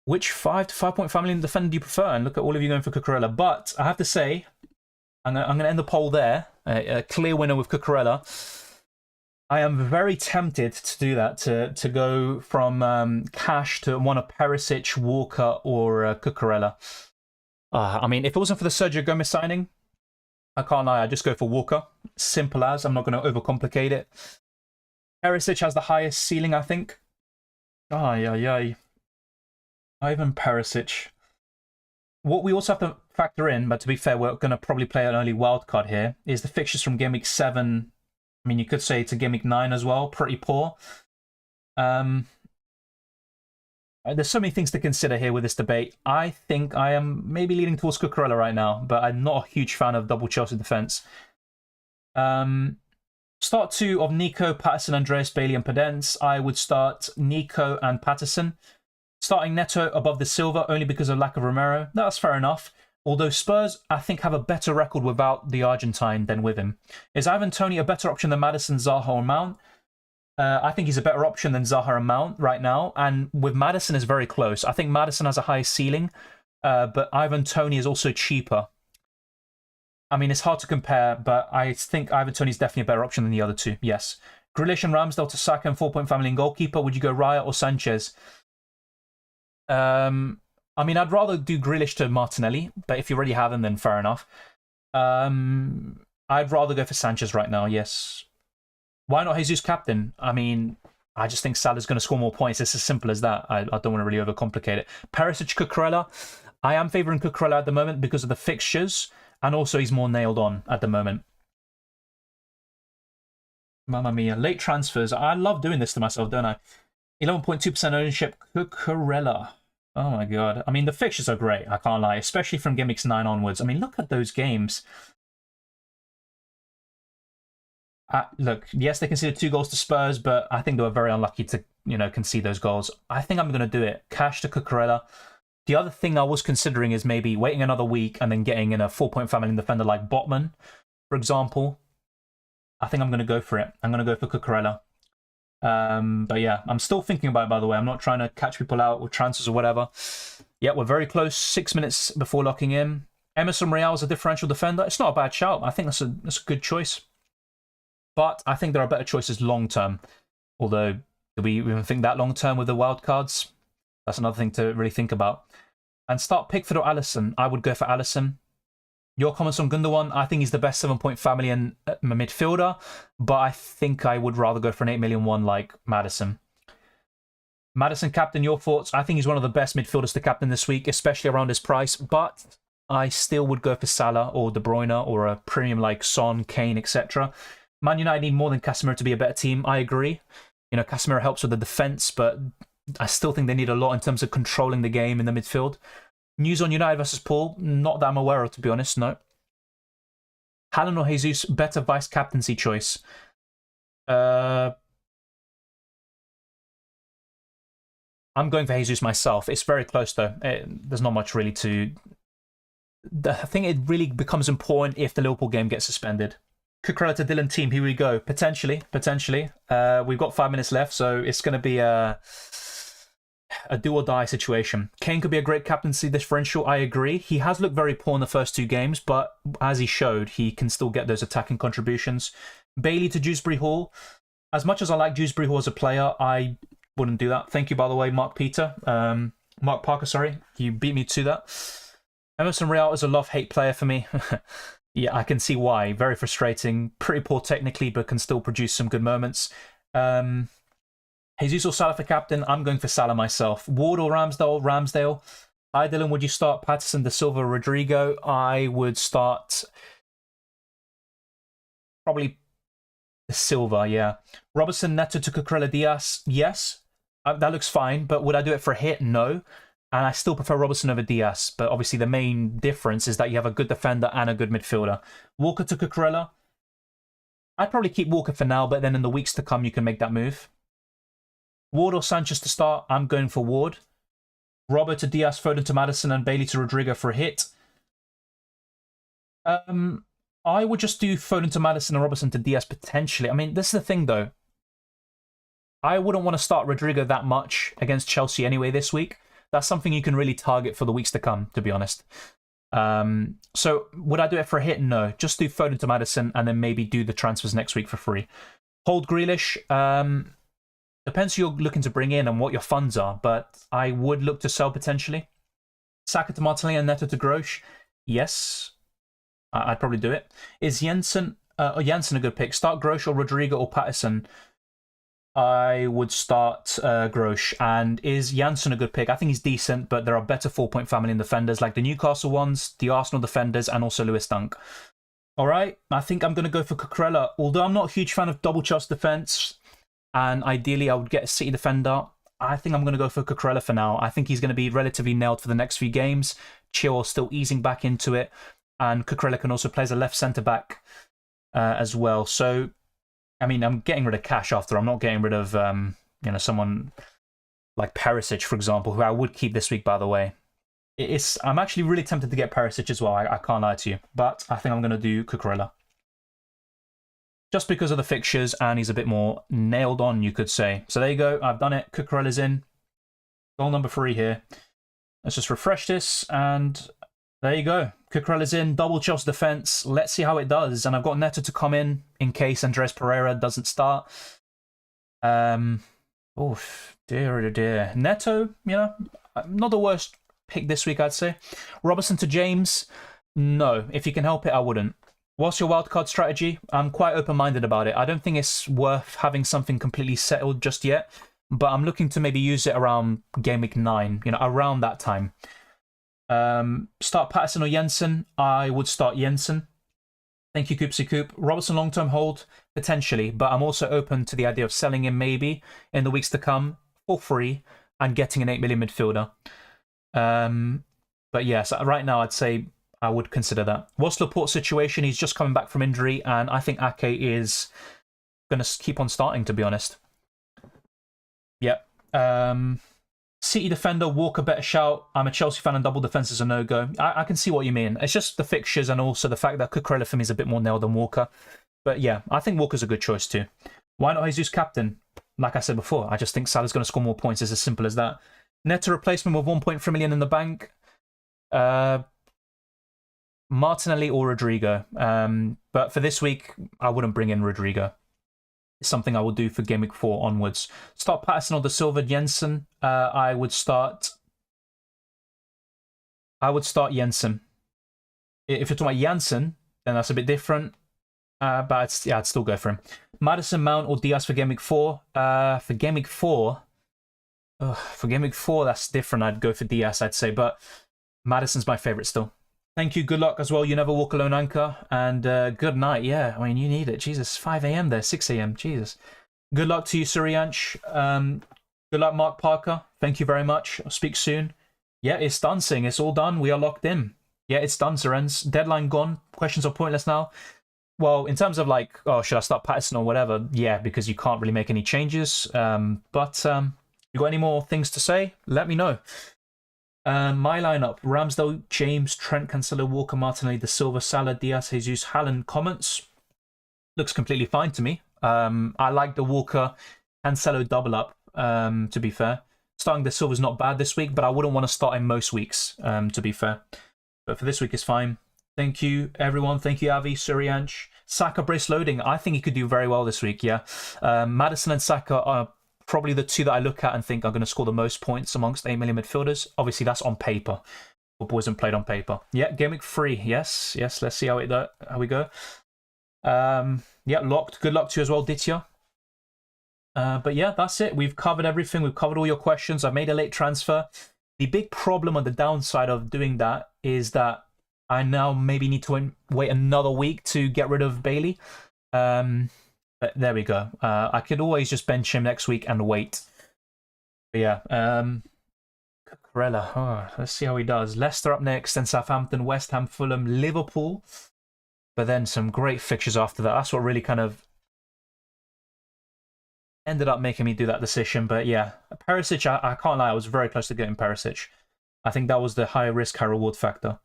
[SPEAKER 1] Which 5 to 5.5 million defender do you prefer? And look at all of you going for Cucurella. But I have to say, I'm going to end the poll there. A clear winner with Cucurella. I am very tempted to do that, to go from cash to one of Perisic, Walker, or Cucurella. I mean, if it wasn't for the Sergio Gomez signing, I can't lie, I'd just go for Walker. Simple as. I'm not going to overcomplicate it. Perisic has the highest ceiling, I think. Ivan Perisic. What we also have to factor in, but to be fair, we're going to probably play an early wildcard here, is the fixtures from Game Week 7. I mean, you could say to Game Week 9 as well. Pretty poor. There's so many things to consider here with this debate. I think I am maybe leaning towards Cucurella right now, but I'm not a huge fan of double Chelsea defence. Start 2 of Nico, Patterson, Andreas, Bailey and Podence. I would start Nico and Patterson. Starting Neto above De Silva only because of lack of Romero. That's fair enough. Although Spurs, I think, have a better record without the Argentine than with him. Is Ivan Toney a better option than Maddison, Zaha or Mount? I think he's a better option than Zaha and Mount right now. And with Maddison is very close. I think Maddison has a higher ceiling, but Ivan Toney is also cheaper. I mean, it's hard to compare, but I think Ivan Toney is definitely a better option than the other two, yes. Grealish and Ramsdale to Saka and 4.5 million goalkeeper. Would you go Raya or Sanchez? I mean, I'd rather do Grealish to Martinelli, but if you already have him, then fair enough. I'd rather go for Sanchez right now, yes. Why not Jesus captain? I mean, I just think Salah's going to score more points. It's as simple as that. I don't want to really overcomplicate it. Perisic, Cucurella. I am favouring Cucurella at the moment because of the fixtures, and also he's more nailed on at the moment. Mamma mia. Late transfers. I love doing this to myself, don't I? 11.2% ownership, Cucurella. Oh my god. I mean, the fixtures are great, I can't lie, especially from Game Week 9 onwards. I mean, look at those games. Look, yes, they conceded 2 goals to Spurs, but I think they were very unlucky to, concede those goals. I think I'm going to do it. Cash to Cucurella. The other thing I was considering is maybe waiting another week and then getting in a 4.5 million defender like Botman, for example. I think I'm going to go for it. I'm going to go for Cucurella. But yeah, I'm still thinking about it, by the way. I'm not trying to catch people out with transfers or whatever. Yeah, we're very close. 6 minutes before locking in. Emerson Royale is a differential defender. It's not a bad shout. I think that's a good choice. But I think there are better choices long term. Although, do we even think that long term with the wildcards? That's another thing to really think about. And start Pickford or Alisson. I would go for Alisson. Your comments on Gundogan, I think he's the best 7-point family and midfielder, but I think I would rather go for an 8 million one like Maddison. Maddison captain, your thoughts? I think he's one of the best midfielders to captain this week, especially around his price, but I still would go for Salah or De Bruyne or a premium like Son, Kane, etc. Man United need more than Casemiro to be a better team. I agree. You know, Casemiro helps with the defense, but I still think they need a lot in terms of controlling the game in the midfield. News on United versus Paul? Not that I'm aware of, to be honest, no. Haaland or Jesus, better vice-captaincy choice? I'm going for Jesus myself. It's very close, though. There's not much really to... I think it really becomes important if the Liverpool game gets suspended. Cucurella to Dylan team, here we go. Potentially. We've got 5 minutes left, so it's going to be a do or die situation. Kane could be a great captaincy differential, I agree. He has looked very poor in the first 2 games, but as he showed, he can still get those attacking contributions. Bailey to Dewsbury Hall. As much as I like Dewsbury Hall as a player, I wouldn't do that. Thank you, by the way, Mark Parker, sorry. You beat me to that. Emerson Real is a love-hate player for me. Yeah, I can see why. Very frustrating. Pretty poor technically, but can still produce some good moments. Jesus or Salah for captain? I'm going for Salah myself. Ward or Ramsdale? Ramsdale. Hi, Dylan. Would you start Patterson, De Silva, Rodrigo? I would start probably De Silva, yeah. Robertson, Neto to Cucurella, Diaz? Yes. That looks fine, but would I do it for a hit? No. And I still prefer Robertson over Diaz, but obviously the main difference is that you have a good defender and a good midfielder. Walker to Cucurella? I'd probably keep Walker for now, but then in the weeks to come you can make that move. Ward or Sanchez to start? I'm going for Ward. Robert to Diaz, Foden to Maddison, and Bailey to Rodrigo for a hit. I would just do Foden to Maddison and Robertson to Diaz potentially. I mean, this is the thing though. I wouldn't want to start Rodrigo that much against Chelsea anyway this week. That's something you can really target for the weeks to come, to be honest. So would I do it for a hit? No. Just do Foden to Maddison and then maybe do the transfers next week for free. Hold Grealish. Depends who you're looking to bring in and what your funds are, but I would look to sell potentially. Saka to Martinelli and Neto to Grosh? Yes. I'd probably do it. Is Jensen a good pick? Start Grosh or Rodrigo or Patterson? I would start Grosh. And is Janssen a good pick? I think he's decent, but there are better 4-point family defenders like the Newcastle ones, the Arsenal defenders, and also Lewis Dunk. All right, I think I'm going to go for Cucurella. Although I'm not a huge fan of double Chelsea defense, and ideally I would get a City defender, I think I'm going to go for Cucurella for now. I think he's going to be relatively nailed for the next few games. Chilwell still easing back into it, and Cucurella can also play as a left centre-back as well. So, I mean, I'm getting rid of cash after. I'm not getting rid of, someone like Perisic, for example, who I would keep this week, by the way. I'm actually really tempted to get Perisic as well. I can't lie to you. But I think I'm going to do Cucurella. Just because of the fixtures, and he's a bit more nailed on, you could say. So there you go. I've done it. Cucurella's in. Goal number 3 here. Let's just refresh this, and there you go. Cucurella's in. Double Chelsea defense. Let's see how it does. And I've got Neto to come in case Andres Pereira doesn't start. Oh, dear. Neto, not the worst pick this week, I'd say. Robertson to James. No. If you can help it, I wouldn't. What's your wildcard strategy? I'm quite open-minded about it. I don't think it's worth having something completely settled just yet, but I'm looking to maybe use it around Game Week 9, around that time. Start Patterson or Jensen? I would start Jensen. Thank you, Coopsy Coop. Robertson long-term hold? Potentially, but I'm also open to the idea of selling him maybe in the weeks to come for free and getting an 8 million midfielder. But yes, right now I'd say I would consider that. What's Laporte's situation? He's just coming back from injury, and I think Ake is going to keep on starting, to be honest. Yep. City defender, Walker, better shout. I'm a Chelsea fan and double defence is a no-go. I can see what you mean. It's just the fixtures and also the fact that Cucurella for me is a bit more nailed than Walker. But yeah, I think Walker's a good choice too. Why not Jesus captain? Like I said before, I just think Salah's going to score more points. It's as simple as that. Neto replacement with 1.3 million in the bank. Martinelli or Rodrigo. But for this week, I wouldn't bring in Rodrigo. It's something I will do for Game Week 4 onwards. Start Patterson or the Silva Jensen. I would start Jensen. If you're talking about Janssen, then that's a bit different. But I'd still go for him. Madison, Mount, or Diaz for Game Week 4. For Game Week 4, that's different. I'd go for Diaz, I'd say. But Madison's my favorite still. Thank you. Good luck as well. You never walk alone, Anchor. And good night. Yeah, I mean, you need it. Jesus, 5 a.m. there, 6 a.m. Jesus. Good luck to you, Suryansh. Good luck, Mark Parker. Thank you very much. I'll speak soon. Yeah, it's done, Sing. It's all done. We are locked in. Yeah, it's done, Surens. Deadline gone. Questions are pointless now. Well, in terms of like, oh, should I start Patterson or whatever? Yeah, because you can't really make any changes. But you got any more things to say? Let me know. My lineup: Ramsdale, James, Trent, Cancelo, Walker, Martinelli, De Silva, Salah, Diaz, Jesus, Haaland. Comments? Looks completely fine to me. I like the Walker, Cancelo double up, to be fair. Starting De Silva's not bad this week, but I wouldn't want to start him most weeks, to be fair. But for this week, it's fine. Thank you, everyone. Thank you, Avi, Suryansh. Saka brace loading. I think he could do very well this week, yeah. Maddison and Saka are probably the two that I look at and think are going to score the most points amongst 8 million midfielders. Obviously, that's on paper. Football isn't played on paper. Yeah, Game Week 3. Yes. Let's see how we go. Yeah, locked. Good luck to you as well, Ditya. But yeah, that's it. We've covered everything. We've covered all your questions. I made a late transfer. The big problem on the downside of doing that is that I now maybe need to wait another week to get rid of Bailey. But there we go. I could always just bench him next week and wait. But yeah, Cucurella. Oh, let's see how he does. Leicester up next, then Southampton, West Ham, Fulham, Liverpool. But then some great fixtures after that. That's what really kind of ended up making me do that decision. But yeah, Perisic, I can't lie, I was very close to getting Perisic. I think that was the high risk, high reward factor.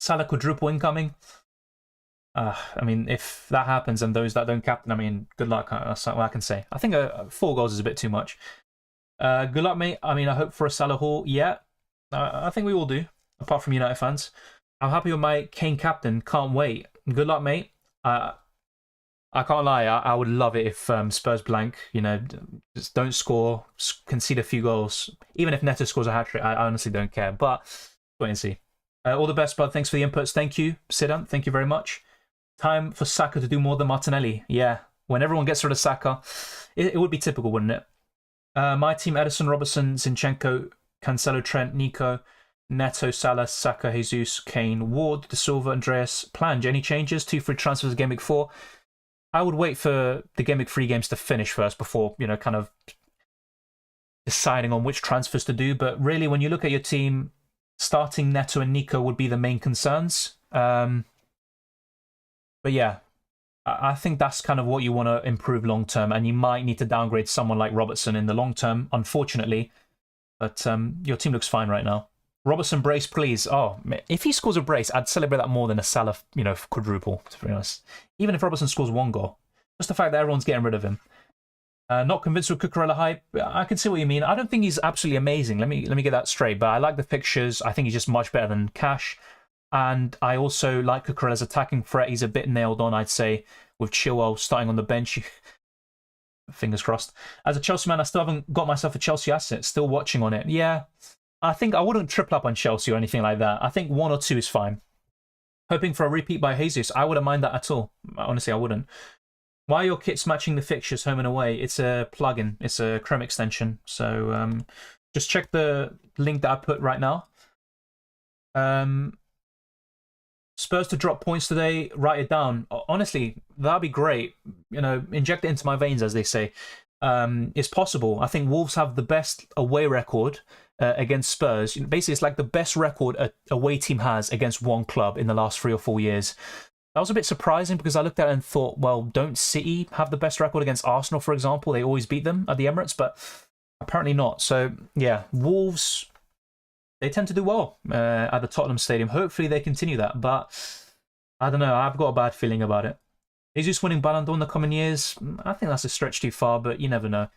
[SPEAKER 1] Salah quadruple incoming. I mean, if that happens and those that don't captain, I mean, good luck. That's what I can say. I think 4 goals is a bit too much. Good luck, mate. I mean, I hope for a Salah haul. Yeah, I think we all do, apart from United fans. I'm happy with my Kane captain. Can't wait. Good luck, mate. I can't lie. I would love it if Spurs blank. You know, just don't score, concede a few goals. Even if Neto scores a hat trick, I honestly don't care. But wait and see. All the best, bud. Thanks for the inputs. Thank you, Sidan. Thank you very much. Time for Saka to do more than Martinelli. Yeah, when everyone gets rid of Saka, it would be typical, wouldn't it? My team: Edison, Robertson, Zinchenko, Cancelo, Trent, Nico, Neto, Salah, Saka, Jesus, Kane, Ward, De Silva, Andreas. Plange. Any changes? 2 free transfers. Game Week 4. I would wait for the Game Week 3 games to finish first before, you know, kind of deciding on which transfers to do. But really, when you look at your team, starting Neto and Nico would be the main concerns. But yeah, I think that's kind of what you want to improve long term, and you might need to downgrade someone like Robertson in the long term, unfortunately. But your team looks fine right now. Robertson brace, please. Oh, if he scores a brace, I'd celebrate that more than a Salah, you know, quadruple, to be honest. Even if Robertson scores 1 goal. Just the fact that everyone's getting rid of him. Not convinced with Cucurella hype. I can see what you mean. I don't think he's absolutely amazing. Let me get that straight. But I like the fixtures. I think he's just much better than Cash. And I also like Cucurella's attacking threat. He's a bit nailed on, I'd say, with Chilwell starting on the bench. Fingers crossed. As a Chelsea man, I still haven't got myself a Chelsea asset. Still watching on it. Yeah, I think I wouldn't triple up on Chelsea or anything like that. I think 1 or 2 is fine. Hoping for a repeat by Jesus. I wouldn't mind that at all. Honestly, I wouldn't. Why are your kits matching the fixtures home and away? It's a plugin. It's a Chrome extension. So just check the link that I put right now. Spurs to drop points today. Write it down. Honestly, that'd be great. You know, inject it into my veins, as they say. It's possible. I think Wolves have the best away record against Spurs. Basically, it's like the best record a away team has against one club in the last 3 or 4 years. That was a bit surprising because I looked at it and thought, well, don't City have the best record against Arsenal, for example? They always beat them at the Emirates, but apparently not. So, yeah, Wolves, they tend to do well at the Tottenham Stadium. Hopefully they continue that, but I don't know. I've got a bad feeling about it. Jesus winning Ballon d'Or in the coming years? I think that's a stretch too far, but you never know.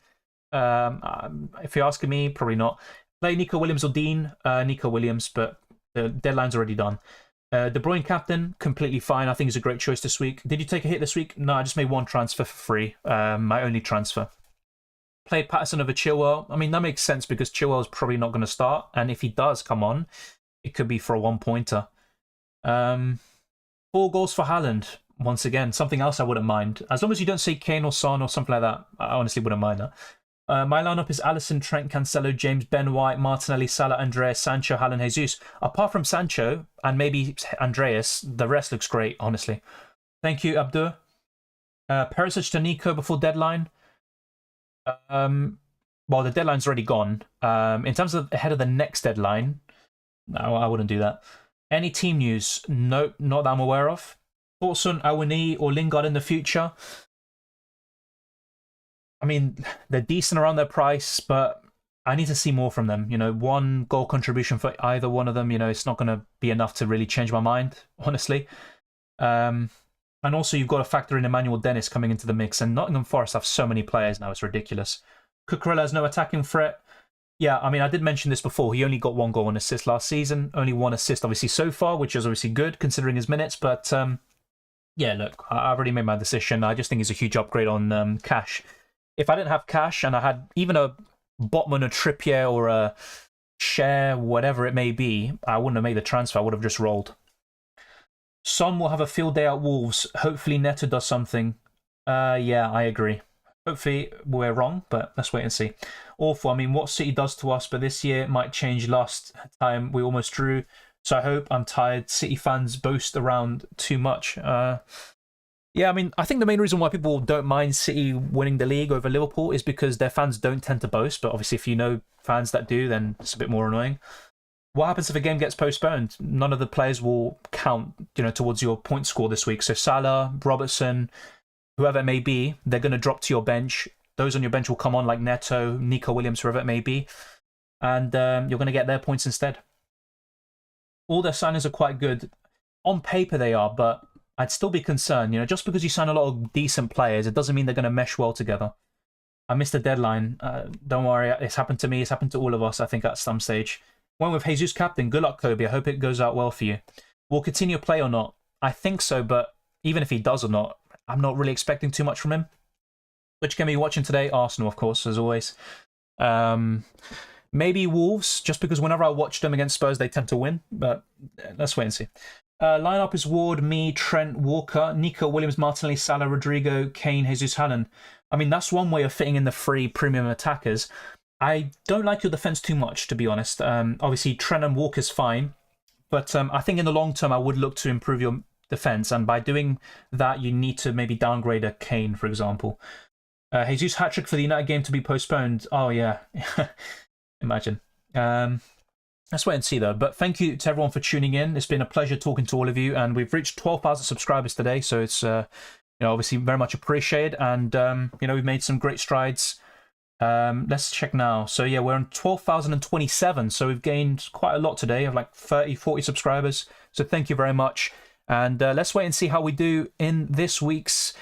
[SPEAKER 1] If you're asking me, probably not. Play Nico Williams or Dean? Nico Williams, but the deadline's already done. De Bruyne captain, completely fine. I think he's a great choice this week. Did you take a hit this week? No, I just made one transfer for free. My only transfer. Played Patterson over Chilwell. I mean, that makes sense because Chilwell's probably not going to start. And if he does come on, it could be for a one-pointer. 4 goals for Haaland. Once again, something else I wouldn't mind. As long as you don't say Kane or Son or something like that, I honestly wouldn't mind that. My lineup is Alisson, Trent, Cancelo, James, Ben White, Martinelli, Salah, Andreas, Sancho, Haaland, Jesus. Apart from Sancho and maybe Andreas, the rest looks great, honestly. Thank you, Abdur. Perisic to Nico before deadline. Well, the deadline's already gone. In terms of ahead of the next deadline, no, I wouldn't do that. Any team news? Nope, not that I'm aware of. Thoughts on Awani or Lingard in the future? I mean, they're decent around their price, but I need to see more from them. You know, 1 goal contribution for either one of them, you know, it's not going to be enough to really change my mind, honestly. And also, you've got to factor in Emmanuel Dennis coming into the mix, and Nottingham Forest have so many players now, it's ridiculous. Cucurella has no attacking threat. Yeah, I mean, I did mention this before. He only got 1 goal and assist last season. Only 1 assist, obviously, so far, which is obviously good considering his minutes. But yeah, look, I've already made my decision. I just think he's a huge upgrade on cash. If I didn't have cash and I had even a Botman, a Trippier, or a Share, whatever it may be, I wouldn't have made the transfer. I would have just rolled. Son will have a field day at Wolves. Hopefully Neto does something. Yeah, I agree. Hopefully we're wrong, but let's wait and see. Awful. I mean, what City does to us, but this year might change. Last time we almost drew. So I hope. I'm tired. City fans boast around too much. Yeah, I mean, I think the main reason why people don't mind City winning the league over Liverpool is because their fans don't tend to boast. But obviously, if you know fans that do, then it's a bit more annoying. What happens if a game gets postponed? None of the players will count, you know, towards your point score this week. So Salah, Robertson, whoever it may be, they're going to drop to your bench. Those on your bench will come on like Neto, Nico Williams, whoever it may be. And you're going to get their points instead. All their signings are quite good. On paper they are, but I'd still be concerned. You know, just because you sign a lot of decent players, it doesn't mean they're going to mesh well together. I missed the deadline. Don't worry, it's happened to me. It's happened to all of us, I think, at some stage. Went with Jesus captain. Good luck, Kobe. I hope it goes out well for you. Will continue play or not? I think so, but even if he does or not, I'm not really expecting too much from him. Which game are you watching today? Arsenal, of course, as always. Maybe Wolves, just because whenever I watch them against Spurs, they tend to win. But let's wait and see. Lineup is Ward, me, Trent, Walker, Nico Williams, Martinelli, Salah, Rodrigo, Kane, Jesus, Haaland. I mean, that's one way of fitting in the free premium attackers. I don't like your defense too much, to be honest. Obviously, Trent and Walker's fine. But I think in the long term, I would look to improve your defense. And by doing that, you need to maybe downgrade a Kane, for example. Jesus hat-trick for the United game to be postponed. Oh, yeah. Imagine. Let's wait and see, though. But thank you to everyone for tuning in. It's been a pleasure talking to all of you. And we've reached 12,000 subscribers today. So it's obviously very much appreciated. And, we've made some great strides. Let's check now. So, yeah, we're on 12,027. So we've gained quite a lot today of like 30, 40 subscribers. So thank you very much. And let's wait and see how we do in this week's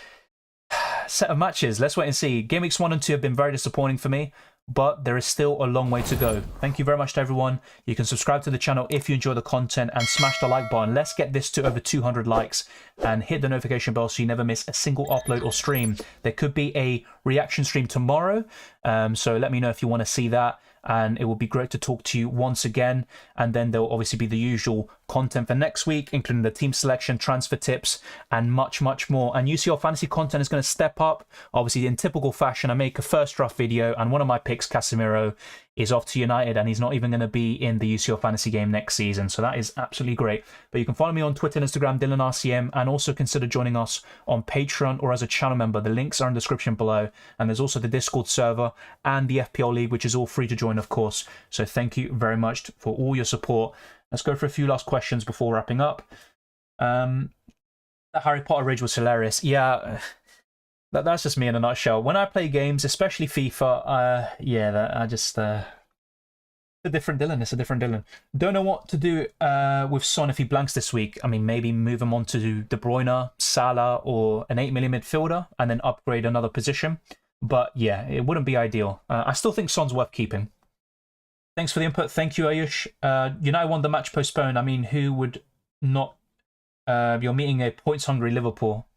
[SPEAKER 1] set of matches. Let's wait and see. Game weeks 1 and 2 have been very disappointing for me, but there is still a long way to go. Thank you very much to everyone. You can subscribe to the channel if you enjoy the content and smash the like button. Let's get this to over 200 likes and hit the notification bell so you never miss a single upload or stream. There could be a reaction stream tomorrow, so let me know if you want to see that. And it will be great to talk to you once again. And then there'll obviously be the usual content for next week, including the team selection, transfer tips, and much, much more. And UCL fantasy content is going to step up. Obviously, in typical fashion, I make a first draft video, and one of my picks, Casemiro, is off to United, and he's not even going to be in the UCL fantasy game next season. So that is absolutely great. But you can follow me on Twitter and Instagram, DylanRCM, and also consider joining us on Patreon or as a channel member. The links are in the description below. And there's also the Discord server and the FPL League, which is all free to join, of course. So thank you very much for all your support. Let's go for a few last questions before wrapping up. The Harry Potter ridge was hilarious. Yeah, that's just me in a nutshell. When I play games, especially FIFA, a different Dylan. It's a different Dylan. Don't know what to do with Son if he blanks this week. I mean, maybe move him on to De Bruyne, Salah, or an 8 million midfielder, and then upgrade another position. But yeah, it wouldn't be ideal. I still think Son's worth keeping. Thanks for the input. Thank you, Ayush. United won the match postponed. I mean, who would not you're meeting a points-hungry Liverpool.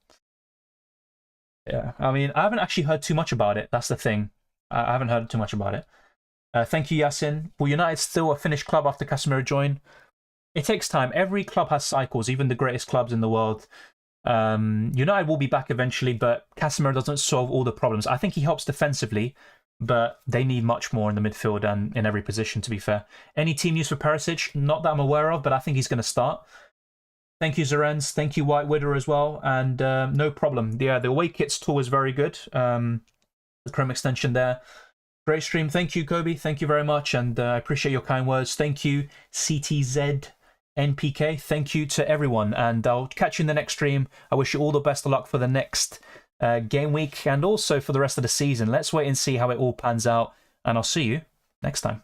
[SPEAKER 1] Yeah, I mean, I haven't actually heard too much about it. That's the thing. I haven't heard too much about it. Thank you, Yasin. Will United still a finished club after Casemiro joined? It takes time. Every club has cycles, even the greatest clubs in the world. United will be back eventually, but Casemiro doesn't solve all the problems. I think he helps defensively, but they need much more in the midfield and in every position, to be fair. Any team news for Perisic? Not that I'm aware of, but I think he's going to start. Thank you, Zorenz. Thank you, White Widow, as well. And no problem. Yeah, the away kits tool is very good. The Chrome extension there. Great stream. Thank you, Kobe. Thank you very much. And I appreciate your kind words. Thank you, CTZ. NPK, thank you to everyone, and I'll catch you in the next stream. I wish you all the best of luck for the next game week and also for the rest of the season. Let's wait and see how it all pans out, and I'll see you next time.